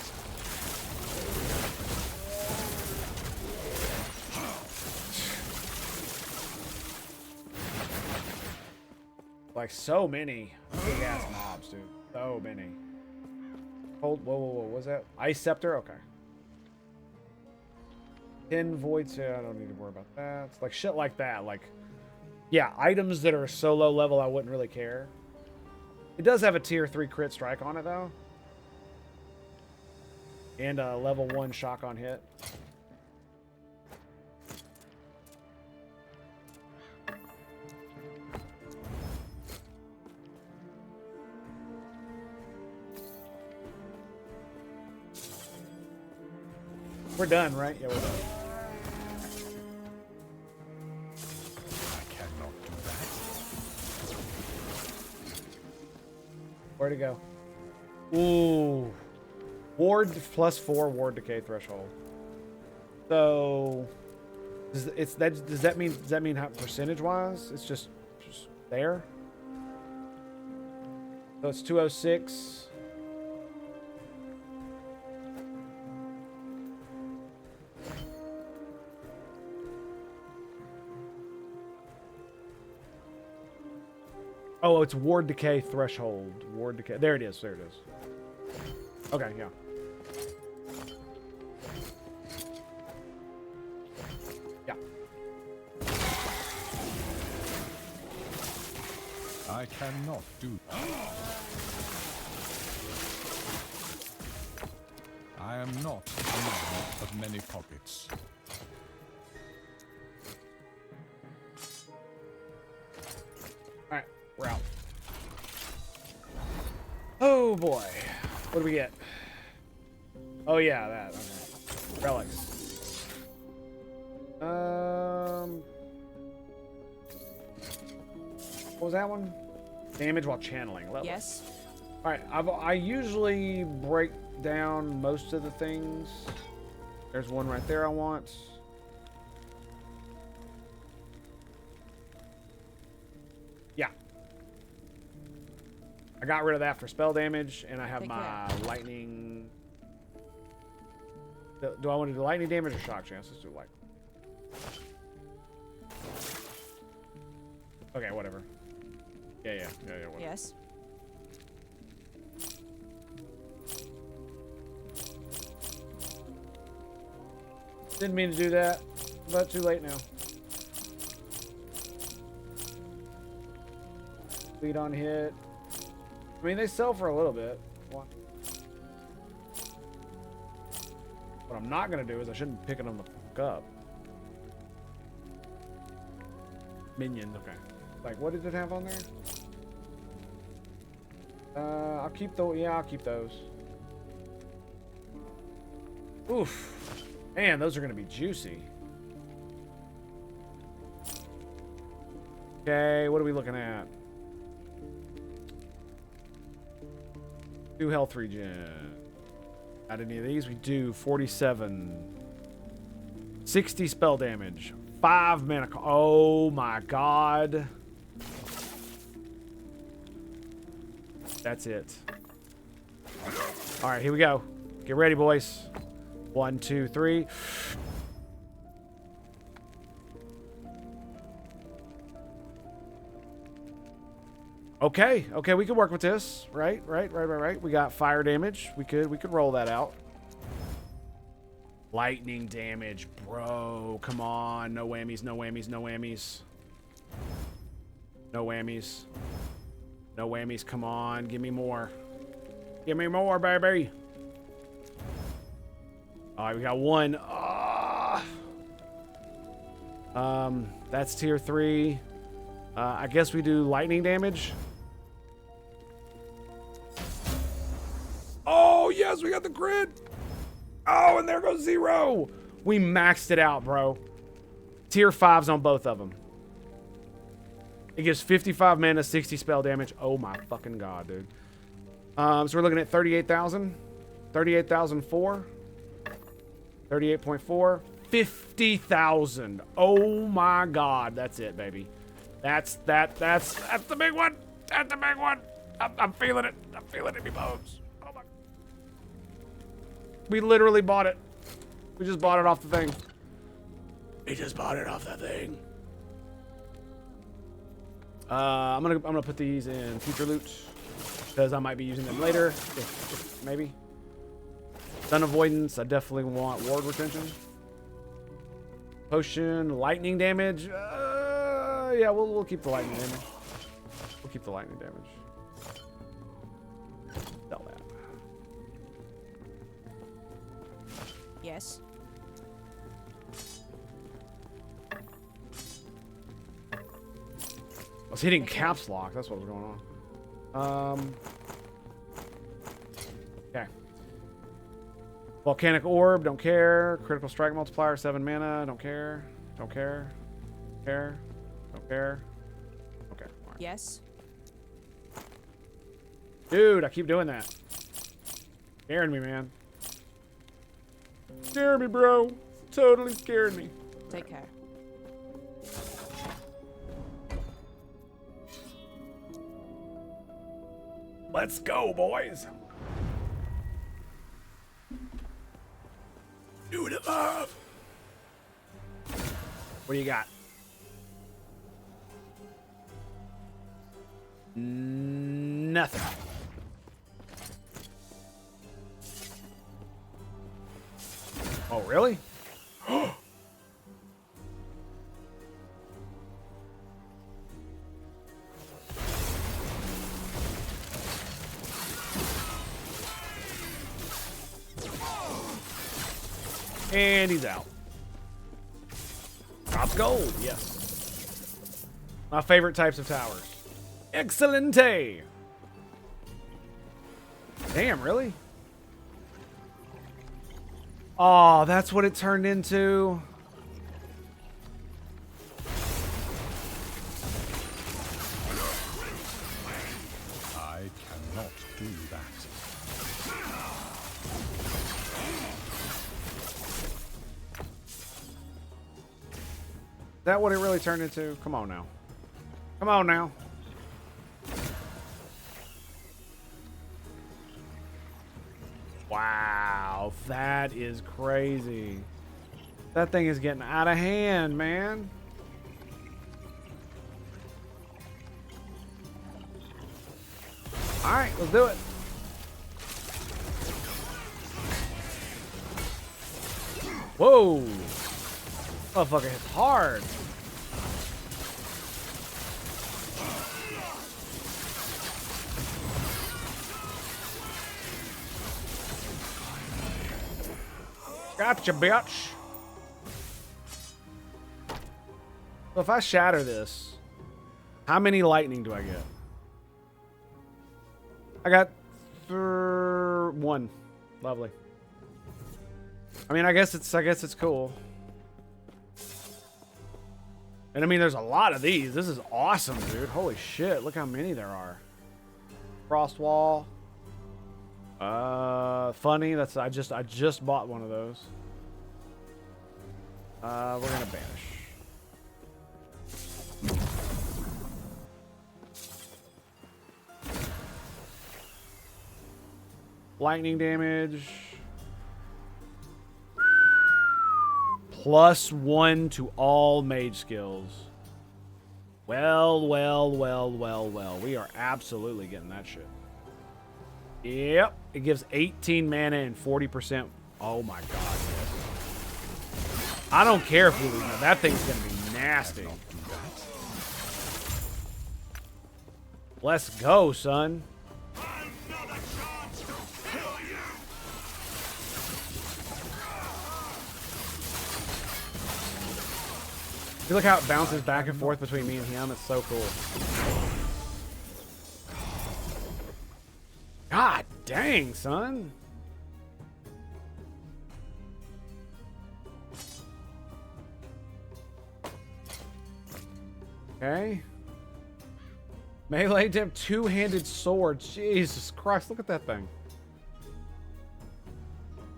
A: Like, so many big-ass mobs, dude. So many. Hold, whoa, what was that? Ice Scepter? Okay. 10 Voids, yeah, I don't need to worry about that. It's like shit like that. Like, yeah, items that are so low level, I wouldn't really care. It does have a tier 3 crit strike on it, though. And a level 1 shock on hit. We're done, right? Yeah, we're done.
E: I cannot do that.
A: Where'd it go? Ooh. Ward +4 ward decay threshold. So does that mean how percentage wise? It's just there? So it's 206. Oh, it's ward decay threshold. Ward decay. There it is. There it is. Okay, yeah. Yeah.
E: I cannot do that. I am not a man of many pockets.
A: Alright, we're out. Oh boy. What do we get? Oh yeah, that. Okay. Relics. What was that one? Damage while channeling. Level.
F: Yes.
A: All right. I usually break down most of the things. There's one right there I want. Yeah. I got rid of that for spell damage, and I have my lightning. Do I want to do lightning damage or shock chance? Let's do lightning. Okay, whatever. Yeah, whatever.
F: Yes.
A: Didn't mean to do that, but too late now. Lead on hit. I mean, they sell for a little bit. What I'm not going to do is I shouldn't be picking them the fuck up. Minion, okay. Like, what did it have on there? I'll keep those. Yeah, I'll keep those. Oof. Man, those are going to be juicy. Okay, what are we looking at? 2 health regen. Not any of these. We do 47. 60 spell damage. 5 mana. Oh my god. That's it. Alright, here we go. Get ready, boys. 1, 2, 3. Okay, we can work with this. Right. We got fire damage. We could roll that out. Lightning damage, bro. Come on. No whammies, no whammies, no whammies. No whammies. No whammies, come on. Give me more. Give me more, baby. Alright, we got 1. That's tier 3. I guess we do lightning damage. Oh, yes, we got the crit. Oh, and there goes 0. We maxed it out, bro. Tier 5s on both of them. It gives 55 mana, 60 spell damage. Oh my fucking god, dude. So we're looking at 38,000. 38,004. 38.4. 50,000. Oh my god. That's it, baby. That's the big one. That's the big one. I'm feeling it. I'm feeling it in my bones. Oh my. We literally bought it. We just bought it off the thing. We just bought it off the thing. I'm gonna put these in future loot because I might be using them later. Maybe. Stun avoidance. I definitely want ward retention. Potion, lightning damage. Yeah, we'll keep the lightning damage. We'll keep the lightning damage. Sell that.
F: Yes.
A: I was hitting caps lock. That's what was going on. Okay. Volcanic orb. Don't care. Critical strike multiplier. 7 mana. Don't care. Don't care. Care. Don't care. Okay. All right.
F: Yes.
A: Dude, I keep doing that. Scaring me, man. Scared me, bro. Totally scared me.
F: Take care.
A: Let's go, boys. Do it up. What do you got? Nothing. Oh, really? And he's out. Drops gold, yes. My favorite types of towers. Excelente. Damn, really? Oh, that's what it turned into.
E: I cannot do that.
A: Is that what it really turned into? Come on now. Come on now. Wow, that is crazy. That thing is getting out of hand, man. All right, let's do it. Whoa. Motherfucker hits hard. Gotcha, bitch. So if I shatter this, how many lightning do I get? I got 1. Lovely. I mean, I guess it's cool. And I mean, there's a lot of these. This is awesome, dude. Holy shit! Look how many there are. Frost wall. Funny. That's I just bought one of those. We're gonna banish. Lightning damage. +1 to all mage skills. Well. We are absolutely getting that shit. Yep. It gives 18 mana and 40%. Oh my god, yes. I don't care if we lose. That thing's going to be nasty. Let's go, son. You look how it bounces back and forth between me and him. It's so cool. God dang, son. Okay. Melee attempt, 2-handed sword. Jesus Christ, look at that thing.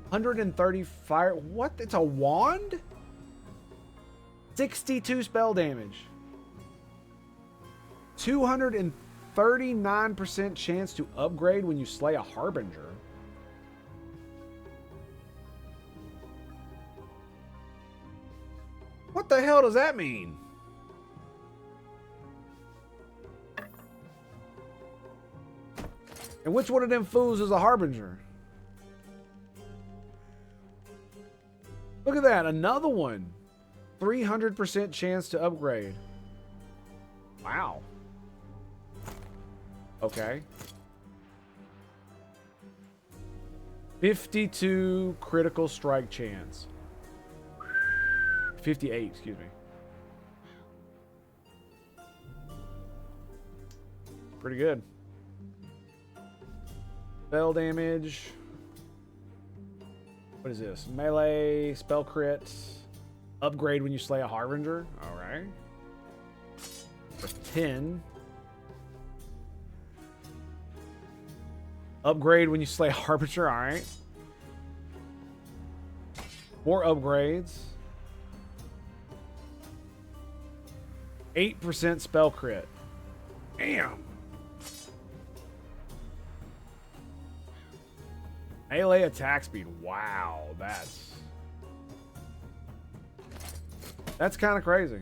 A: 130 fire. What? It's a wand? 62 spell damage. 239% chance to upgrade when you slay a harbinger. What the hell does that mean? And which one of them fools is a harbinger? Look at that, another one. 300% chance to upgrade. Wow. Okay. 52 critical strike chance. 58, excuse me. Pretty good. Spell damage. What is this? Melee, spell crit. Upgrade when you slay a harbinger. Alright. For 10. Upgrade when you slay a harbinger. Alright. More upgrades. 8% spell crit. Damn. Melee attack speed. Wow, that's kind of crazy.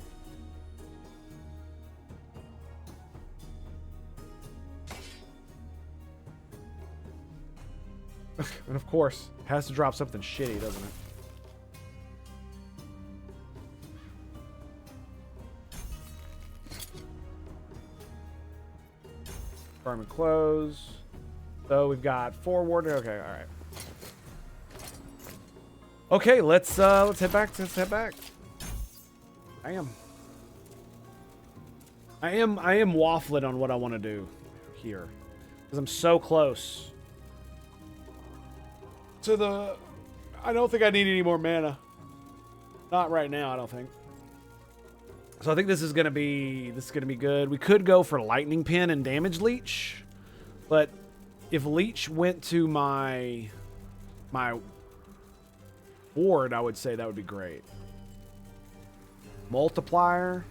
A: And of course, has to drop something shitty, doesn't it? Farm and close. So we've got 4 ward. Okay, all right. Okay, let's head back. Let's head back. I am waffling on what I want to do here because I'm so close to the. I don't think I need any more mana. Not right now, I don't think. So I think this is gonna be good. We could go for lightning pin and damage leech, but if leech went to my ward, I would say that would be great. Multiplier?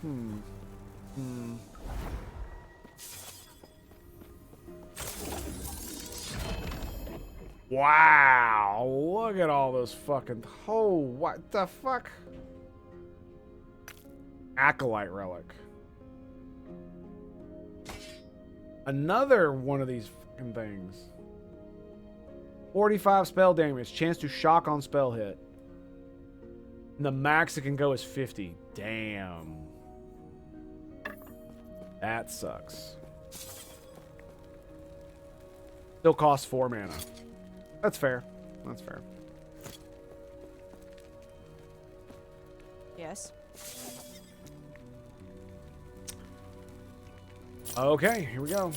A: Wow, look at all those fucking... Oh, what the fuck? Acolyte relic. Another one of these fucking things. 45 spell damage. Chance to shock on spell hit. And the max it can go is 50. Damn. That sucks. Still costs 4 mana. That's fair. That's fair.
F: Yes.
A: Okay, here we go.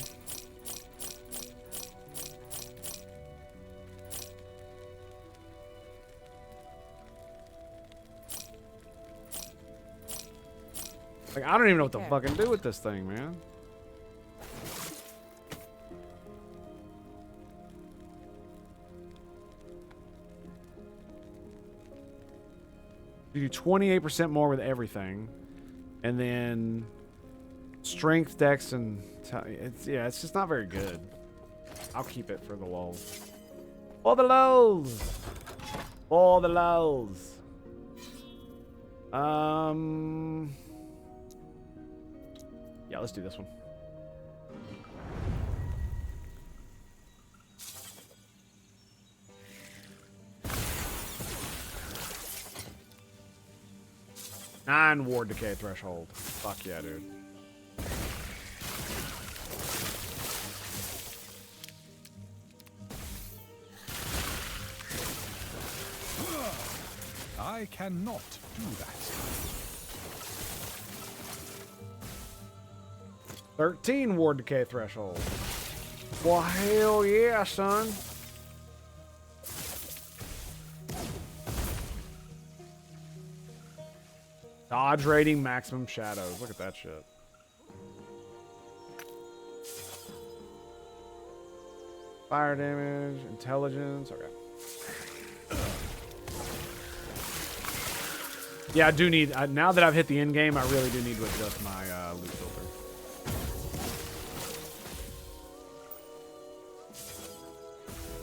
A: Like, I don't even know what to fucking do with this thing, man. You do 28% more with everything. And then strength, dex, and it's just not very good. I'll keep it for the lulz. For the lulz! For the lulz. Yeah, let's do this one. Nine ward decay threshold. Fuck yeah, dude.
E: I cannot do that.
A: 13 ward decay threshold. Well, hell yeah, son. Dodge rating, maximum shadows. Look at that shit. Fire damage, intelligence. Okay. Yeah, I do need... now that I've hit the end game, I really do need to adjust my loot filter.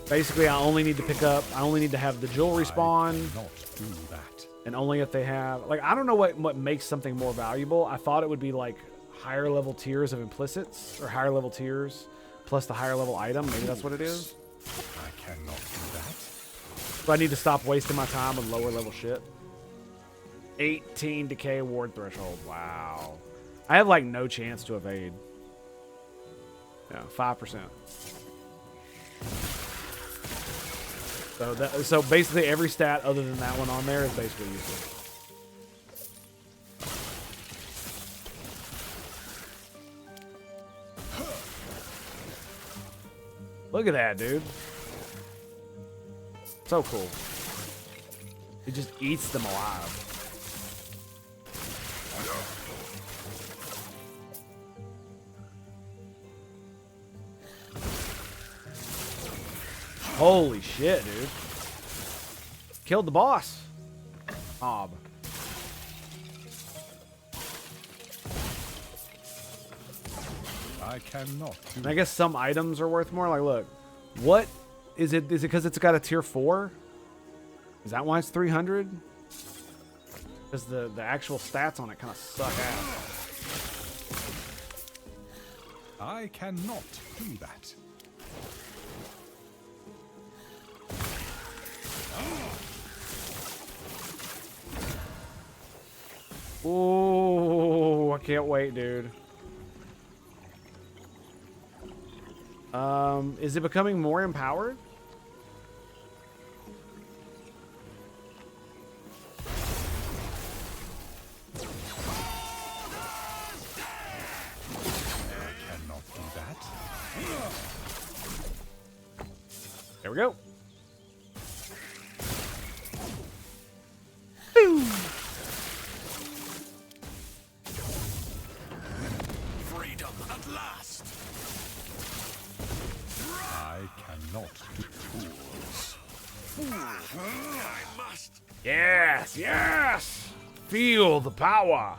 A: Basically, I only need to pick up... I only need to have the jewelry spawn.
E: Not do that.
A: And only if they have... Like, I don't know what makes something more valuable. I thought it would be, like, higher level tiers of implicits. Or higher level tiers. plus the higher level item. Maybe that's what it is.
E: I cannot do that.
A: So I need to stop wasting my time with lower level shit. 18 decay ward threshold. Wow. I have like no chance to evade. Yeah, 5%. So basically every stat other than that one on there is basically useless. Look at that, dude. So cool. It just eats them alive. Holy shit, dude. Killed the boss. Mob.
E: I cannot do
A: And I guess some items are worth more. Like, look. What? Is it because it's got a tier 4? Is that why it's 300? Because the actual stats on it kind of suck ass.
E: I cannot do that.
A: Ooh, I can't wait, dude. Is it becoming more empowered?
E: I cannot do that.
A: There we go.
B: Freedom at last.
E: I cannot do fools.
B: I must.
A: Yes, yes. Feel the power.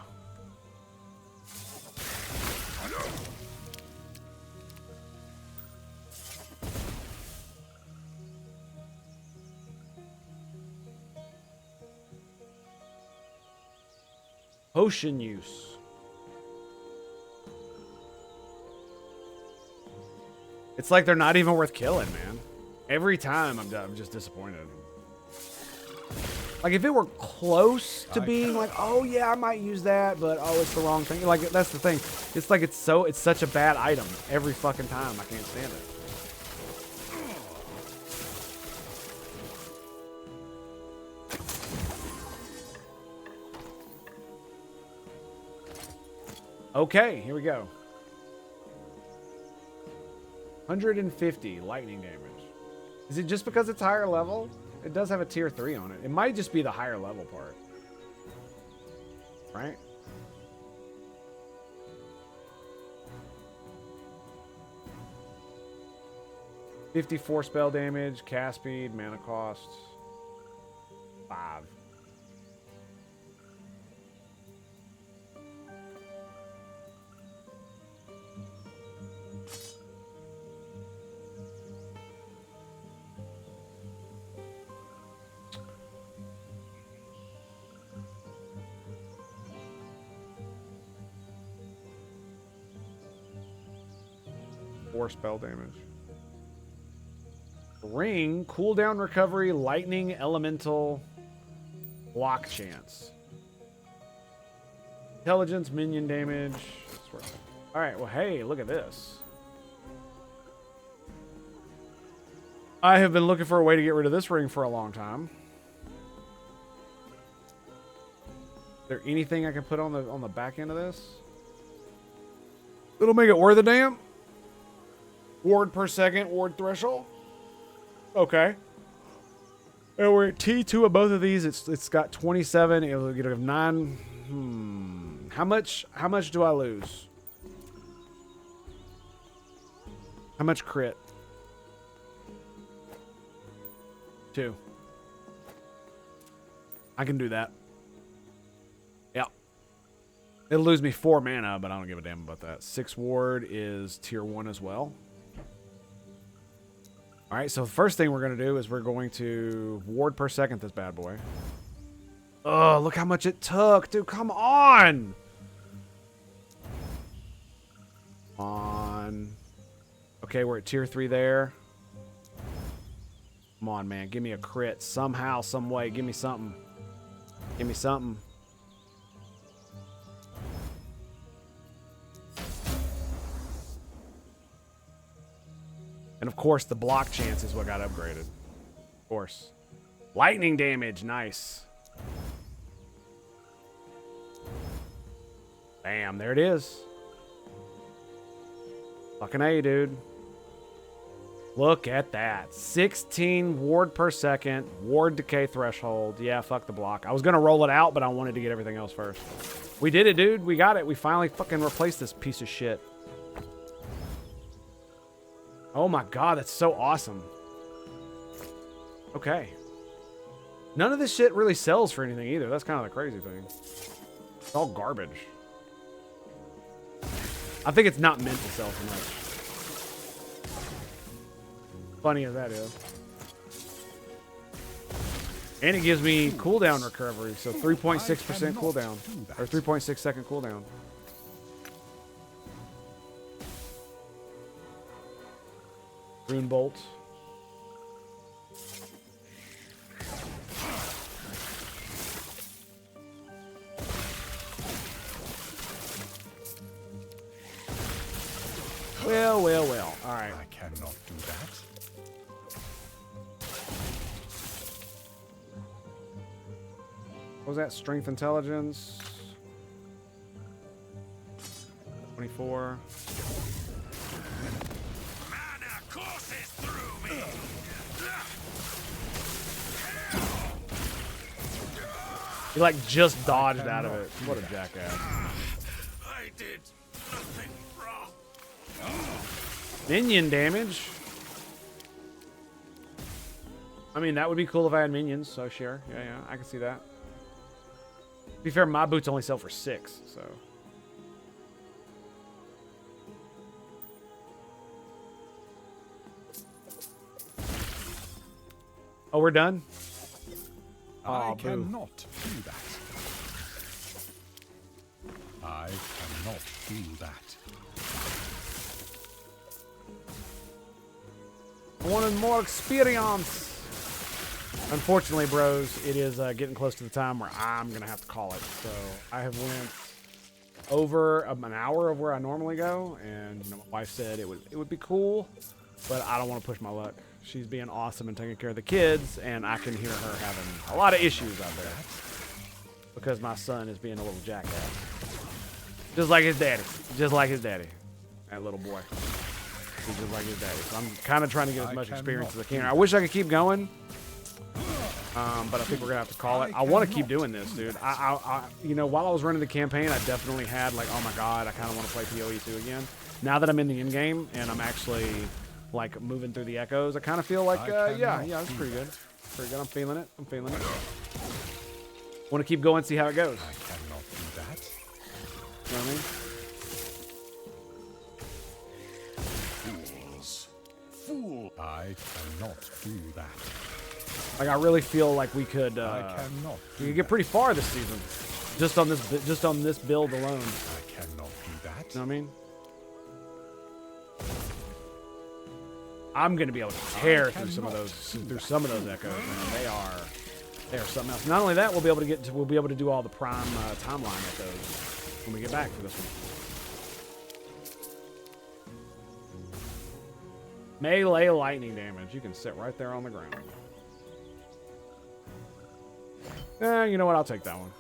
A: Potion use. It's like they're not even worth killing, man. Every time I'm just disappointed. Like if it were close to being like, oh yeah, I might use that, but oh, it's the wrong thing. Like that's the thing. It's like it's such a bad item every fucking time. I can't stand it. Okay, here we go. 150 lightning damage. Is it just because it's higher level? It does have a tier 3 on it. It might just be the higher level part. Right? $54 spell damage, cast speed, mana cost. 5. Spell damage. Ring, cooldown recovery, lightning, elemental, block chance. Intelligence, minion damage. Alright, well, hey, look at this. I have been looking for a way to get rid of this ring for a long time. Is there anything I can put on the back end of this? It'll make it worth a damn. Ward per second, ward threshold. Okay. And we're at T2 of both of these. It's got 27. It'll get a 9. How much do I lose? How much crit? 2. I can do that. Yep. It'll lose me 4 mana, but I don't give a damn about that. 6 ward is tier 1 as well. All right, so the first thing we're going to do is we're going to ward per second this bad boy. Oh, look how much it took. Dude, come on. Okay, we're at tier 3 there. Come on, man. Give me a crit. Somehow, some way. Give me something. Give me something. And of course, the block chance is what got upgraded. Of course. Lightning damage. Nice. Bam. There it is. Fucking A, dude. Look at that. 16 ward per second. Ward decay threshold. Yeah, fuck the block. I was going to roll it out, but I wanted to get everything else first. We did it, dude. We got it. We finally fucking replaced this piece of shit. Oh my god, that's so awesome. Okay. None of this shit really sells for anything either. That's kind of the crazy thing. It's all garbage. I think it's not meant to sell for much. Funny as that is. And it gives me cooldown recovery, so 3.6% cooldown. Or 3.6 second cooldown. Rune Bolt. Well, well, well. All right.
E: I cannot do that.
A: What was that? Strength intelligence. 24.
B: Mana courses through me.
A: He like just dodged out of it. What a jackass.
B: I did nothing wrong.
A: Minion damage. I mean, that would be cool if I had minions, so sure. Yeah, yeah, I can see that. To be fair, my boots only sell for 6, so. Oh, we're done?
E: I
A: boo.
E: cannot do that. I cannot do that.
A: I wanted more experience. Unfortunately, bros, it is getting close to the time where I'm going to have to call it. So I have went over an hour of where I normally go. And you know, my wife said it would be cool, but I don't want to push my luck. She's being awesome and taking care of the kids, and I can hear her having a lot of issues out there because my son is being a little jackass. Just like his daddy. Just like his daddy. That little boy. He's just like his daddy. So I'm kind of trying to get as much experience as I can. I wish I could keep going, but I think we're going to have to call it. I want to keep doing this, dude. You know, while I was running the campaign, I definitely had like, oh my god, I kind of want to play PoE 2 again. Now that I'm in the in-game and I'm actually like moving through the echoes, I kind of feel like, yeah, it's pretty good. Pretty good. I'm feeling it. I'm feeling it. Want to keep going, see how it goes.
E: I cannot do that.
A: You know what I mean?
E: Fool! I cannot do that.
A: Like I really feel like we could get pretty far this season, just on this build alone.
E: I cannot do that.
A: You know what I mean? I'm gonna be able to tear through some of those echoes, man. They are something else. Not only that, we'll be able to do all the prime timeline echoes when we get back for this one. Melee lightning damage. You can sit right there on the ground. You know what? I'll take that one.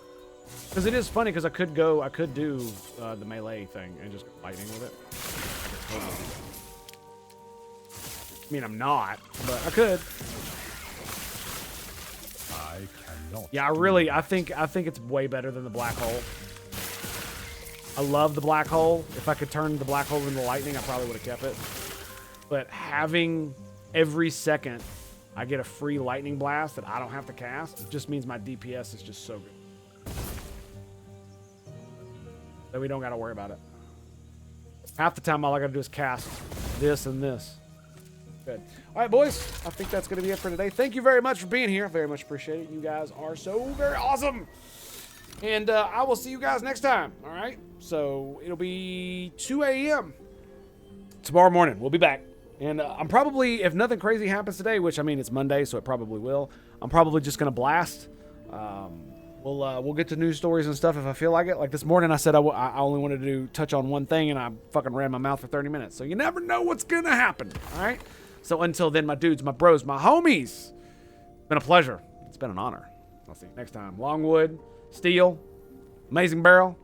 A: Because it is funny, because I could do the melee thing and just lightning with it. I mean, I'm not, but I could.
E: I cannot.
A: Yeah, I think it's way better than the black hole. I love the black hole. If I could turn the black hole into lightning, I probably would have kept it. But having every second I get a free lightning blast that I don't have to cast, it just means my DPS is just so good. That we don't got to worry about it. Half the time, all I got to do is cast this and this. Good. All right, boys. I think that's going to be it for today. Thank you very much for being here. Very much appreciate it. You guys are so very awesome. And I will see you guys next time. All right? So it'll be 2 a.m. tomorrow morning. We'll be back. And I'm probably, if nothing crazy happens today, which, I mean, it's Monday, so it probably will, I'm probably just going to blast. We'll get to news stories and stuff if I feel like it. Like this morning, I said I only wanted to touch on one thing, and I fucking ran my mouth for 30 minutes. So you never know what's going to happen, all right? So until then, my dudes, my bros, my homies, it's been a pleasure. It's been an honor. I'll see you next time. Longwood, Steel, Amazing Barrel,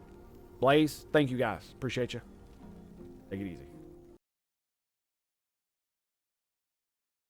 A: Blaze, thank you guys. Appreciate you. Take it easy.